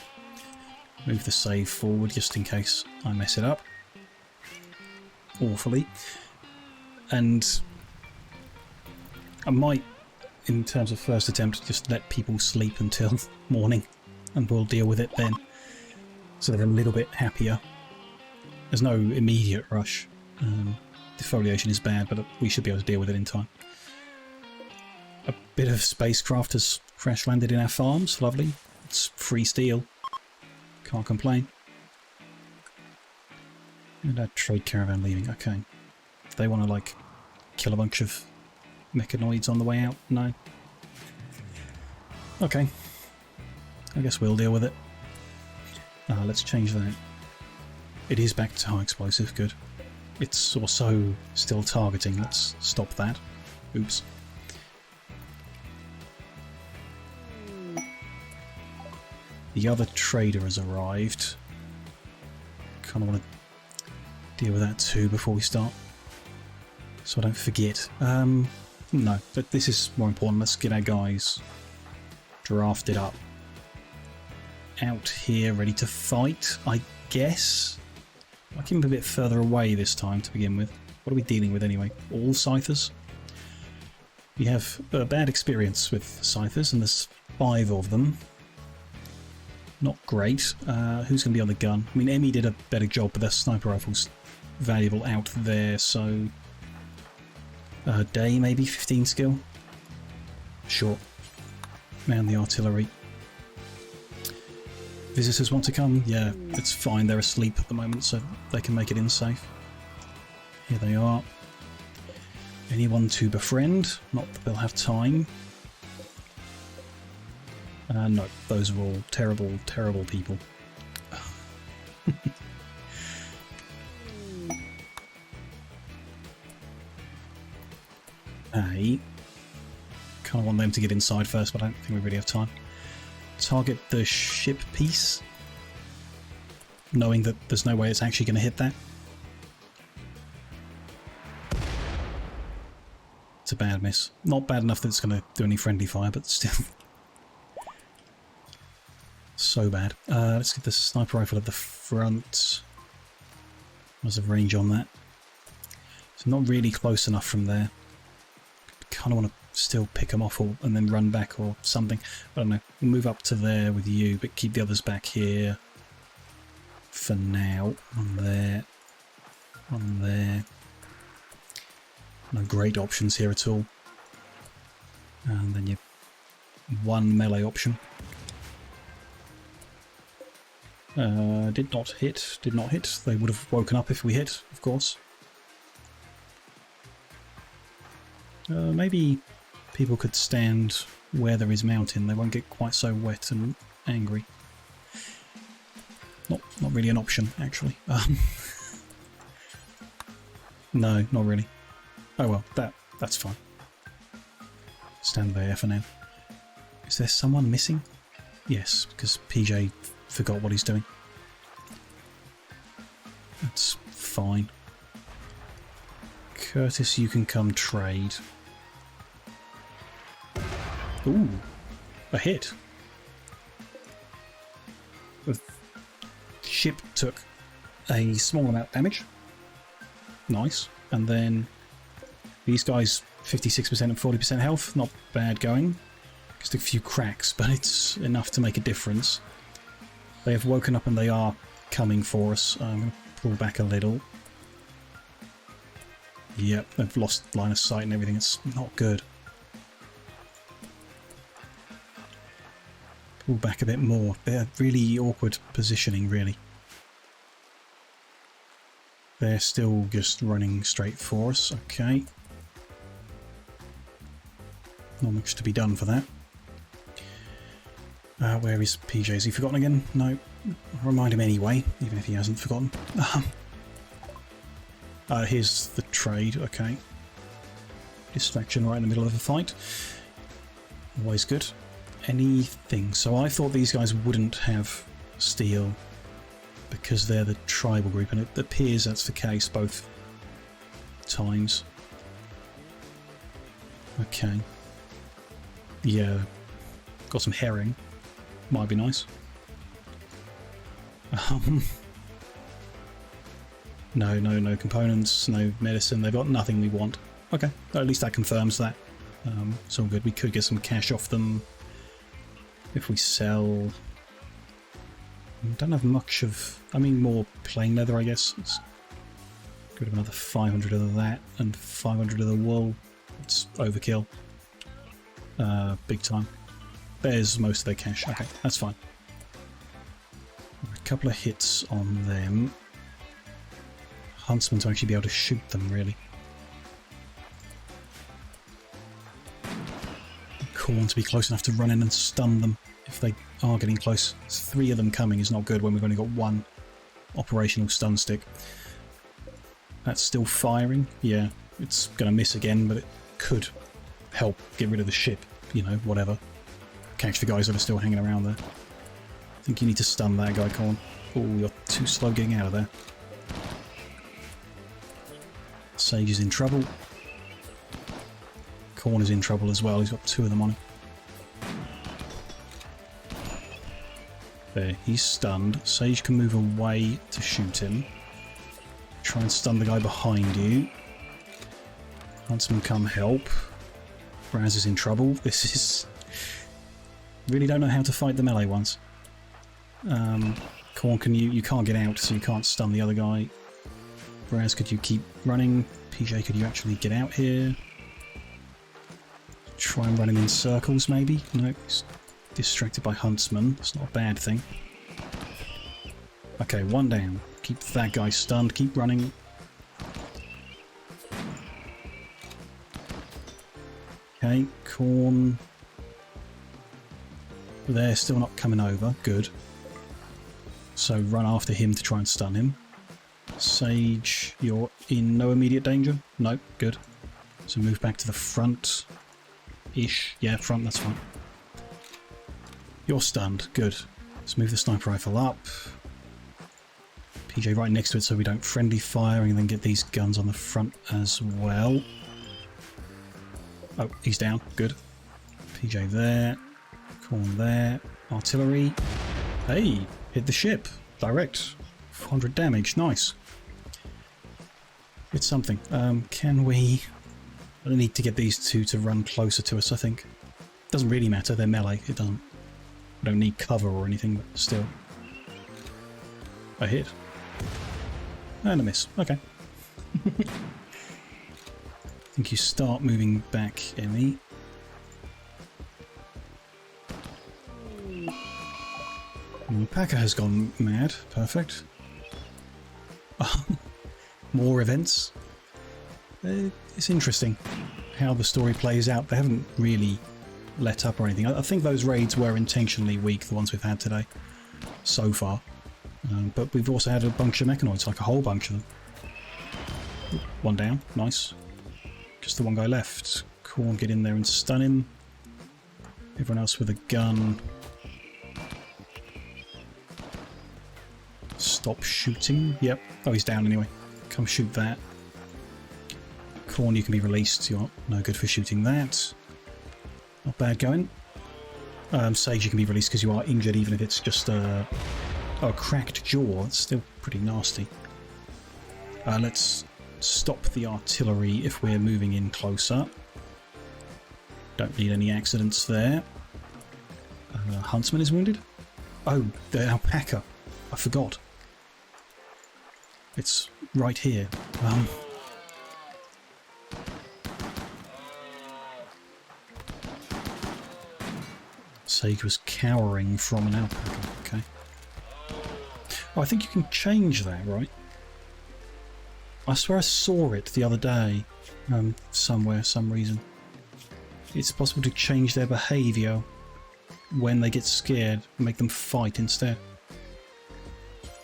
Move the save forward just in case I mess it up. Awfully. And I might, in terms of first attempt, just let people sleep until morning and we'll deal with it then. So they're a little bit happier. There's no immediate rush. Defoliation is bad, but we should be able to deal with it in time. A bit of spacecraft has crash landed in our farms. Lovely. It's free steel. Can't complain. And our trade caravan leaving. Okay. They want to, like, kill a bunch of mechanoids on the way out? No. Okay. I guess we'll deal with it. Let's change that. It is back to high explosive. Good. It's also still targeting. Let's stop that. Oops. The other trader has arrived. Kind of want to deal with that too before we start. So I don't forget. No, but this is more important. Let's get our guys drafted up. Out here, ready to fight, I guess. I'll keep them a bit further away this time to begin with. What are we dealing with anyway? All scythers? We have a bad experience with scythers, and there's 5 of them. Not great. Who's going to be on the gun? I mean, Emmy did a better job, but their sniper rifle's valuable out there, so... Day, maybe? 15 skill? Sure. Man the artillery. visitors want to come, yeah, it's fine. They're asleep at the moment, so they can make it in safe. Here they are. Anyone to befriend? Not that they'll have time. No, those are all terrible, terrible people. I kind of want them to get inside first, but I don't think we really have time. Target the ship piece, knowing that there's no way it's actually going to hit that. It's a bad miss. Not bad enough that it's going to do any friendly fire, but still. So bad. Let's get the sniper rifle at the front. What's the range on that? It's not really close enough from there. Kind of want to still pick them off and then run back or something. I don't know. We'll move up to there with you, but keep the others back here for now. One there. One there. No great options here at all. And then you one melee option. Did not hit. Did not hit. They would have woken up if we hit, of course. Maybe people could stand where there is mountain. They won't get quite so wet and angry. Not really an option, actually. No, not really. Oh well, that's fine. Stand there for now. Is there someone missing? Yes, because PJ forgot what he's doing. That's fine. Curtis, you can come trade. Ooh, a hit. The ship took a small amount of damage. Nice. And then these guys, 56% and 40% health. Not bad going. Just a few cracks, but it's enough to make a difference. They have woken up and they are coming for us. I'm going to pull back a little. Yep, they've lost line of sight and everything. It's not good. Pull back a bit more. They're really awkward positioning, really. They're still just running straight for us. Okay. Not much to be done for that. Where is PJ? Has he forgotten again? No. I'll remind him anyway, even if he hasn't forgotten. Here's the trade. Okay. Distraction right in the middle of a fight. Always good. Anything. So I thought these guys wouldn't have steel because they're the tribal group, and it appears that's the case both times. Okay. Yeah. Got some herring. Might be nice. No components, no medicine. They've got nothing we want. Okay, at least that confirms that. It's all good. We could get some cash off them if we sell. We don't have much of. I mean, more plain leather, I guess. It's good. Another 500 of that and 500 of the wool. It's overkill. Big time. There's most of their cash. Okay, that's fine. A couple of hits on them. Huntsman to actually be able to shoot them, really. Corn to be close enough to run in and stun them if they are getting close. 3 of them coming is not good when we've only got 1 operational stun stick. That's still firing. Yeah, it's going to miss again, but it could help get rid of the ship. You know, whatever. Catch the guys that are still hanging around there. I think you need to stun that guy, Corn. Oh, you're too slow getting out of there. Sage is in trouble. Corn is in trouble as well. He's got 2 of them on him. There, he's stunned. Sage can move away to shoot him. Try and stun the guy behind you. Huntsman, come help. Raz is in trouble. This is... Really don't know how to fight the melee ones. Corn, you can't get out, so you can't stun the other guy. Raz, could you keep running? PJ, could you actually get out here? Try and run him in circles, maybe? No, he's distracted by Huntsman. That's not a bad thing. Okay, one down. Keep that guy stunned. Keep running. Okay, corn. They're still not coming over. Good. So run after him to try and stun him. Sage, you're in no immediate danger? No, good. So move back to the front-ish. Yeah, front, that's fine. You're stunned. Good. Let's move the sniper rifle up. PJ right next to it so we don't friendly fire, and then get these guns on the front as well. Oh, he's down. Good. PJ there. Corn there. Artillery. Hey, hit the ship. Direct. 400 damage. Nice. It's something. Can we... I need to get these two to run closer to us, I think. Doesn't really matter. They're melee. It doesn't... We don't need cover or anything, but still. A hit. And a miss. Okay. I think you start moving back, Emmy. Packer has gone mad. Perfect. More events. It's interesting how the story plays out. They haven't really let up or anything. I think those raids were intentionally weak, the ones we've had today, so far. But we've also had a bunch of mechanoids, like a whole bunch of them. One down. Nice. Just the one guy left. Corn, get in there and stun him. Everyone else with a gun. Stop shooting. Yep. Oh, he's down anyway. Come shoot that. Corn, you can be released. You're no good for shooting that. Not bad going. Sage, you can be released because you are injured, even if it's just a cracked jaw. It's still pretty nasty. Let's stop the artillery if we're moving in closer. Don't need any accidents there. Huntsman is wounded. Oh, the alpaca. I forgot. It's right here. Sage was cowering from an alpaca. Okay. Oh, I think you can change that, right? I swear I saw it the other day. Somewhere, some reason. It's possible to change their behaviour when they get scared and make them fight instead.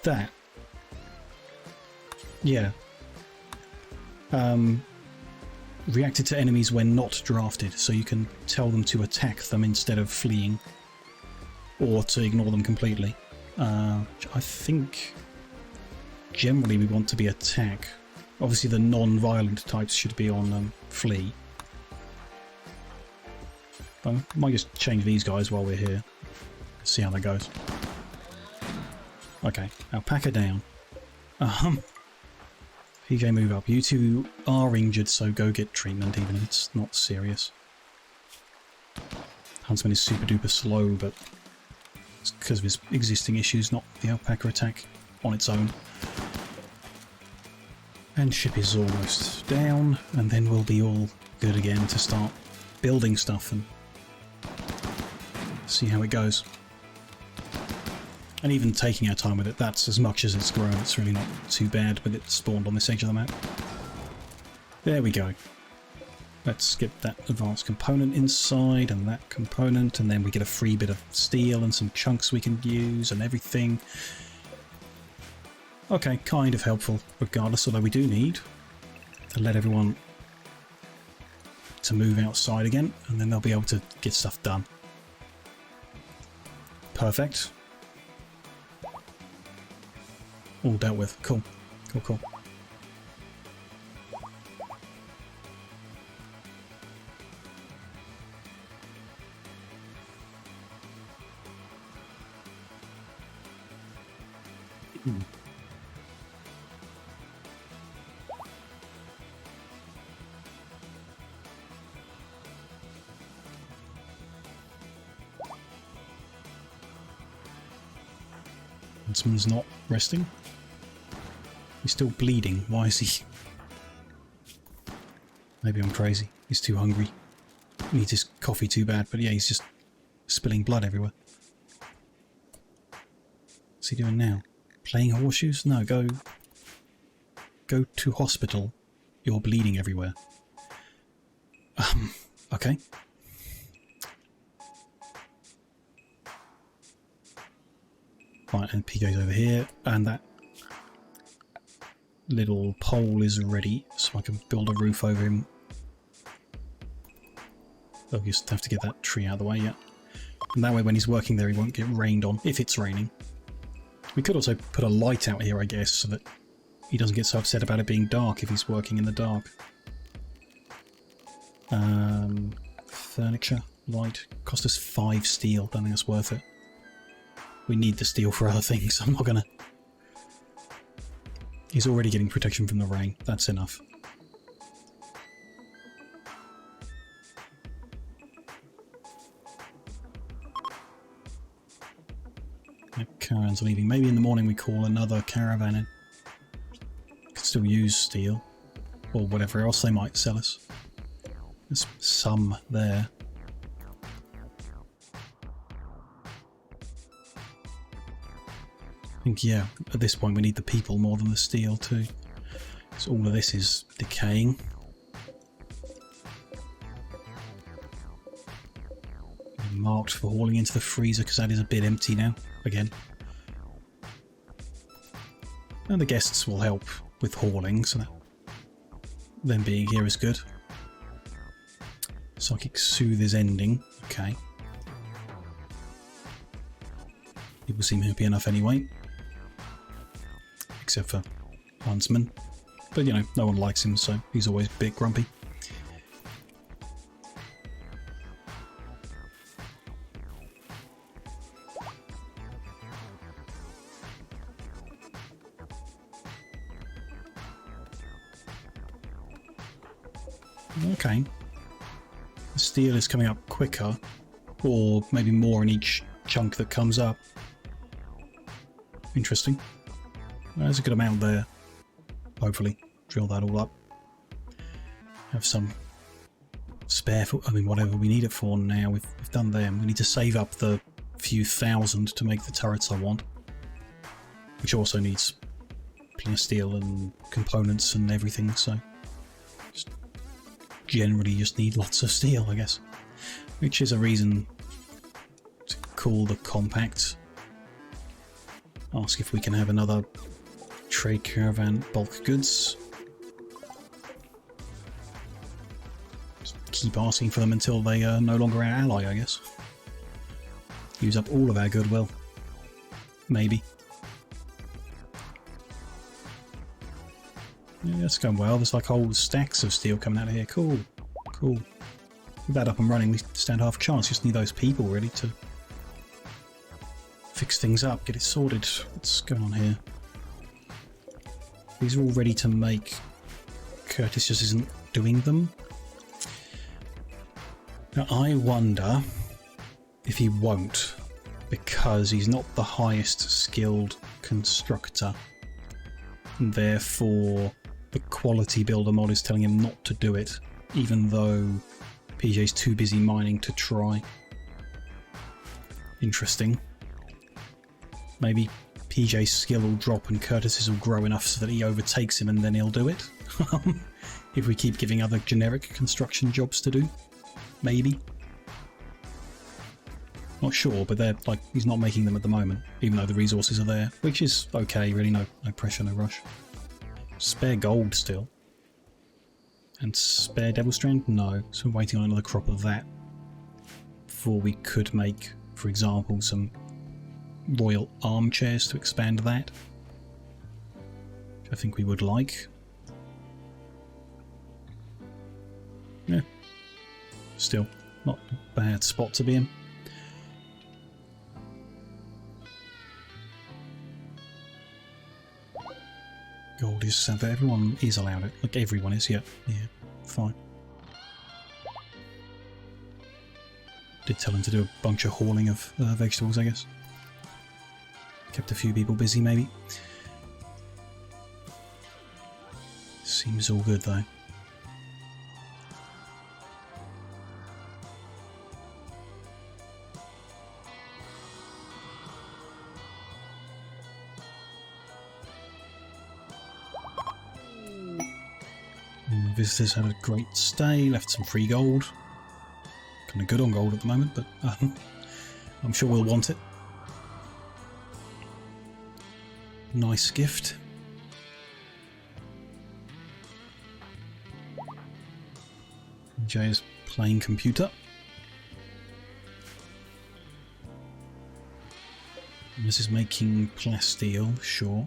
That. Yeah. Reacted to enemies when not drafted, so you can tell them to attack them instead of fleeing, or to ignore them completely. I think generally we want to be attack. Obviously the non-violent types should be on flee. I might just change these guys while we're here. See how that goes. Okay, alpaca down. PJ, move up. You two are injured, so go get treatment, even if it's not serious. Huntsman is super duper slow, but it's because of his existing issues, not the alpaca attack on its own. And ship is almost down, and then we'll be all good again to start building stuff and see how it goes. And even taking our time with it, that's as much as it's grown. It's really not too bad with it spawned on this edge of the map. There we go. Let's get that advanced component inside and that component, and then we get a free bit of steel and some chunks we can use and everything. Okay, kind of helpful regardless, although we do need to let everyone to move outside again, and then they'll be able to get stuff done. Perfect. All dealt with. Cool. Cool, cool. Huntsman's not resting. He's still bleeding. Why is he? Maybe I'm crazy. He's too hungry. He needs his coffee too bad, but yeah, he's just spilling blood everywhere. What's he doing now? Playing horseshoes? No, go to hospital. You're bleeding everywhere. Okay. Right, and PJ's over here, and that little pole is ready, so I can build a roof over him. I'll just have to get that tree out of the way, yeah. And that way when he's working there he won't get rained on, if it's raining. We could also put a light out here, I guess, so that he doesn't get so upset about it being dark if he's working in the dark. Furniture, light, cost us 5 steel, don't think that's worth it. We need the steel for other things, I'm not gonna... He's already getting protection from the rain, that's enough. The caravan's leaving. Maybe in the morning we call another caravan in. Could still use steel, or whatever else they might sell us. There's some there. I think, yeah, at this point we need the people more than the steel too. So all of this is decaying. Marked for hauling into the freezer because that is a bit empty now, again. And the guests will help with hauling, so that them being here is good. Psychic Soothe is ending, okay. People seem happy enough anyway. Except for Huntsman. But you know, no one likes him, so he's always a bit grumpy. Okay. The steel is coming up quicker, or maybe more in each chunk that comes up. Interesting. There's a good amount there. Hopefully, drill that all up. Have some spare for, I mean, whatever we need it for now. We've done them. We need to save up the few thousand to make the turrets I want. Which also needs plenty of steel and components and everything, so... generally just need lots of steel, I guess. Which is a reason to call the compact. Ask if we can have another trade caravan bulk goods. Just keep asking for them until they are no longer our ally, I guess. Use up all of our goodwill. Maybe. Yeah, that's going well. There's like whole stacks of steel coming out of here. Cool. Cool. With that up and running, we stand half a chance. Just need those people really to fix things up, get it sorted. What's going on here? These are all ready to make. Curtis just isn't doing them. Now I wonder if he won't, because he's not the highest skilled constructor. And therefore the quality builder mod is telling him not to do it, even though PJ's too busy mining to try. Interesting. Maybe PJ's skill will drop and Curtis's will grow enough so that he overtakes him and then he'll do it. If we keep giving other generic construction jobs to do. Maybe. Not sure, but they're like, he's not making them at the moment, even though the resources are there, which is okay, really, no pressure, no rush. Spare gold still. And spare Devil Strand? No, so we're waiting on another crop of that before we could make, for example, some royal armchairs to expand that, which I think we would like. Yeah, still not a bad spot to be in. Gold is so that everyone is allowed it. Like everyone is, yeah, fine. Did tell him to do a bunch of hauling of vegetables, I guess. Kept a few people busy, maybe. Seems all good, though. visitors had a great stay, left some free gold. Kind of good on gold at the moment, but I'm sure we'll want it. Nice gift. Jay is playing computer. And this is making plasteel, sure.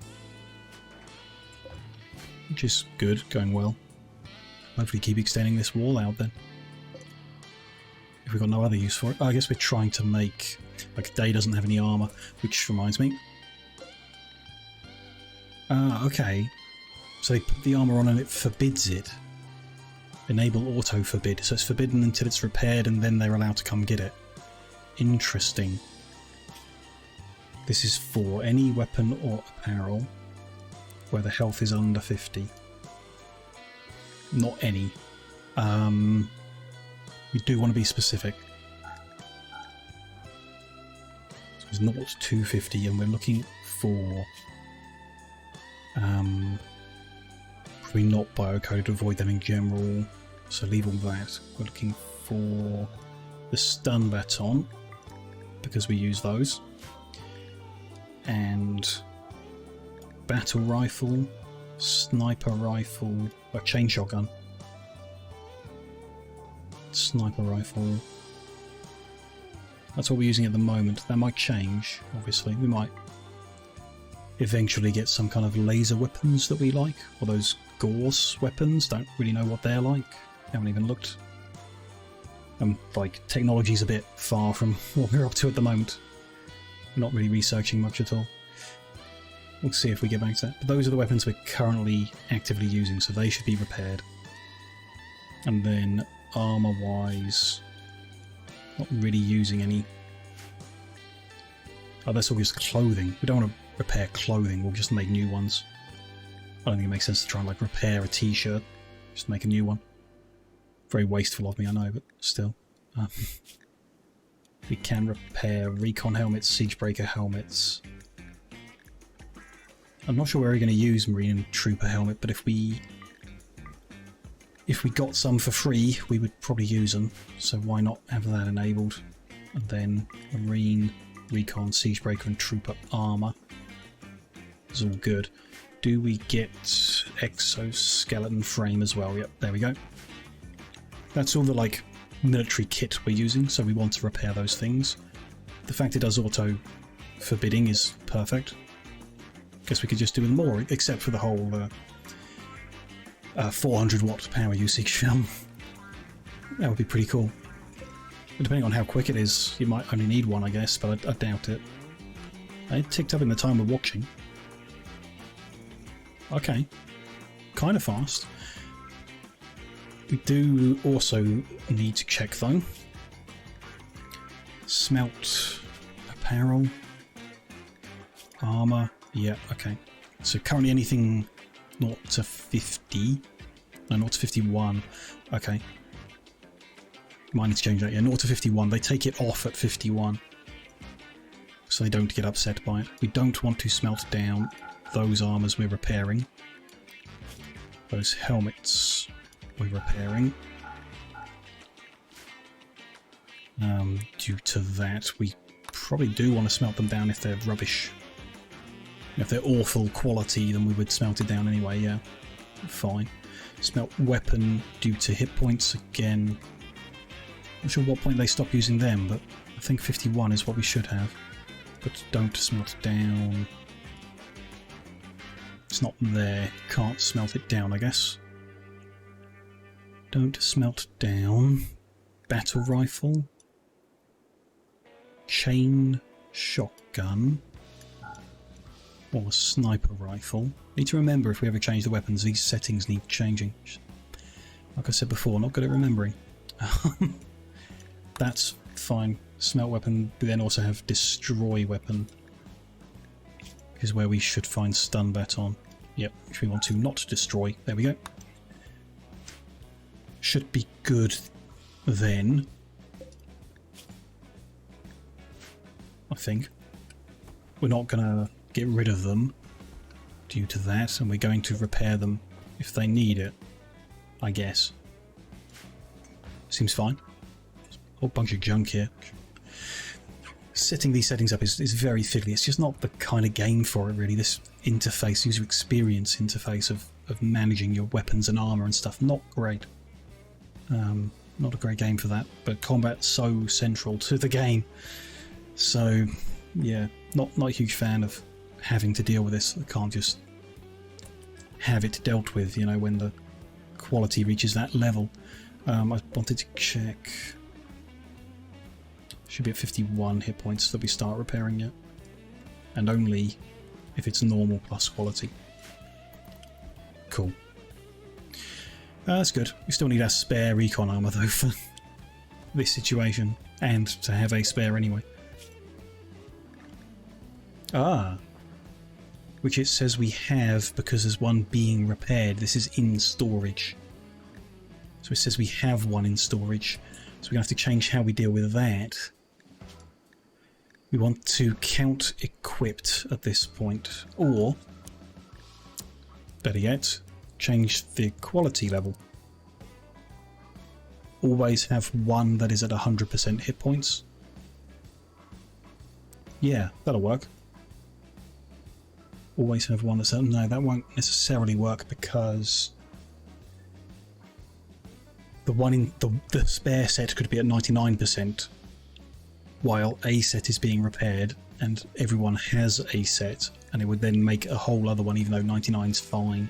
Which is good, going well. Hopefully keep extending this wall out then. If we've got no other use for it. Oh, I guess we're trying to make... Like, Day doesn't have any armour, which reminds me. Ah, okay. So they put the armour on and it forbids it. Enable auto forbid. So it's forbidden until it's repaired and then they're allowed to come get it. Interesting. This is for any weapon or apparel where the health is under 50. Not any. We do want to be specific. So it's not 250 and we're looking for probably not biocode to avoid them in general, so leave all that. We're looking for the stun baton because we use those, and battle rifle, sniper rifle, or chain shotgun. Sniper rifle. That's what we're using at the moment. That might change, obviously. We might eventually get some kind of laser weapons that we like, or those Gorse weapons. Don't really know what they're like. Haven't even looked. Like, technology's a bit far from what we're up to at the moment. We're not really researching much at all. We'll see if we get back to that. But those are the weapons we're currently actively using, so they should be repaired. And then armor-wise, not really using any. Oh, that's all just clothing. We don't want to repair clothing, we'll just make new ones. I don't think it makes sense to try and like repair a t-shirt. Just make a new one. Very wasteful of me, I know, but still. We can repair recon helmets, siegebreaker helmets. I'm not sure where we're going to use Marine and Trooper helmet, but if we got some for free, we would probably use them. So why not have that enabled? And then Marine, Recon, Siegebreaker and Trooper armor is all good. Do we get exoskeleton frame as well? Yep, there we go. That's all the like military kit we're using, so we want to repair those things. The fact it does auto forbidding is perfect. Guess we could just do with more, except for the whole 400 watt power usage. That would be pretty cool. But depending on how quick it is, you might only need one, I guess, but I doubt it. It ticked up in the time we're watching. Okay. Kind of fast. We do also need to check, though. Smelt apparel. Armour. Yeah, okay. So currently anything 0 to 50. No, 0 to 51. Okay. Might need to change that. Yeah, 0 to 51. They take it off at 51. So they don't get upset by it. We don't want to smelt down those armours we're repairing. Those helmets we're repairing. Due to that, we probably do want to smelt them down if they're rubbish. If they're awful quality, then we would smelt it down anyway, yeah. Fine. Smelt weapon due to hit points again. Not sure what point they stop using them, but I think 51 is what we should have. But don't smelt down. It's not there. Can't smelt it down, I guess. Don't smelt down. Battle rifle. Chain shotgun. Or sniper rifle. Need to remember if we ever change the weapons, these settings need changing. Like I said before, not good at remembering. That's fine. Smelt weapon. We then also have destroy weapon. Is where we should find stun baton. Yep, which we want to not destroy. There we go. Should be good then. I think. We're not gonna get rid of them due to that, and we're going to repair them if they need it. I guess. Seems fine. A whole bunch of junk here. Setting these settings up is very fiddly. It's just not the kind of game for it, really. This interface, user experience interface of managing your weapons and armor and stuff, not great. Not a great game for that, but combat's so central to the game. So, yeah, not a huge fan of having to deal with this. I can't just have it dealt with, you know, when the quality reaches that level. I wanted to check. Should be at 51 hit points that we start repairing it, and only if it's normal plus quality. Cool. That's good. We still need our spare recon armor though for this situation, and to have a spare anyway. Ah, which it says we have because there's one being repaired. This is in storage, so it says we have one in storage. So we're gonna have to change how we deal with that. We want to count equipped at this point, or better yet, change the quality level. Always have one that is at 100% hit points. Yeah, that'll work. Always have one that's at... No, that won't necessarily work because the one in the spare set could be at 99%. While a set is being repaired and everyone has a set, and it would then make a whole other one even though 99's fine.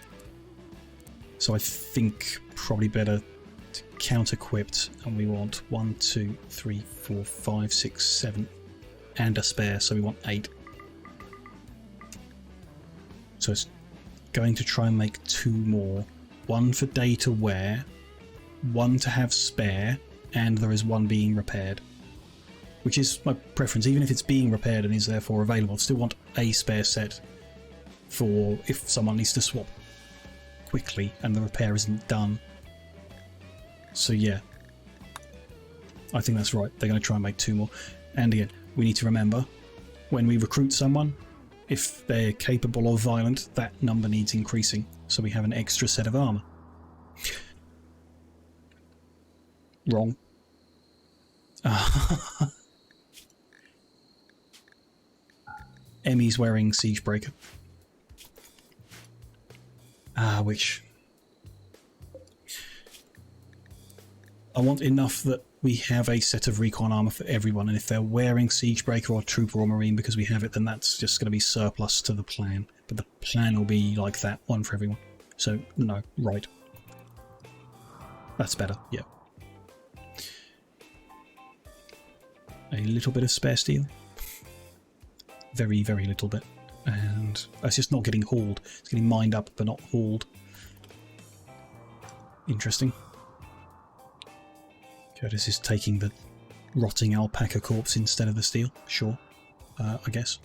So I think probably better to count equipped, and we want 1, 2, 3, 4, 5, 6, 7 and a spare, so we want 8. So it's going to try and make 2 more. 1 for day to wear, 1 to have spare, and there is 1 being repaired. Which is my preference, even if it's being repaired and is therefore available. I still want a spare set for if someone needs to swap quickly and the repair isn't done. So yeah, I think that's right. They're going to try and make 2 more. And again, we need to remember, when we recruit someone, if they're capable or violent, that number needs increasing, so we have an extra set of armor. Wrong. Emmy's wearing Siegebreaker. Which... I want enough that we have a set of recon armor for everyone, and if they're wearing Siegebreaker or Trooper or Marine because we have it, then that's just going to be surplus to the plan. But the plan will be like that, one for everyone. So, no, right. That's better, yeah. A little bit of spare steel. Very, very little bit. And it's just not getting hauled. It's getting mined up, but not hauled. Interesting. Curtis is taking the rotting alpaca corpse instead of the steel. Sure. I guess.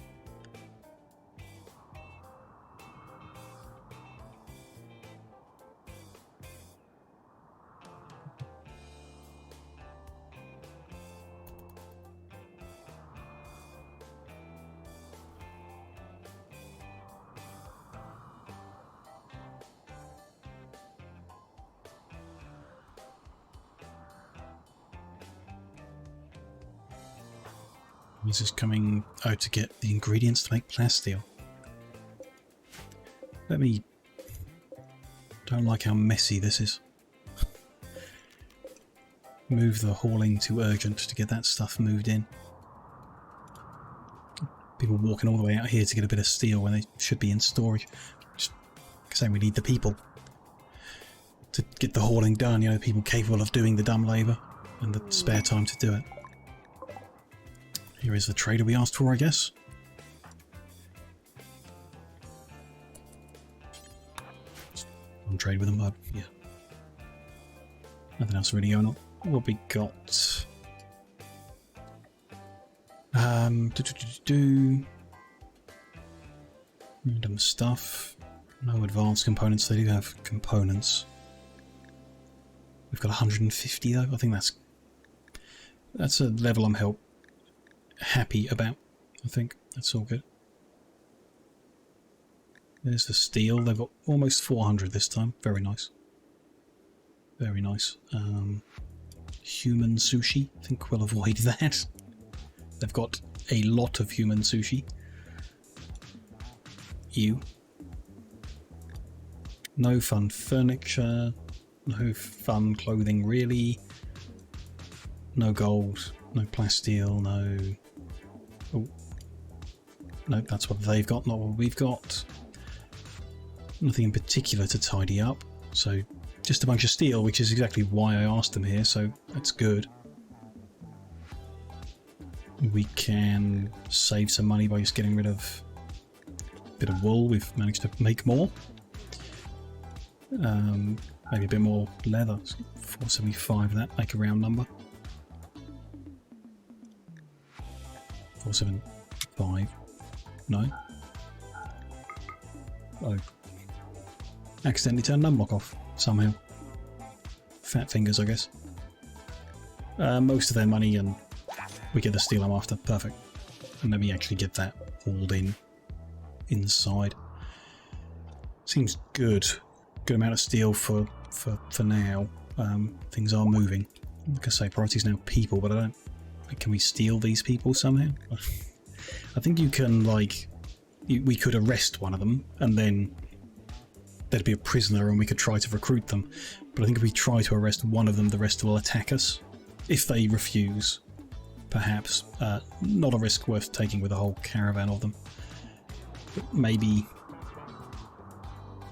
This is coming out to get the ingredients to make plasteel. Don't like how messy this is. Move the hauling to urgent to get that stuff moved in. People walking all the way out here to get a bit of steel when they should be in storage. Just saying we need the people to get the hauling done, you know, people capable of doing the dumb labour and the spare time to do it. Here is the trader we asked for, I guess. I'll trade with him, yeah. Nothing else really going on. What we got? Random stuff. No advanced components. They do have components. We've got 150 though. I think that's a level I'm happy about. I think that's all good. There's the steel. They've got almost 400 this time. Very nice. Very nice. Human sushi. I think we'll avoid that. They've got a lot of human sushi. Ew. No fun furniture. No fun clothing, really. No gold. No plasteel. No... Oh. No, that's what they've got, not what we've got. Nothing in particular to tidy up. So, just a bunch of steel, which is exactly why I asked them here, so that's good. We can save some money by just getting rid of a bit of wool. We've managed to make more. Maybe a bit more leather. 475, that make a round number. 475. No. Oh. Accidentally turned numlock off somehow. Fat fingers, I guess. Most of their money, and we get the steel I'm after. Perfect. And then we actually get that hauled in inside. Seems good. Good amount of steel for now. Things are moving. Like I say, priority's now people, but I don't... Can we steal these people somehow? I think you can, like... We could arrest one of them, and then there'd be a prisoner and we could try to recruit them. But I think if we try to arrest one of them, the rest will attack us. If they refuse, perhaps. Not a risk worth taking with a whole caravan of them. But maybe...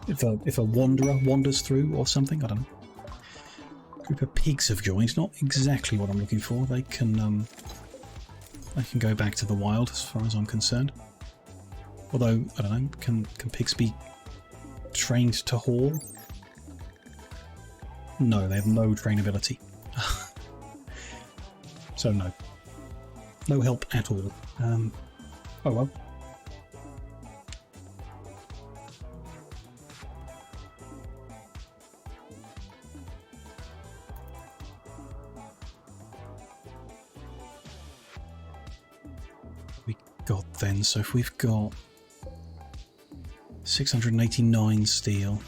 If a wanderer wanders through or something, I don't know. Group of pigs have joined. Not exactly what I'm looking for. They can go back to the wild as far as I'm concerned. Although, I don't know, can pigs be trained to haul? No, they have no trainability. So no. No help at all. Oh well. We got then, so if we've got 689 steel.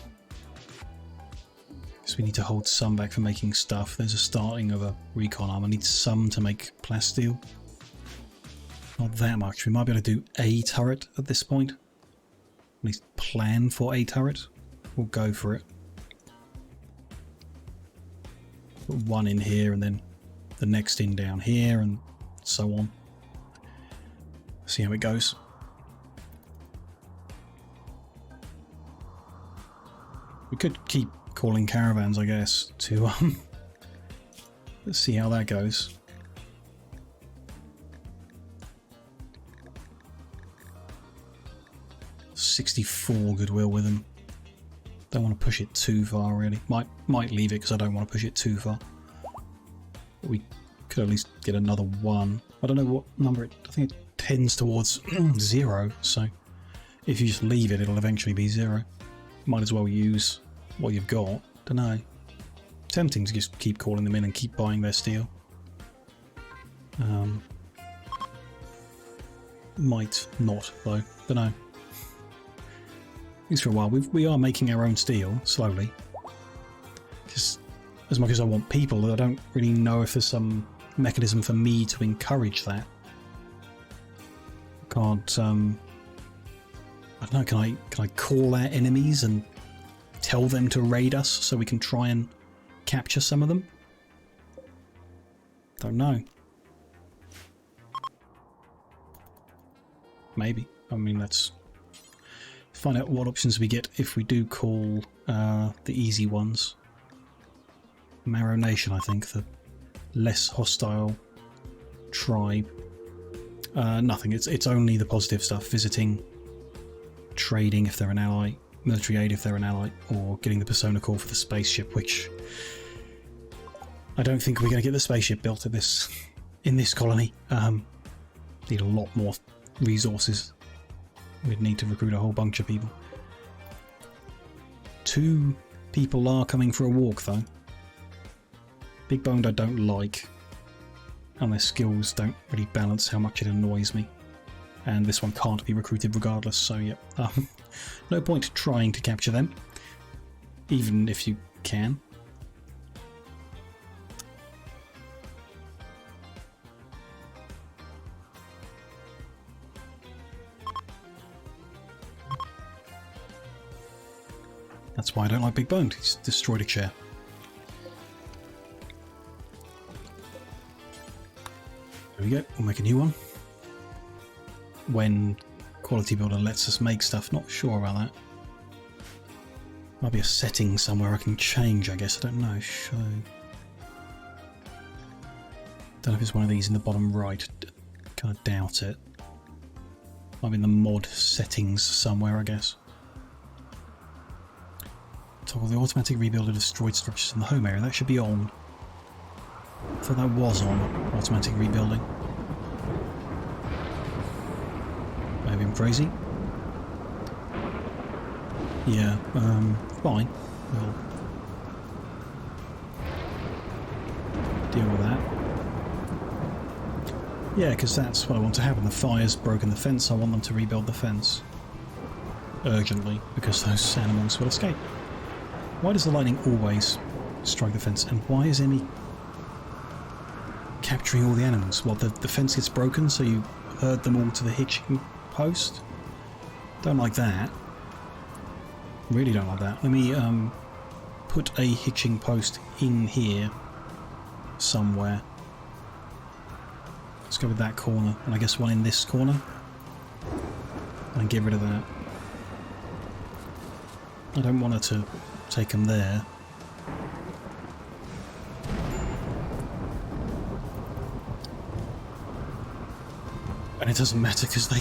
Guess we need to hold some back for making stuff. There's a starting of a recon arm. I need some to make plasteel. Not that much. We might be able to do a turret at this point. At least plan for a turret. We'll go for it. Put one in here and then the next in down here and so on. See how it goes. We could keep calling caravans, I guess, to let's see how that goes. $64 goodwill with them. Don't want to push it too far, really. Might leave it because I don't want to push it too far. But we could at least get another one. I don't know what number it... I think it tends towards 0, so if you just leave it, it'll eventually be 0. Might as well use what you've got. Dunno. Tempting to just keep calling them in and keep buying their steel. Might not, though. Dunno. At least for a while. We are making our own steel, slowly. Just as much as I want people, I don't really know if there's some mechanism for me to encourage that. I can't, I don't know, can I call our enemies and tell them to raid us so we can try and capture some of them? Don't know. Maybe. I mean, let's find out what options we get if we do call the easy ones. Marrow Nation, I think, the less hostile tribe. Nothing. It's only the positive stuff. Visiting, trading if they're an ally, military aid if they're an ally, or getting the persona core for the spaceship, which I don't think we're going to get the spaceship built at in this colony. Need a lot more resources. We'd need to recruit a whole bunch of people. 2 people are coming for a walk, though. Big boned I don't like, and their skills don't really balance how much it annoys me. And this one can't be recruited regardless, so yeah. No point trying to capture them, even if you can. That's why I don't like Big Bone. He's destroyed a chair. There we go. We'll make a new one. When Quality Builder lets us make stuff. Not sure about that. Might be a setting somewhere I can change, I guess. I don't know. Show. Don't know if it's one of these in the bottom right. Kind of doubt it. Might be in the mod settings somewhere, I guess. Toggle the automatic rebuild of destroyed structures in the home area. That should be on. I thought that was on. Automatic rebuilding. Maybe I'm crazy. Yeah, fine. We'll deal with that. Yeah, because that's what I want to happen. The fire's broken the fence. I want them to rebuild the fence. Urgently, because those animals will escape. Why does the lightning always strike the fence? And why is Emmy capturing all the animals? Well, the fence gets broken, so you herd them all to the hitching post? Don't like that. Really don't like that. Let me put a hitching post in here somewhere. Let's go with that corner, and I guess one in this corner. And get rid of that. I don't want her to take them there. And it doesn't matter because they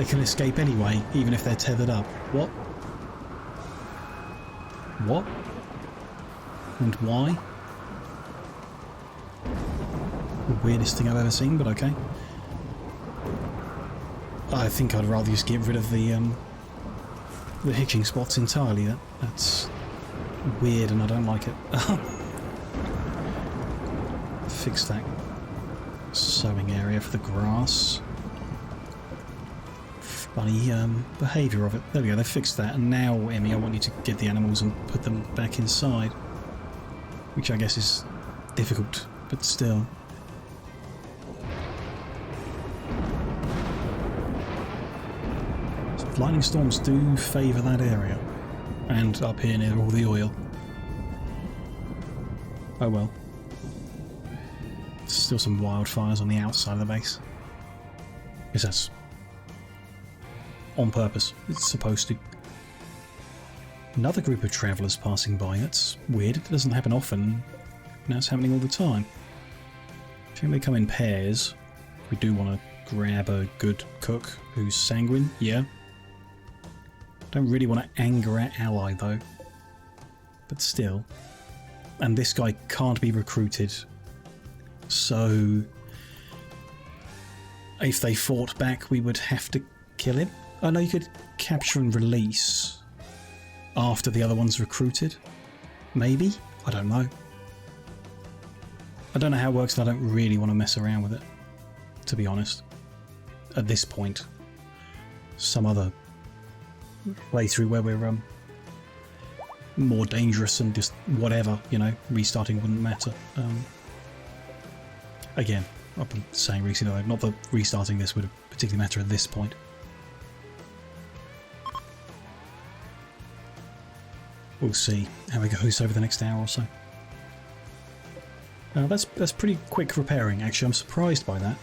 can escape anyway, even if they're tethered up. What? What? And why? The weirdest thing I've ever seen, but okay. I think I'd rather just get rid of the hitching spots entirely. That's weird and I don't like it. Fix that sowing area for the grass. Funny behaviour of it. There we go, they fixed that. And now, Emmy, I want you to get the animals and put them back inside. Which I guess is difficult, but still. So lightning storms do favour that area. And up here near all the oil. Oh well. Still some wildfires on the outside of the base. Because that's on purpose. It's supposed to. Another group of travellers passing by. That's weird. It doesn't happen often. Now it's happening all the time. I think they come in pairs. We do want to grab a good cook who's sanguine. Yeah. Don't really want to anger our ally though. But still. And this guy can't be recruited. So if they fought back, we would have to kill him. Oh no, you could capture and release after the other one's recruited. Maybe? I don't know. I don't know how it works and I don't really want to mess around with it, to be honest. At this point. Some other playthrough where we're more dangerous and just whatever, you know, restarting wouldn't matter. Again, I've been saying recently, not that restarting this would particularly matter at this point. We'll see how it goes over the next hour or so. That's pretty quick repairing, actually. I'm surprised by that.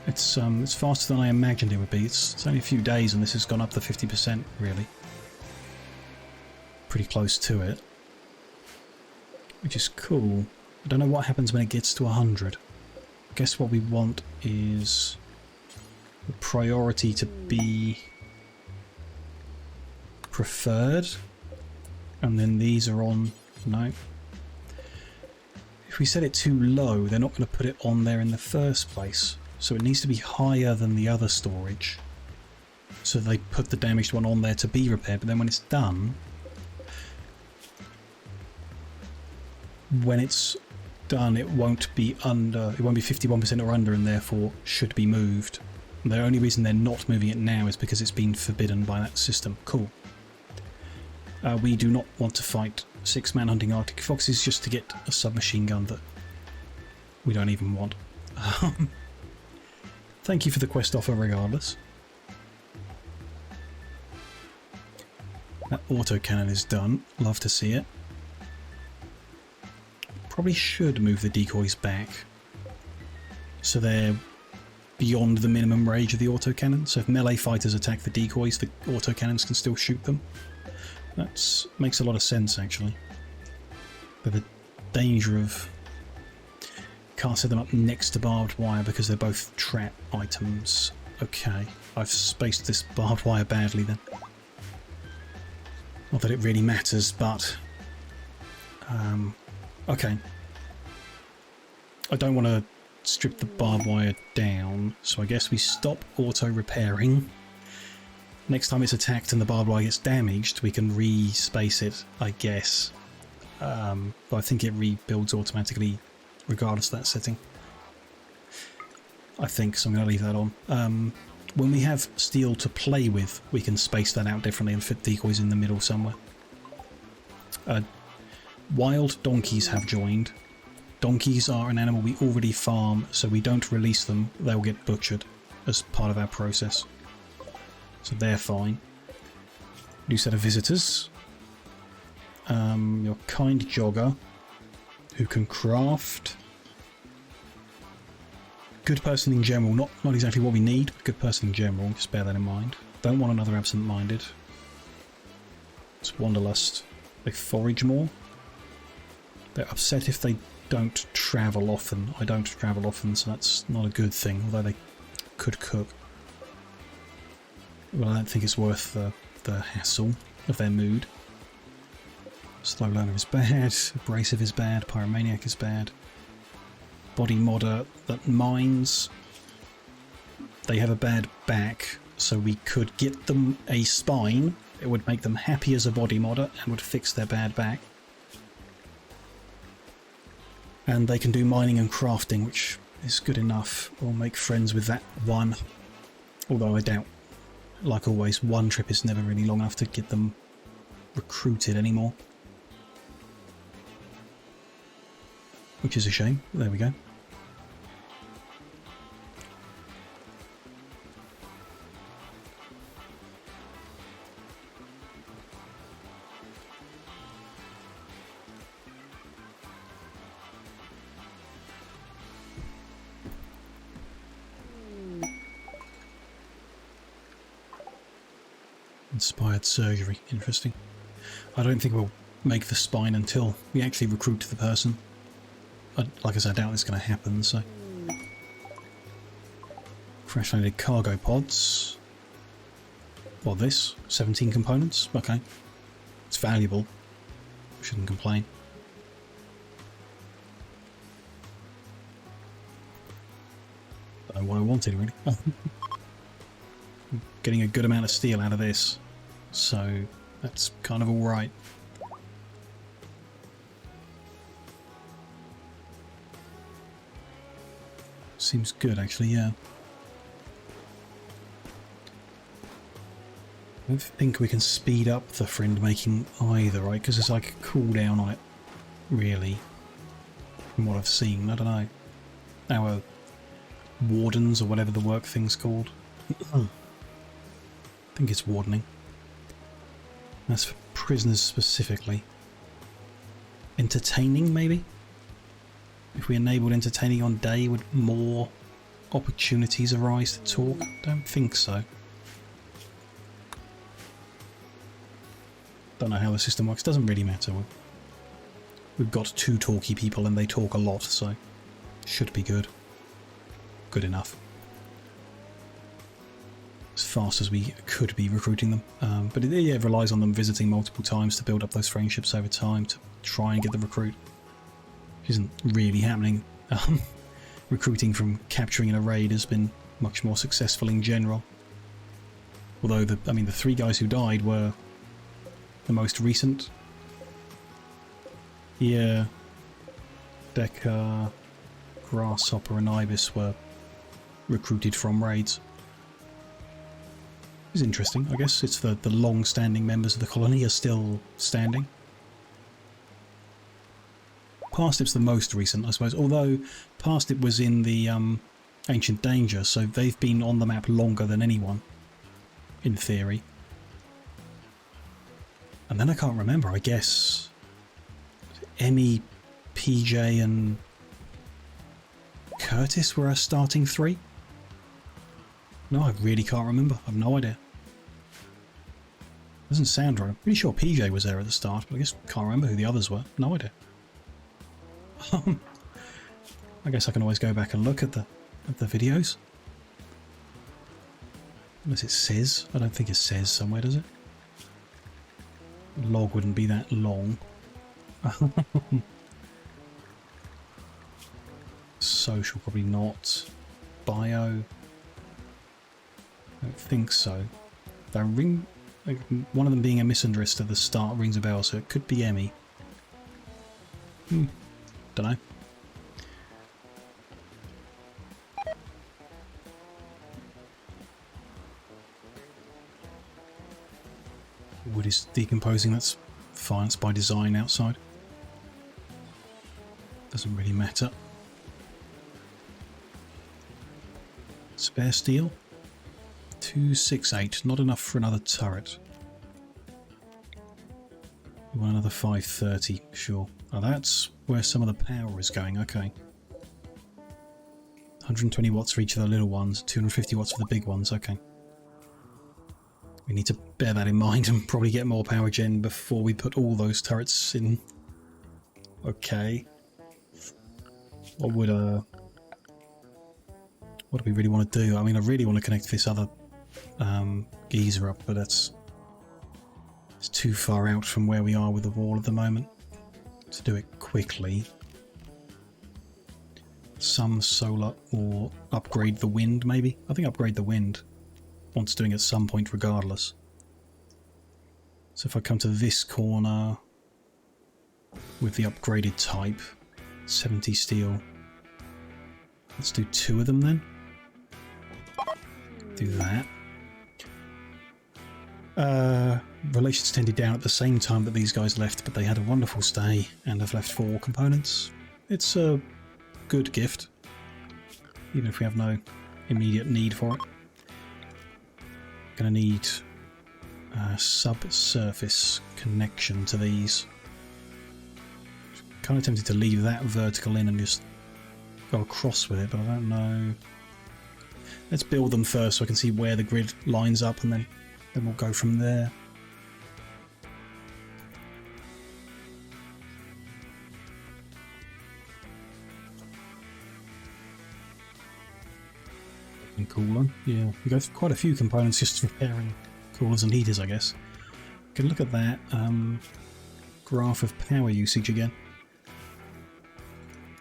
It's faster than I imagined it would be. It's only a few days and this has gone up to 50%, really. Pretty close to it. Which is cool. I don't know what happens when it gets to 100. I guess what we want is the priority to be preferred. And then these are on... No. If we set it too low, they're not going to put it on there in the first place. So it needs to be higher than the other storage. So they put the damaged one on there to be repaired, but then when it's done... When it's done, it won't be under... It won't be 51% or under, and therefore should be moved. And the only reason they're not moving it now is because it's been forbidden by that system. Cool. We do not want to fight 6-man hunting Arctic foxes just to get a submachine gun that we don't even want. Thank you for the quest offer regardless. That autocannon is done. Love to see it. Probably should move the decoys back so they're beyond the minimum range of the autocannon. So if melee fighters attack the decoys, the autocannons can still shoot them. That makes a lot of sense, actually. But the danger of... Can't set them up next to barbed wire because they're both trap items. Okay, I've spaced this barbed wire badly then. Not that it really matters, but... okay. I don't want to strip the barbed wire down, so I guess we stop auto-repairing. Next time it's attacked and the barbed wire gets damaged, we can re-space it, I guess. But I think it rebuilds automatically regardless of that setting. I think, so I'm going to leave that on. When we have steel to play with, we can space that out differently and fit decoys in the middle somewhere. Wild donkeys have joined. Donkeys are an animal we already farm, so we don't release them. They'll get butchered as part of our process. So they're fine. New set of visitors. Your kind jogger, who can craft. Good person in general, not exactly what we need, but good person in general, just bear that in mind. Don't want another absent-minded. It's wanderlust. They forage more. They're upset if they don't travel often. I don't travel often, so that's not a good thing, although they could cook. Well, I don't think it's worth the hassle of their mood. Slow learner is bad, abrasive is bad, pyromaniac is bad. Body modder that mines. They have a bad back, so we could get them a spine. It would make them happy as a body modder and would fix their bad back. And they can do mining and crafting, which is good enough. We'll make friends with that one. Although I doubt, like always, one trip is never really long enough to get them recruited anymore. Which is a shame. There we go. Inspired surgery. Interesting. I don't think we'll make the spine until we actually recruit the person. Like I said, I doubt it's going to happen, so... Crash-landed cargo pods. What, this? 17 components? Okay. It's valuable. Shouldn't complain. Don't know what I wanted, really. Getting a good amount of steel out of this, so that's kind of alright. Seems good, actually, yeah. I don't think we can speed up the friend making either, right? Because there's like a cooldown on it, really, from what I've seen. I don't know. Our wardens, or whatever the work thing's called. I think it's wardening. That's for prisoners specifically. Entertaining, maybe? If we enabled entertaining on day, would more opportunities arise to talk? Don't think so. Don't know how the system works. Doesn't really matter. We've got 2 talky people and they talk a lot, so should be good. Good enough. As fast as we could be recruiting them. But it relies on them visiting multiple times to build up those friendships over time to try and get the recruit. Which isn't really happening. Recruiting from capturing in a raid has been much more successful in general. Although, the 3 guys who died were the most recent. Yeah. Decker, Grasshopper and Ibis were recruited from raids. It's interesting. I guess it's the long-standing members of the colony are still standing. Parstip's the most recent, I suppose, although Parstip was in the Ancient Danger, so they've been on the map longer than anyone, in theory. And then I can't remember, I guess Emmy, PJ and Curtis were our starting 3? No, I really can't remember. I've no idea. Doesn't sound right. I'm pretty sure PJ was there at the start, but I just can't remember who the others were. No idea. I guess I can always go back and look at the videos. Unless it says. I don't think it says somewhere, does it? The log wouldn't be that long. Social, probably not. Bio. I don't think so. They ring. Like, one of them being a misandrist at the start rings a bell, so it could be Emmy. Don't know. Wood is decomposing, that's fine, it's by design outside. Doesn't really matter. Spare steel? 268, not enough for another turret. You want another 530, sure. Oh, that's where some of the power is going, okay. 120 watts for each of the little ones, 250 watts for the big ones, okay. We need to bear that in mind and probably get more power gen before we put all those turrets in. Okay. What do we really want to do? I mean, I really want to connect this other geyser up, but it's too far out from where we are with the wall at the moment to do it quickly. Some solar or upgrade the wind, maybe? I think upgrade the wind. Wants doing at some point regardless. So if I come to this corner with the upgraded type, 70 steel, let's do 2 of them then. Do that. Relations tended down at the same time that these guys left, but they had a wonderful stay and have left 4 components. It's a good gift, even if we have no immediate need for it. Gonna need a subsurface connection to these. Kind of tempted to leave that vertical in and just go across with it, but I don't know. Let's build them first so I can see where the grid lines up, and then we'll go from there. Cooler, yeah, we go through quite a few components just repairing coolers and heaters, I guess. Can look at that graph of power usage again.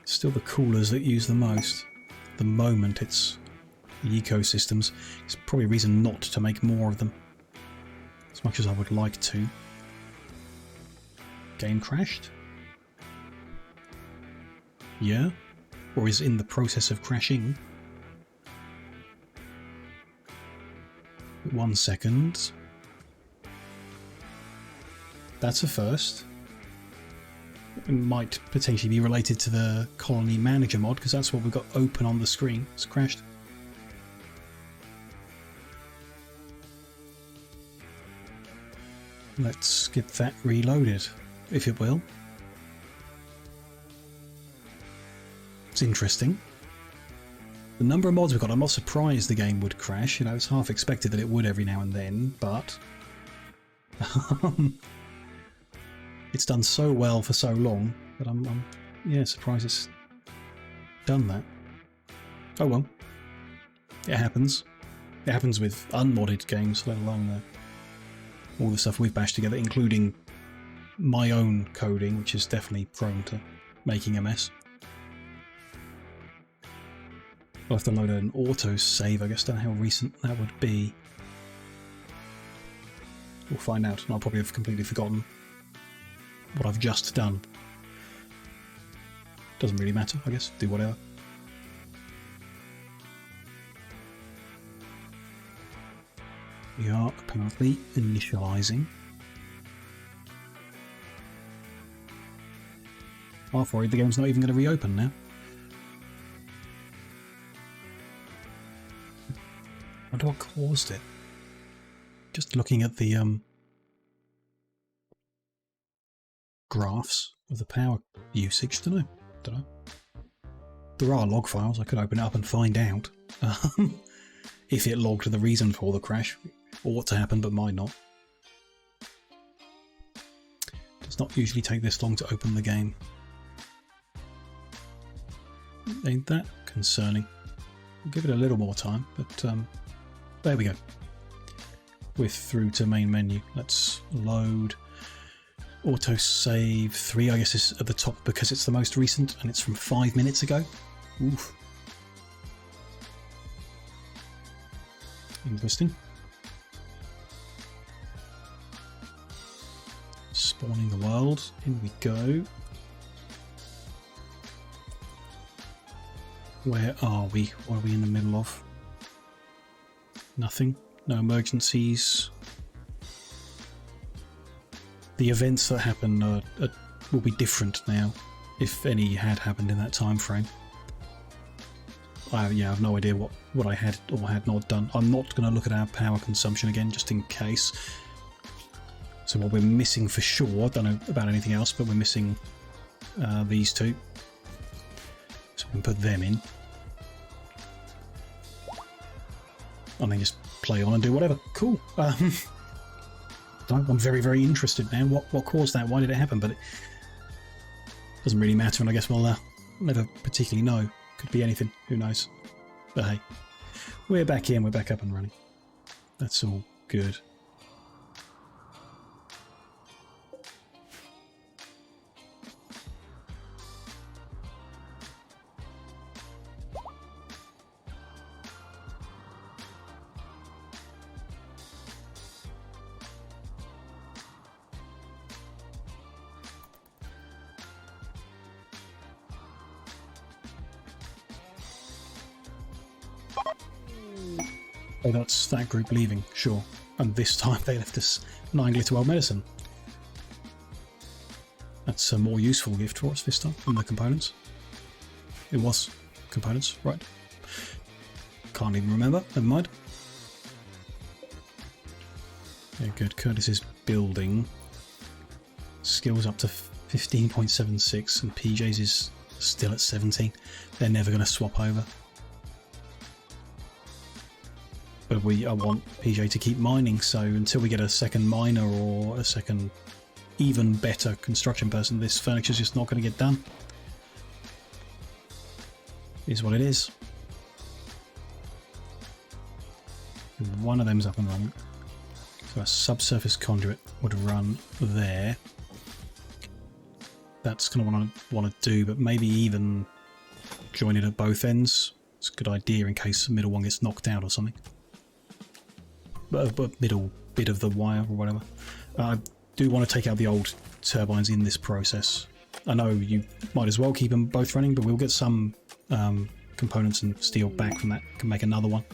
Still the coolers that use the most. At the moment it's the ecosystems. It's probably a reason not to make more of them, as much as I would like to. Game crashed? Yeah? Or is in the process of crashing? 1 second. That's a first. It might potentially be related to the colony manager mod, because that's what we've got open on the screen. It's crashed. Let's get that reloaded, if it will. It's interesting. The number of mods we've got, I'm not surprised the game would crash. You know, it's half expected that it would every now and then, but it's done so well for so long that I'm yeah, surprised it's done that. Oh well. It happens. It happens with unmodded games, let alone all the stuff we've bashed together, including my own coding, which is definitely prone to making a mess. I'll have to load an auto save, I guess. Don't know how recent that would be. We'll find out, and I'll probably have completely forgotten what I've just done. Doesn't really matter, I guess. Do whatever. We are apparently initializing. Half worried the game's not even going to reopen now. I wonder what caused it. Just looking at the graphs of the power usage. Don't know. There are log files. I could open it up and find out if it logged the reason for the crash or what to happen, but might not. Does not usually take this long to open the game. Ain't that concerning? We'll give it a little more time, but there we go. We're through to main menu. Let's load. Autosave 3, I guess, is at the top because it's the most recent and it's from 5 minutes ago. Oof. Interesting. Spawning the world. In we go. Where are we? What are we in the middle of? Nothing. No emergencies. The events that happen will be different now, if any had happened in that time frame. I have no idea what I had or had not done. I'm not going to look at our power consumption again, just in case. So what we're missing for sure, I don't know about anything else, but we're missing these two. So we can put them in. And then just play on and do whatever. Cool. I'm very, very interested now. What caused that? Why did it happen? But it doesn't really matter, and I guess we'll never particularly know. Could be anything. Who knows? But hey, we're back in. We're back up and running. That's all good. Oh, that's that group leaving, sure. And this time they left us 9 glitter world medicine. That's a more useful gift for us this time than the components. It was components, right? Can't even remember, never mind. Yeah, good. Curtis is building. Skills up to 15.76 and PJ's is still at 17. They're never going to swap over. But I want PJ to keep mining, so until we get a second miner or a second even better construction person, this furniture's just not going to get done. Is what it is. One of them's up and running. So a subsurface conduit would run there. That's going to want to do, but maybe even join it at both ends. It's a good idea in case the middle one gets knocked out or something. Middle bit of the wire or whatever. I do want to take out the old turbines in this process. I know you might as well keep them both running, but we'll get some components and steel back from that. Can make another one.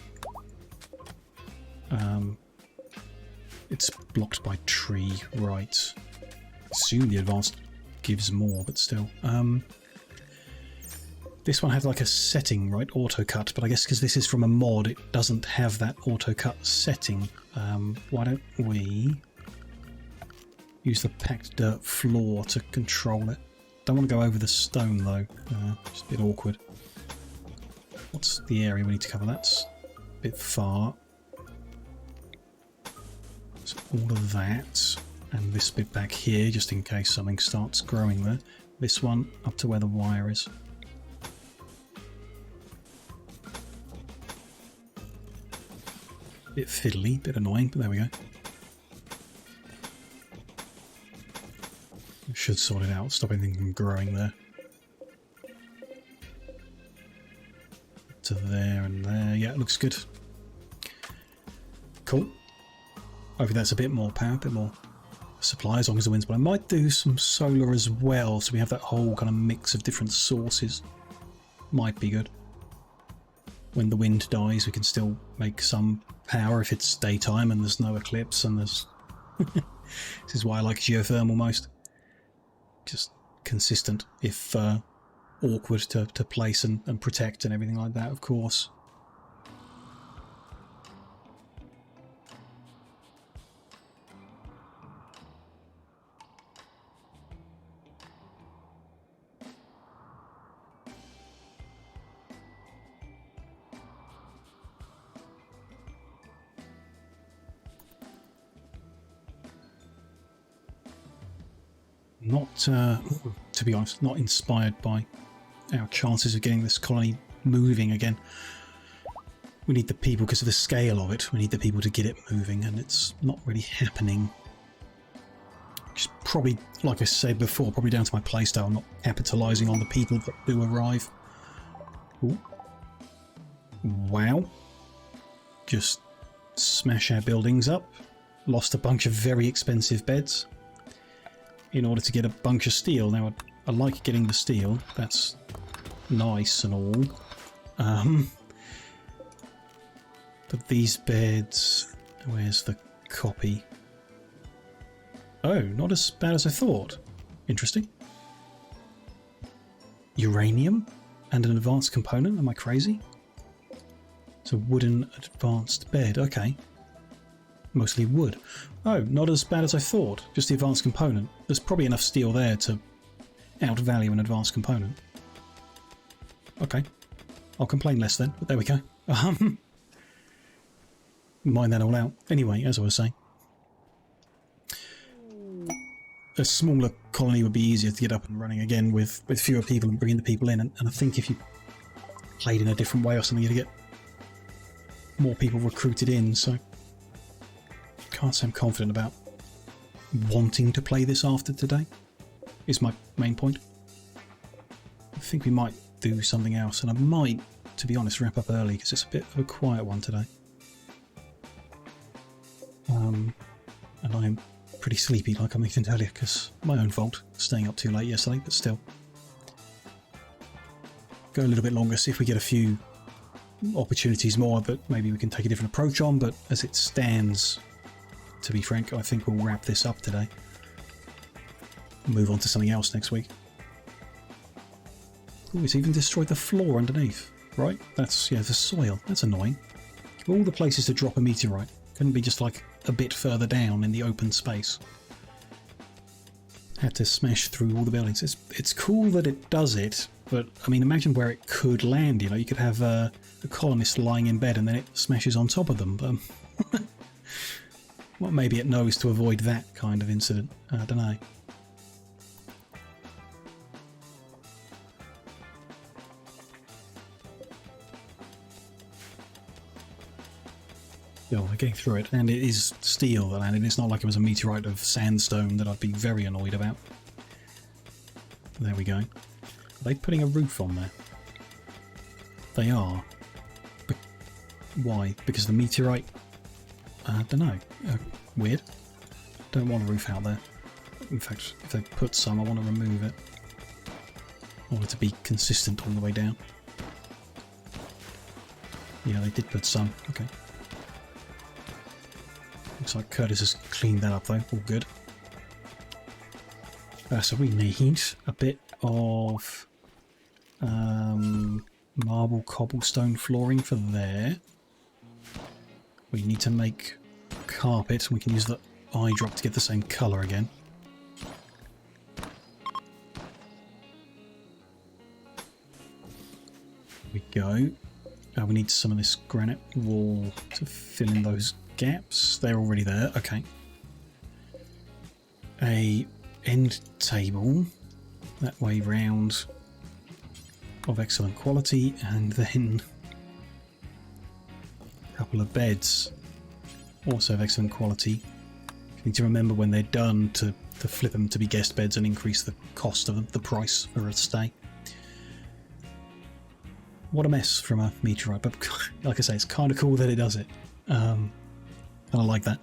It's blocked by tree, right? Assume the advanced gives more, but still. This one had like a setting, right? Auto cut, but I guess because this is from a mod, it doesn't have that auto cut setting. Why don't we use the packed dirt floor to control it? Don't want to go over the stone though. Just a bit awkward. What's the area we need to cover? That's a bit far. So all of that, and this bit back here, just in case something starts growing there. This one up to where the wire is. Bit fiddly, bit annoying, but there we go. Should sort it out, stop anything from growing there. To there and there, yeah, it looks good. Cool. Hopefully that's a bit more power, a bit more supply as long as the wind's blowing. I might do some solar as well, so we have that whole kind of mix of different sources. Might be good. When the wind dies, we can still make some power if it's daytime and there's no eclipse and there's... This is why I like geothermal most. Just consistent, if awkward to place and protect and everything like that, of course. Not, to be honest, not inspired by our chances of getting this colony moving again. We need the people, because of the scale of it, we need the people to get it moving, and it's not really happening. Which is probably, like I said before, probably down to my playstyle, not capitalising on the people that do arrive. Ooh. Wow. Just smash our buildings up. Lost a bunch of very expensive beds in order to get a bunch of steel. Now, I like getting the steel. That's nice and all. But these beds... Where's the copy? Oh, not as bad as I thought. Interesting. Uranium and an advanced component? Am I crazy? It's a wooden advanced bed. Okay. Mostly wood. Oh, not as bad as I thought. Just the advanced component. There's probably enough steel there to outvalue an advanced component. Okay. I'll complain less then, but there we go. Mind that all out. Anyway, as I was saying, a smaller colony would be easier to get up and running again with fewer people and bringing the people in. And I think if you played in a different way or something, you'd get more people recruited in. So can't say I'm confident about wanting to play this after today, is my main point. I think we might do something else, and I might, to be honest, wrap up early because it's a bit of a quiet one today. And I'm pretty sleepy, like I mentioned earlier, because my own fault, staying up too late yesterday, but still. Go a little bit longer, see if we get a few opportunities more that maybe we can take a different approach on, but as it stands, to be frank, I think we'll wrap this up today. Move on to something else next week. Oh, it's even destroyed the floor underneath. Right, that's, yeah, the soil. That's annoying. Of all the places to drop a meteorite, couldn't be just like a bit further down in the open space. Had to smash through all the buildings. It's cool that it does it, but I mean, imagine where it could land. You know, you could have a colonist lying in bed and then it smashes on top of them. Well, maybe it knows to avoid that kind of incident. I don't know. Oh, they're getting through it, and it is steel that landed. It's not like it was a meteorite of sandstone that I'd be very annoyed about. There we go. Are they putting a roof on there? They are. But why? Because the meteorite... I don't know. Weird. Don't want a roof out there. In fact, if they put some, I want to remove it. I want it to be consistent all the way down. Yeah, they did put some. Okay. Looks like Curtis has cleaned that up though, all good. So we need a bit of marble cobblestone flooring for there. We need to make carpet, we can use the eye drop to get the same colour again. There we go. We need some of this granite wall to fill in those gaps. They're already there. Okay. A end table that way round of excellent quality, and then a couple of beds also of excellent quality. You need to remember when they're done to flip them to be guest beds and increase the cost of them, the price for a stay. What a mess from a meteorite, but like I say, it's kind of cool that it does it. I like that.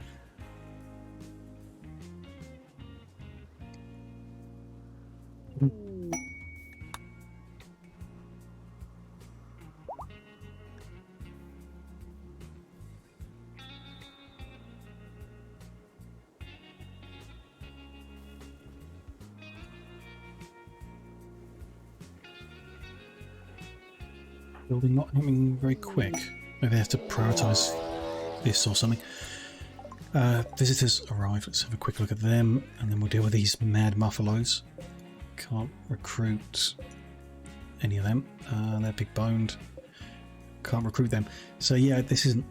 Building not happening very quick. Maybe I have to prioritise this or something. Visitors arrive. Let's have a quick look at them, and then we'll deal with these mad muffalos. Can't recruit any of them. They're big boned. Can't recruit them. So yeah, this isn't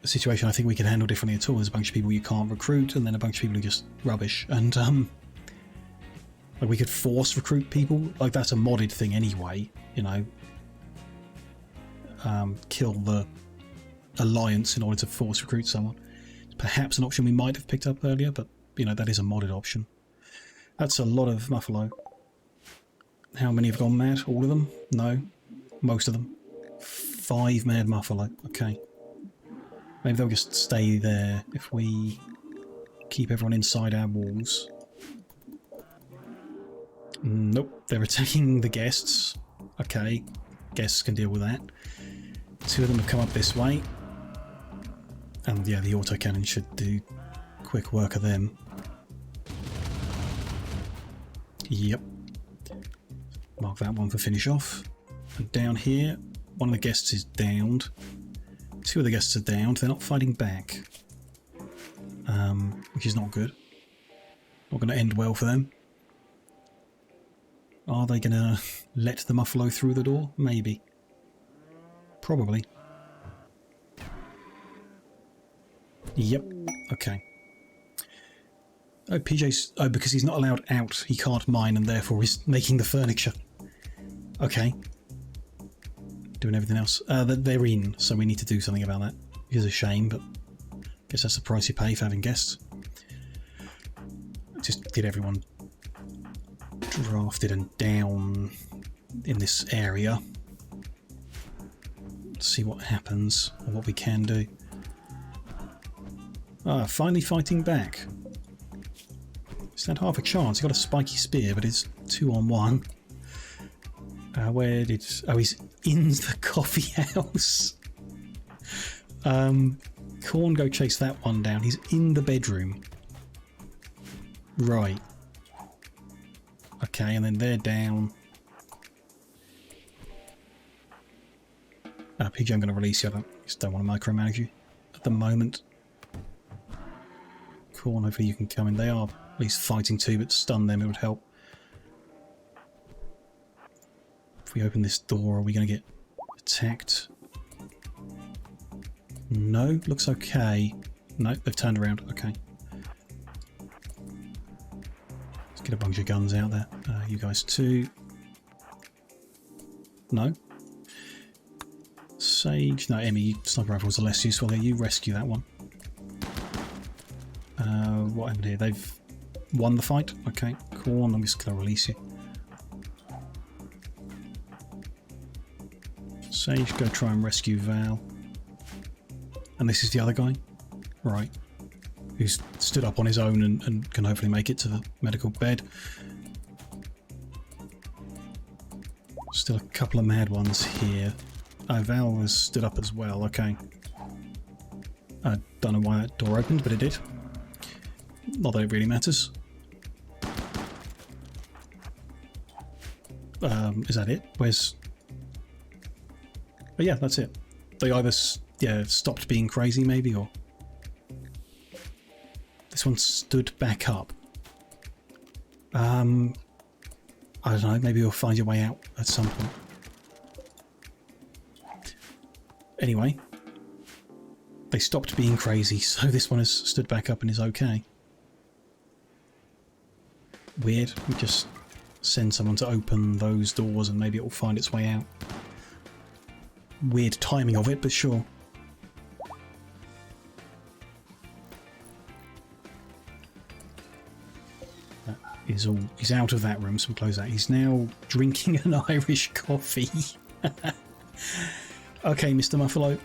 a situation I think we can handle differently at all. There's a bunch of people you can't recruit, and then a bunch of people who are just rubbish. And Like we could force recruit people. Like that's a modded thing anyway, you know. Kill the alliance in order to force recruit someone. It's perhaps an option we might have picked up earlier, but you know, that is a modded option. That's a lot of Muffalo. How many have gone mad? All of them? No. Most of them. 5 mad Muffalo. Okay. Maybe they'll just stay there if we keep everyone inside our walls. Nope. They're attacking the guests. Okay. Guests can deal with that. 2 of them have come up this way. And yeah, the autocannon should do quick work of them. Yep. Mark that one for finish off. And down here, one of the guests is downed. 2 of the guests are downed. They're not fighting back. Which is not good. Not going to end well for them. Are they going to let the Muffalo through the door? Maybe. Probably. Yep. Okay. Oh, PJ's... Oh, because he's not allowed out, he can't mine and therefore he's making the furniture. Okay. Doing everything else. They're in, so we need to do something about that. It is a shame, but I guess that's the price you pay for having guests. Just get everyone drafted and down in this area. See what happens, or what we can do. Ah, finally fighting back. Stand half a chance. He got a spiky spear, but it's 2 on 1. Where did... Oh, he's in the coffee house. Corn, go chase that one down. He's in the bedroom. Right. Okay, and then they're down. PJ, I'm going to release you. I just don't want to micromanage you at the moment. Corn, hopefully you can come in. They are at least fighting 2, but stun them, it would help. If we open this door, are we going to get attacked? No, looks okay. No, they've turned around. Okay. Let's get a bunch of guns out there. You guys too. No. Sage. No, Emmy, sniper rifles are less useful here. You rescue that one. What happened here? They've won the fight? Okay, cool. I'm just going to release you. Sage, go try and rescue Val. And this is the other guy? Right. Who's stood up on his own and can hopefully make it to the medical bed. Still a couple of mad ones here. Oh, Val has stood up as well. Okay. I don't know why that door opened, but it did. Not that it really matters. Is that it? Where's... Oh yeah, that's it. They either stopped being crazy maybe, or... This one stood back up. I don't know, maybe you'll find your way out at some point. Anyway. They stopped being crazy, so this one has stood back up and is okay. Weird. We just send someone to open those doors and maybe it will find its way out. Weird timing of it, but sure. That is all. He's out of that room, so we'll close that. He's now drinking an Irish coffee. Okay, Mr. Muffalo.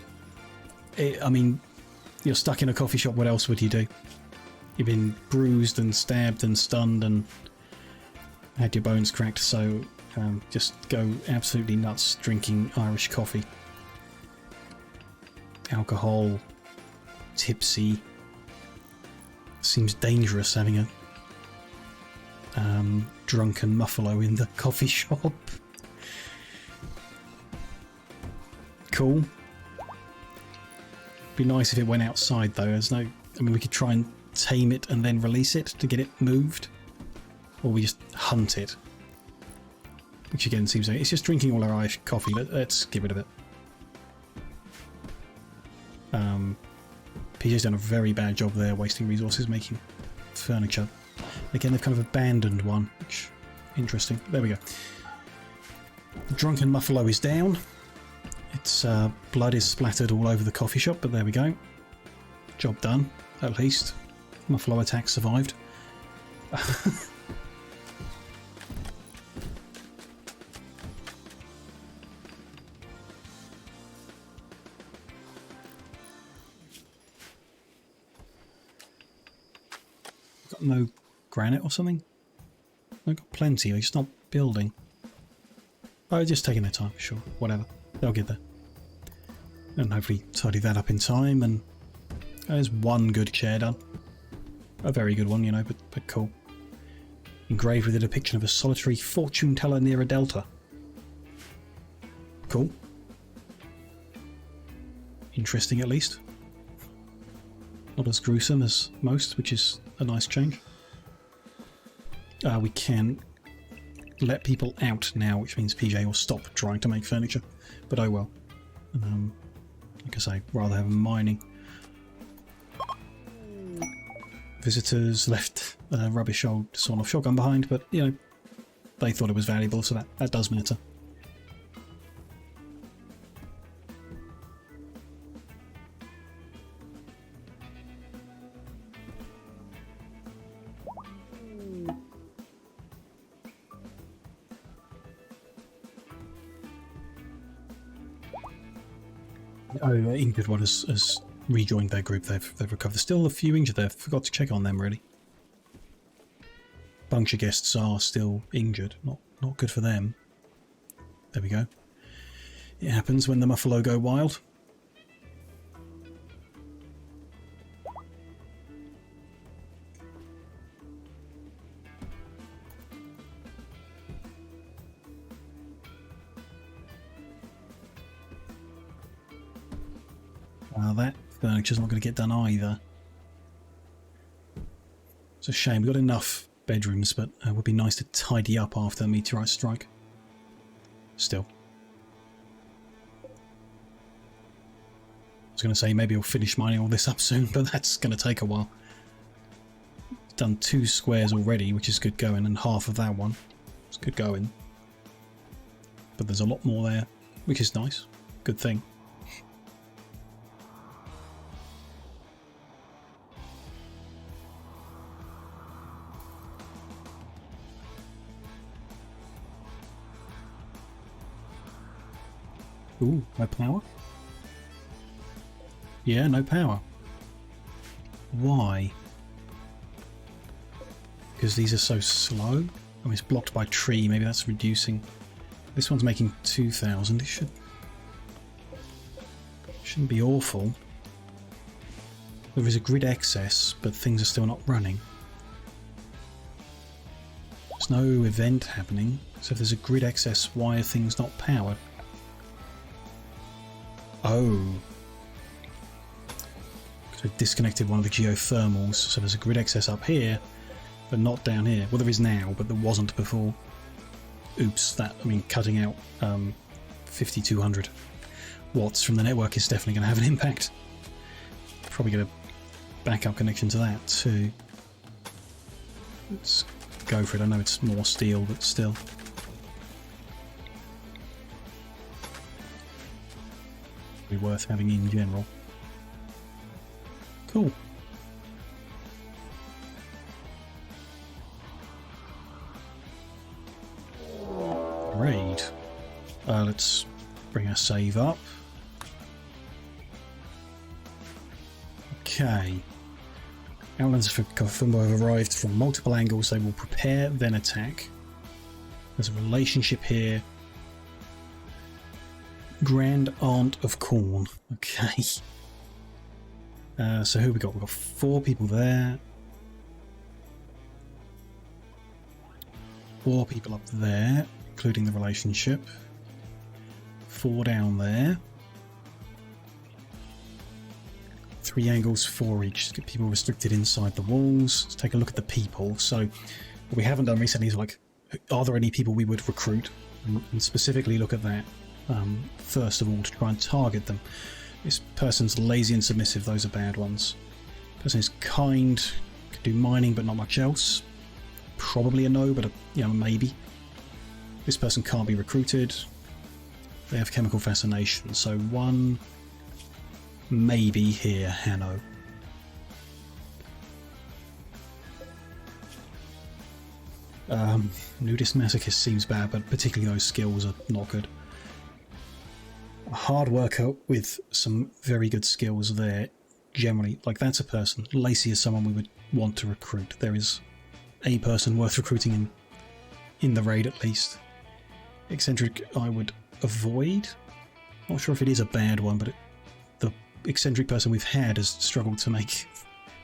I mean, you're stuck in a coffee shop. What else would you do? You've been bruised and stabbed and stunned and had your bones cracked, so just go absolutely nuts drinking Irish coffee. Alcohol, tipsy. Seems dangerous having a drunken Muffalo in the coffee shop. Cool. Be nice if it went outside though. There's no... I mean, we could try and tame it and then release it to get it moved. Or we just hunt it. Which again seems like... It's just drinking all our Irish coffee. Let's get rid of it. PJ's done a very bad job there, wasting resources making furniture. Again, they've kind of abandoned one, which Interesting. There we go. The drunken Muffalo is down. Its blood is splattered all over the coffee shop, but there we go. Job done, at least. Muffalo attack survived. Got no granite or something? I've got plenty, they're just not building. Oh, just taking their time, sure, whatever. They'll get there. And hopefully tidy that up in time, and there's one good chair done. A very good one, you know, but cool. Engraved with a depiction of a solitary fortune teller near a delta. Cool. Interesting, at least. Not as gruesome as most, which is a nice change. We can let people out now, which means PJ will stop trying to make furniture. But oh well. Like I say, rather have mining. Visitors left a rubbish old sawn-off shotgun behind, but, you know, they thought it was valuable, so that does matter. Oh, injured one has rejoined their group. They've recovered. There's still a few injured there. Forgot to check on them, really. Bunch of guests are still injured. Not good for them. There we go. It happens when the Muffalo go wild. That furniture's not going to get done either. It's a shame. We've got enough bedrooms, but it would be nice to tidy up after the meteorite strike. Still. I was going to say maybe we'll finish mining all this up soon, but that's going to take a while. Done 2 squares already, which is good going, and half of that one. It's good going. But there's a lot more there, which is nice. Good thing. Ooh, no power? Yeah, no power. Why? Because these are so slow? I mean, it's blocked by tree, maybe that's reducing. This one's making 2,000. It shouldn't be awful. There is a grid excess, but things are still not running. There's no event happening, so if there's a grid excess, why are things not powered? Oh. So we've disconnected one of the geothermals, so there's a grid excess up here, but not down here. Well, there is now, but there wasn't before. Oops, that, I mean, cutting out 5,200 watts from the network is definitely going to have an impact. Probably get a backup connection to that too. Let's go for it. I know it's more steel, but still. Be worth having in general. Cool. Raid. Let's bring our save up. Okay. Outlands for Kafumbo have arrived from multiple angles. They will prepare, then attack. There's a relationship here. Grand Aunt of Corn. Okay. So who have we got? We've got 4 people there. 4 people up there, including the relationship. 4 down there. 3 angles, 4 each. Let's get people restricted inside the walls. Let's take a look at the people. So what we haven't done recently is, like, are there any people we would recruit? And specifically look at that. First of all, to try and target them. This person's lazy and submissive, those are bad ones. Person is kind, can do mining but not much else. probably a no, but you know, maybe. This person can't be recruited. They have chemical fascination, so one maybe here, Hanno. Nudist masochist seems bad, but particularly those skills are not good. A hard worker with some very good skills there, generally, like that's a person. Lacey is someone we would want to recruit. There is a person worth recruiting in the raid at least. Eccentric I would avoid. Not sure if it is a bad one, but the eccentric person we've had has struggled to make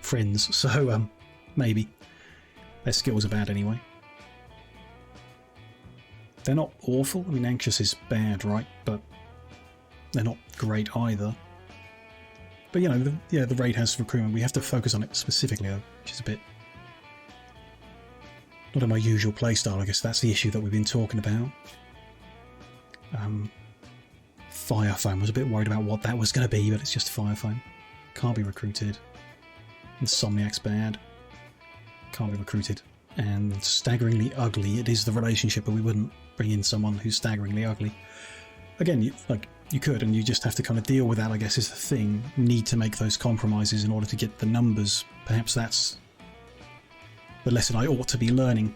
friends, so maybe. Their skills are bad anyway. They're not awful. I mean, anxious is bad, right? But they're not great either. But you know, the raid has recruitment. We have to focus on it specifically, though, which is a bit not in my usual playstyle. I guess that's the issue that we've been talking about. Fire foam. Was a bit worried about what that was going to be, but it's just fire foam. Can't be recruited. Insomniac's bad. Can't be recruited. And staggeringly ugly. It is the relationship, but we wouldn't bring in someone who's staggeringly ugly. Again, you could, and you just have to kind of deal with that, I guess, is the thing. Need to make those compromises in order to get the numbers. Perhaps that's the lesson I ought to be learning.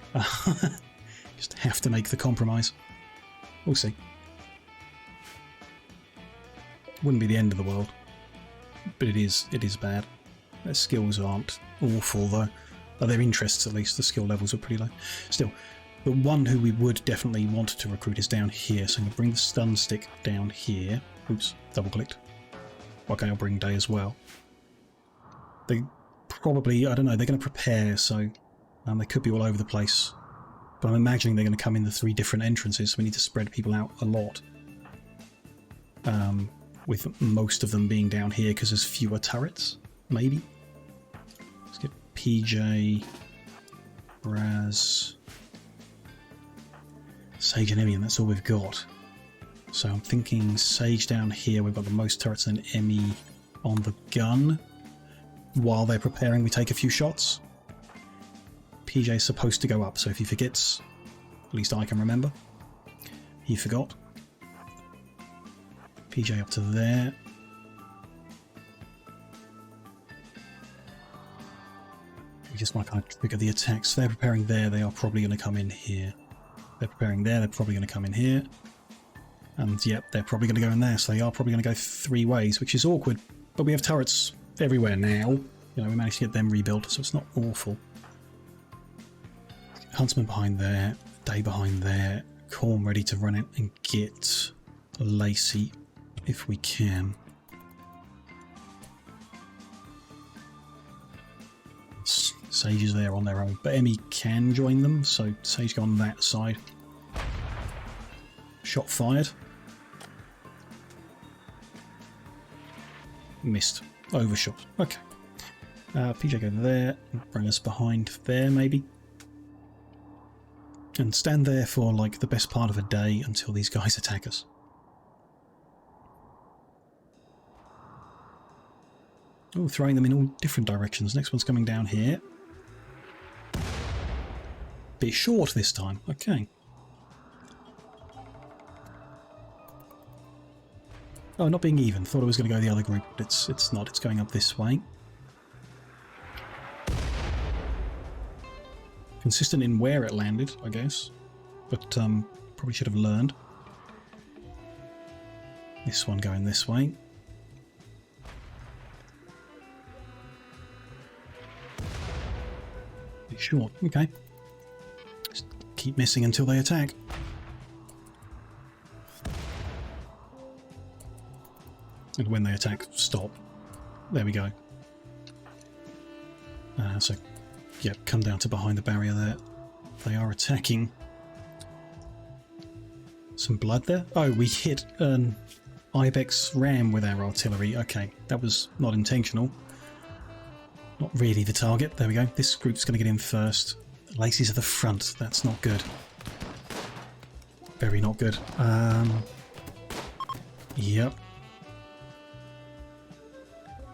Just have to make the compromise. We'll see. Wouldn't be the end of the world, but it is bad. Their skills aren't awful, though. Their interests, at least, the skill levels are pretty low. Still, the one who we would definitely want to recruit is down here, so I'm going to bring the stun stick down here. Oops, double-clicked. Okay, I'll bring Day as well. They probably, I don't know, they're going to prepare, so they could be all over the place. But I'm imagining they're going to come in the 3 different entrances, so we need to spread people out a lot. With most of them being down here because there's fewer turrets, maybe. Let's get PJ, Raz, Sage and Emmy, and that's all we've got. So I'm thinking Sage down here, we've got the most turrets, and Emmy on the gun. While they're preparing, we take a few shots. PJ's supposed to go up, so if he forgets, at least I can remember. He forgot. PJ up to there. We just want to kind of trigger the attacks. They're preparing there, they are probably going to come in here. They're preparing there, they're probably going to come in here. And yep, they're probably going to go in there, so they are probably going to go 3 ways, which is awkward. But we have turrets everywhere now. You know, we managed to get them rebuilt, so it's not awful. Huntsman behind there, Day behind there, Corn ready to run it and get Lacey if we can. Sage is there on their own, but Emmy can join them, so Sage go on that side. Shot fired. Missed. Overshot. Okay. PJ go there, bring us behind there maybe. And stand there for like the best part of a day until these guys attack us. Oh, throwing them in all different directions. Next one's coming down here. Bit short this time. Okay. Oh, not being even. Thought it was going to go the other group, but it's not. It's going up this way. Consistent in where it landed, I guess. But probably should have learned. This one going this way. Bit short. Okay. Just keep missing until they attack. And when they attack, stop. There we go. So, yeah, come down to behind the barrier there. They are attacking. Some blood there. Oh, we hit an Ibex ram with our artillery. Okay, that was not intentional. Not really the target. There we go. This group's going to get in first. Lacey's at the front. That's not good. Very not good. Yep.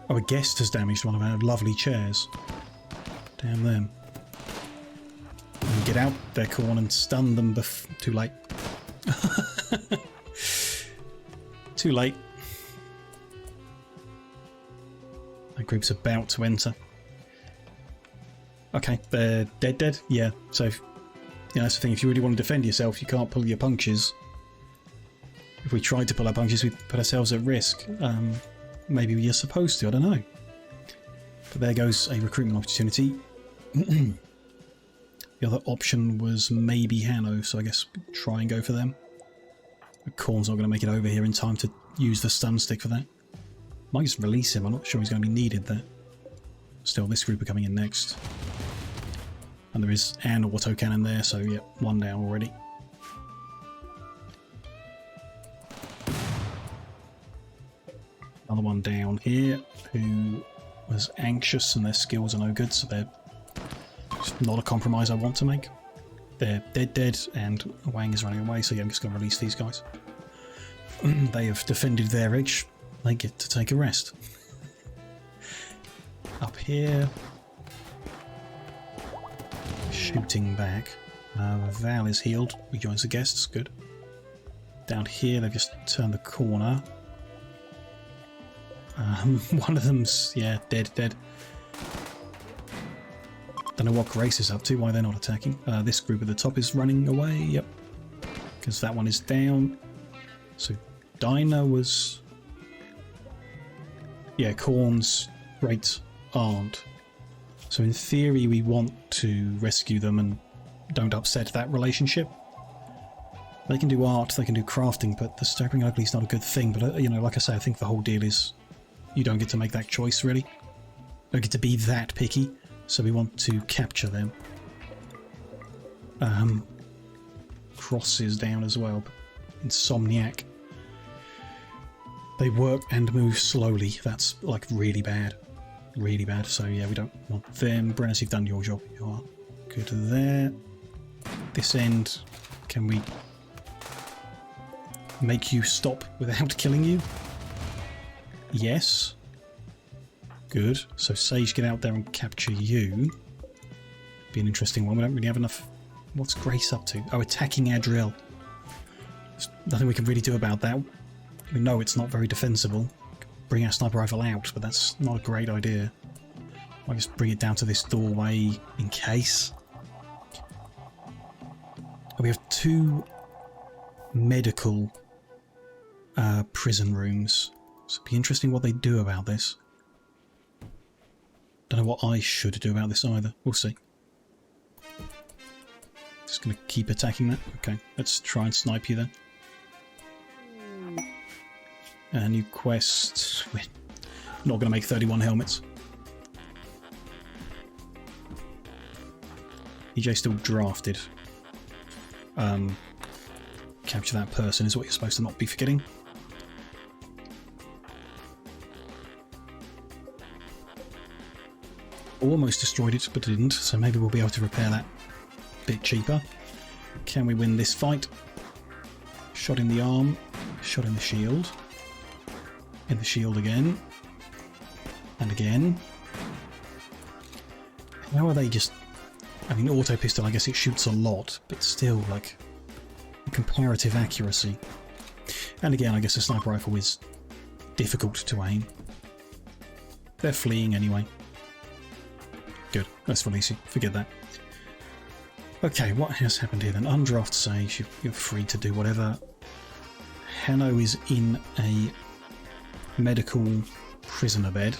Oh, a guest has damaged one of our lovely chairs. Damn them. And get out their corn and stun them too late. Too late. That group's about to enter. Okay, they're dead. Yeah, so that's the thing. If you really want to defend yourself, you can't pull your punches. If we tried to pull our punches, we'd put ourselves at risk. Maybe you're supposed to, I don't know. But there goes a recruitment opportunity. The other option was maybe Hanno, so I guess try and go for them. But Korn's not going to make it over here in time to use the stun stick for that. Might just release him, I'm not sure he's going to be needed there. Still, this group are coming in next. And there is an autocannon there, so yeah, one down already. Another one down here who was anxious and their skills are no good, so they're not a compromise I want to make. They're dead and Wang is running away, so yeah, I'm just going to release these guys. They have defended their edge. They get to take a rest. Up here, shooting back. Val is healed, rejoins the guests, good. Down here, they've just turned the corner. One of them's, yeah, dead. Don't know what Grace is up to, why they're not attacking. This group at the top is running away, yep. Because that one is down. So Dinah was... yeah, Korn's great aunt. So in theory we want to rescue them and don't upset that relationship. They can do art, they can do crafting, but the Stabbing Ugly is not a good thing. But, you know, like I say, I think the whole deal is you don't get to make that choice, really. You don't get to be that picky, so we want to capture them. Cross is down as well. Insomniac. They work and move slowly. That's, like, really bad. Really bad. So, yeah, we don't want them. Brennus, you've done your job. You are good there. This end, can we make you stop without killing you? Yes. Good. So Sage, get out there and capture you. Be an interesting one. We don't really have enough... What's Grace up to? Oh, attacking our drill. There's nothing we can really do about that. We know it's not very defensible. Bring our sniper rifle out, but that's not a great idea. I'll just bring it down to this doorway in case. We have 2 medical prison rooms. So it'd be interesting what they do about this. Don't know what I should do about this either. We'll see. Just going to keep attacking that. Okay, let's try and snipe you then. A new quest. We're not going to make 31 helmets. EJ still drafted. Capture that person is what you're supposed to not be forgetting. Almost destroyed it, but didn't, so maybe we'll be able to repair that a bit cheaper. Can we win this fight? Shot in the arm, shot in the shield. In the shield again. And again. How are they just... I mean, auto pistol, I guess it shoots a lot, but still, like, comparative accuracy. And again, I guess a sniper rifle is difficult to aim. They're fleeing anyway. Good, let's release you. Forget that. Okay, what has happened here then? Undraft Sage, you're free to do whatever. Hanno is in a medical prisoner bed.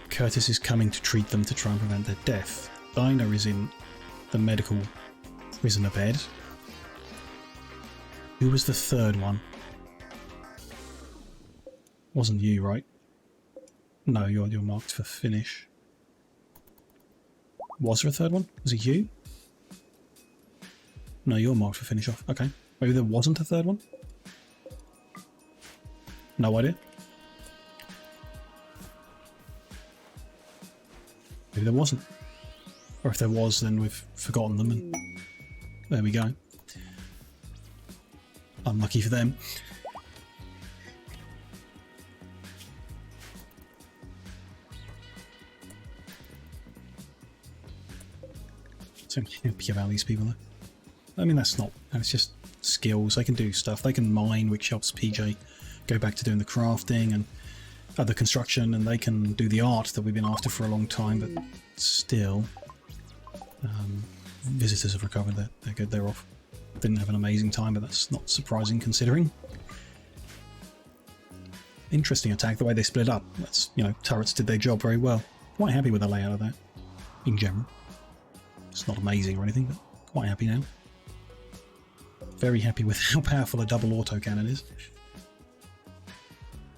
Curtis is coming to treat them to try and prevent their death. Dinah is in the medical prisoner bed. Who was the third one? Wasn't you, right? No, you're marked for finish. Was there a third one? Was it you? No, you're marked for finish off. Okay. Maybe there wasn't a third one? No idea. Maybe there wasn't. Or if there was, then we've forgotten them and there we go. Unlucky for them. So happy about these people though. I mean, that's just skills. They can do stuff. They can mine, which helps PJ go back to doing the crafting and other construction, and they can do the art that we've been after for a long time, but still, visitors have recovered. They're good. They're off. Didn't have an amazing time, but that's not surprising considering. Interesting attack, the way they split up. That's, you know, turrets did their job very well. Quite happy with the layout of that, in general. It's not amazing or anything, but quite happy now. Very happy with how powerful a double autocannon is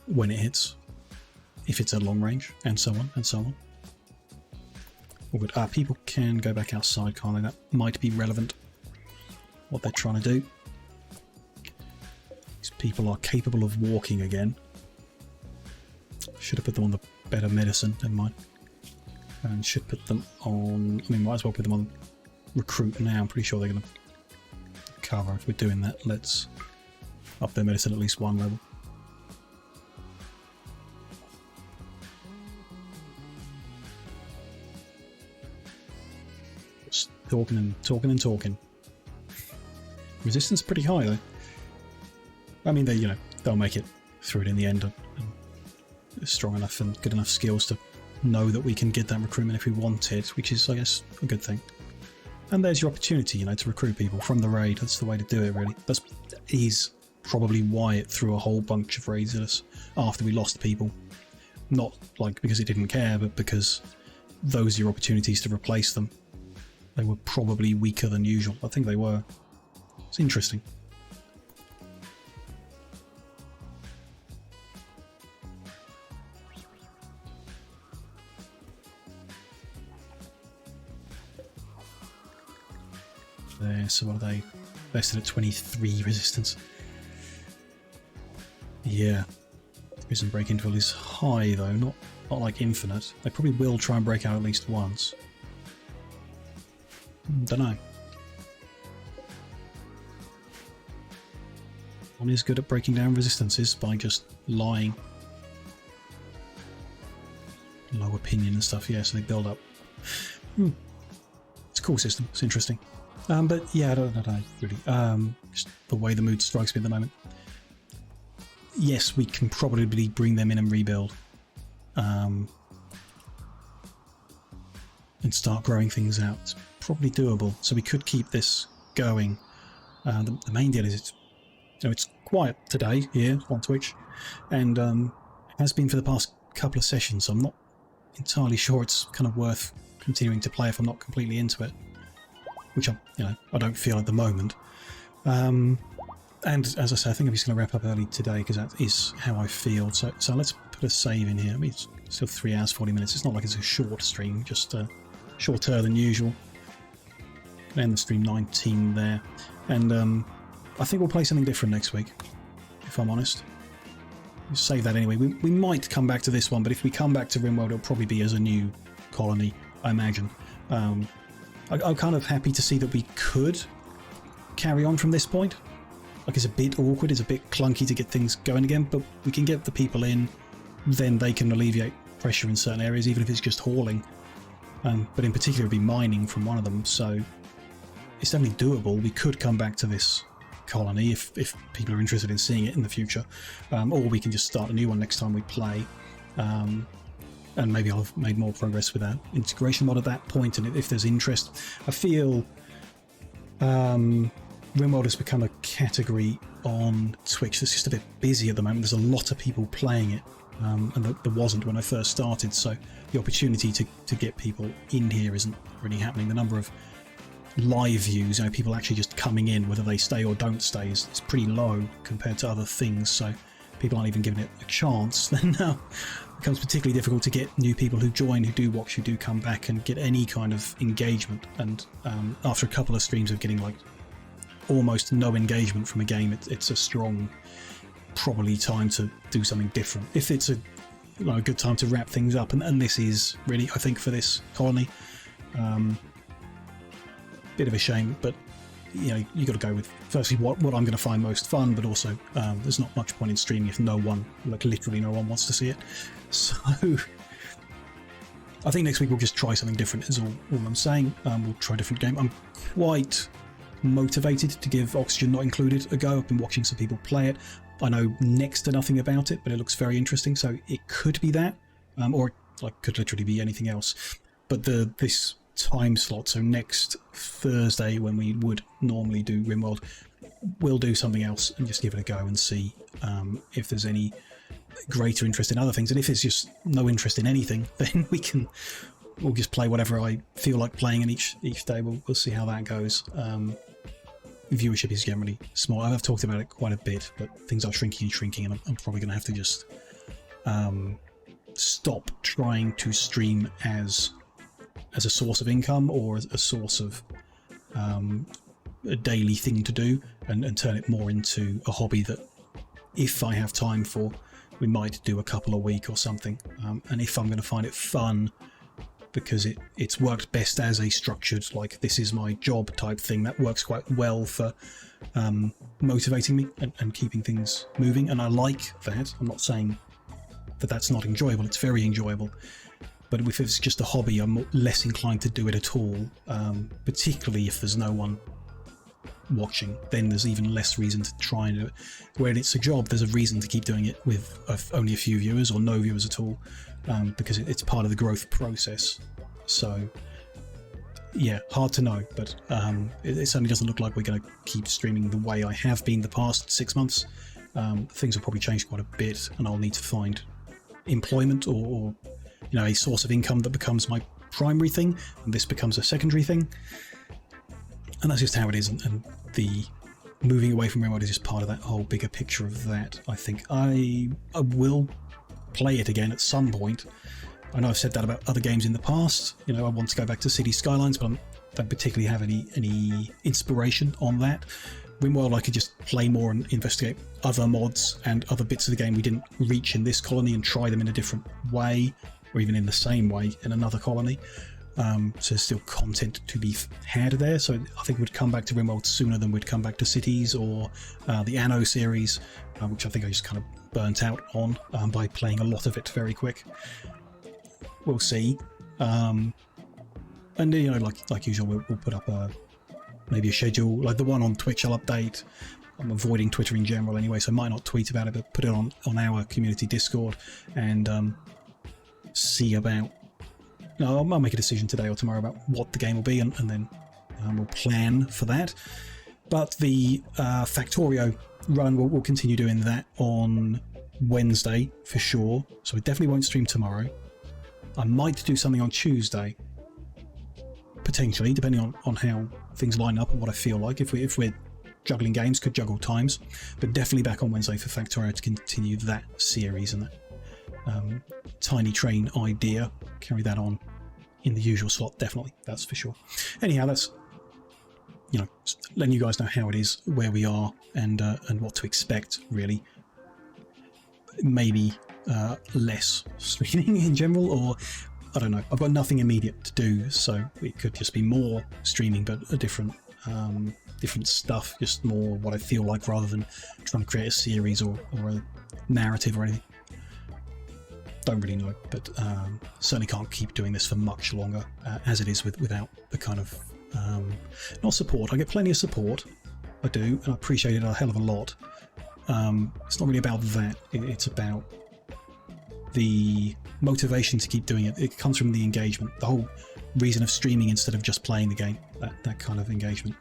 when it hits, if it's at long range, and so on, and so on. All good. People can go back outside, can't they? That might be relevant, what they're trying to do. These people are capable of walking again. Should have put them on the better medicine, never mind. And should put them on, I mean, might as well put them on recruit now. I'm pretty sure they're going to cover. If we're doing that, let's up their medicine at least one level. Just talking and talking and talking. Resistance pretty high though. I mean, they, you know, they'll make it through it in the end, and strong enough and good enough skills to know that we can get that recruitment if we want it, which is, I guess, a good thing. And there's your opportunity, you know, to recruit people from the raid. That's the way to do it, really. That is probably why it threw a whole bunch of raids at us after we lost people. Not like because it didn't care, but because those are your opportunities to replace them. They were probably weaker than usual. I think they were. It's interesting. There, so what are they? Vested at 23 resistance. Yeah. Prison break interval is high though, not like infinite. They probably will try and break out at least once. Don't know. One is good at breaking down resistances by just lying. Low opinion and stuff, yeah, so they build up. It's a cool system, it's interesting. But yeah, I don't know, really. Just the way the mood strikes me at the moment. Yes, we can probably bring them in and rebuild. And start growing things out. It's probably doable, so we could keep this going. The main deal is it's quiet today here on Twitch, and has been for the past couple of sessions, so I'm not entirely sure it's kind of worth continuing to play if I'm not completely into it. Which I don't feel at the moment. And as I say, I think I'm just going to wrap up early today because that is how I feel. So let's put a save in here. I mean, it's still 3 hours 40 minutes. It's not like it's a short stream, just shorter than usual. End the stream 19 there, and I think we'll play something different next week, if I'm honest. We'll save that anyway. We might come back to this one, but if we come back to Rimworld, it'll probably be as a new colony, I imagine. I'm kind of happy to see that we could carry on from this point. Like, it's a bit awkward, it's a bit clunky to get things going again, but we can get the people in, then they can alleviate pressure in certain areas, even if it's just hauling. But in particular, it'd be mining from one of them, so it's definitely doable. We could come back to this colony if people are interested in seeing it in the future, or we can just start a new one next time we play. And maybe I'll have made more progress with that integration mod at that point, and if there's interest. I feel Rimworld has become a category on Twitch that's just a bit busy at the moment. There's a lot of people playing it, and there wasn't when I first started, so the opportunity to get people in here isn't really happening. The number of live views, people actually just coming in, whether they stay or don't stay, is pretty low compared to other things, so people aren't even giving it a chance. Then now it becomes particularly difficult to get new people who join, who do watch, who do come back and get any kind of engagement. And after a couple of streams of getting like almost no engagement from a game, it's a strong probably time to do something different. If it's a good time to wrap things up, and this is really, I think, for this colony. Bit of a shame, but you got to go with firstly what I'm going to find most fun, but also there's not much point in streaming if no one, like literally no one, wants to see it. So I think next week we'll just try something different is all I'm saying. We'll try a different game. I'm quite motivated to give Oxygen Not Included a go. I've been watching some people play it. I know next to nothing about it, but it looks very interesting, so it could be that, or it could literally be anything else. But this time slot, so next Thursday when we would normally do Rimworld, we'll do something else and just give it a go and see if there's any greater interest in other things. And if there's just no interest in anything, then we'll just play whatever I feel like playing in each day. We'll see how that goes. Viewership is generally small. I've talked about it quite a bit, but things are shrinking, and I'm probably going to have to just stop trying to stream as a source of income or as a source of a daily thing to do, and turn it more into a hobby that, if I have time for, we might do a couple a week or something. And if I'm going to find it fun, because it's worked best as a structured, like, this is my job type thing, that works quite well for motivating me and keeping things moving, and I like that. I'm not saying that that's not enjoyable, it's very enjoyable, but if it's just a hobby, I'm less inclined to do it at all, particularly if there's no one watching. Then there's even less reason to try and do it. When it's a job, there's a reason to keep doing it with only a few viewers or no viewers at all, because it's part of the growth process. So yeah, hard to know, but it certainly doesn't look like we're going to keep streaming the way I have been the past 6 months. Things will probably change quite a bit, and I'll need to find employment or a source of income that becomes my primary thing, and this becomes a secondary thing. And that's just how it is, and the moving away from Rimworld is just part of that whole bigger picture of that. I think I will play it again at some point. I know I've said that about other games in the past. I want to go back to City Skylines, but I don't particularly have any inspiration on that. Rimworld, I could just play more and investigate other mods and other bits of the game we didn't reach in this colony and try them in a different way, or even in the same way in another colony. So there's still content to be had there, so I think we'd come back to Rimworld sooner than we'd come back to Cities or the Anno series, which I think I just kind of burnt out on by playing a lot of it very quick. We'll see. And like usual, we'll put up maybe a schedule, like the one on Twitch I'll update. I'm avoiding Twitter in general anyway, so I might not tweet about it, but put it on our community Discord and see about... No, I'll make a decision today or tomorrow about what the game will be, and then we'll plan for that. But the Factorio run, we'll continue doing that on Wednesday for sure, so we definitely won't stream tomorrow. I might do something on Tuesday, potentially, depending on how things line up and what I feel like. If we're juggling games, could juggle times, but definitely back on Wednesday for Factorio to continue that series and that tiny train idea. Carry that on in the usual slot, definitely, that's for sure. Anyhow, that's letting you guys know how it is, where we are, and what to expect, really. Maybe less streaming in general, or I don't know. I've got nothing immediate to do, so it could just be more streaming, but a different stuff, just more what I feel like, rather than trying to create a series or a narrative or anything. Don't really know, but certainly can't keep doing this for much longer as it is without the kind of not support. I get plenty of support, I do, and I appreciate it a hell of a lot. It's not really about that. It's about the motivation to keep doing it. It comes from the engagement, the whole reason of streaming instead of just playing the game. That kind of engagement.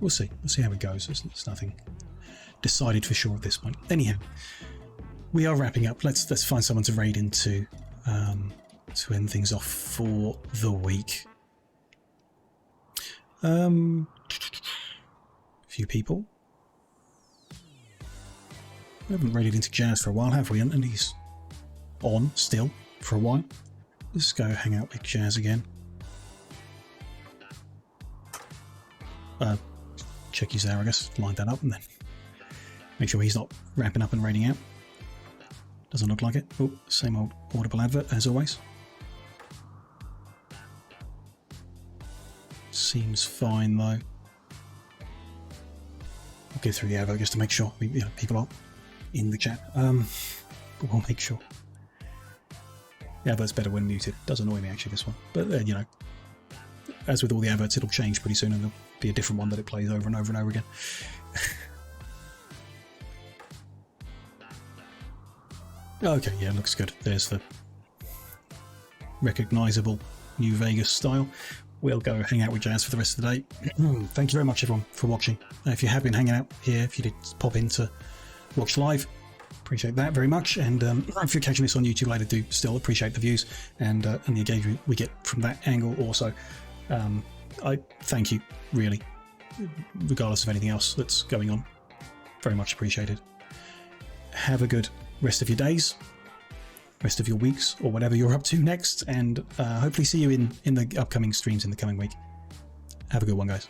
We'll see. We'll see how it goes. There's nothing decided for sure at this point. Anyhow. We are wrapping up. Let's find someone to raid into to end things off for the week. A few people. We haven't raided into Jazz for a while, have we? And he's on still for a while. Let's go hang out with Jazz again. Check he's there, I guess. Line that up and then make sure he's not ramping up and raiding out. Doesn't look like it. Oh, same old Audible advert as always. Seems fine though. I'll go through the advert just to make sure people are in the chat. But we'll make sure. The advert's better when muted. Does annoy me actually, this one. But you know, as with all the adverts, it'll change pretty soon and there'll be a different one that it plays over and over and over again. Okay, yeah, looks good. There's the recognisable New Vegas style. We'll go hang out with Jazz for the rest of the day. Thank you very much, everyone, for watching. If you have been hanging out here, if you did pop in to watch live, appreciate that very much. And if you're catching this on YouTube later, do still appreciate the views and the engagement we get from that angle also. I thank you, really, regardless of anything else that's going on. Very much appreciated. Have a good rest of your days, rest of your weeks, or whatever you're up to next, and hopefully see you in the upcoming streams in the coming week. Have a good one, guys.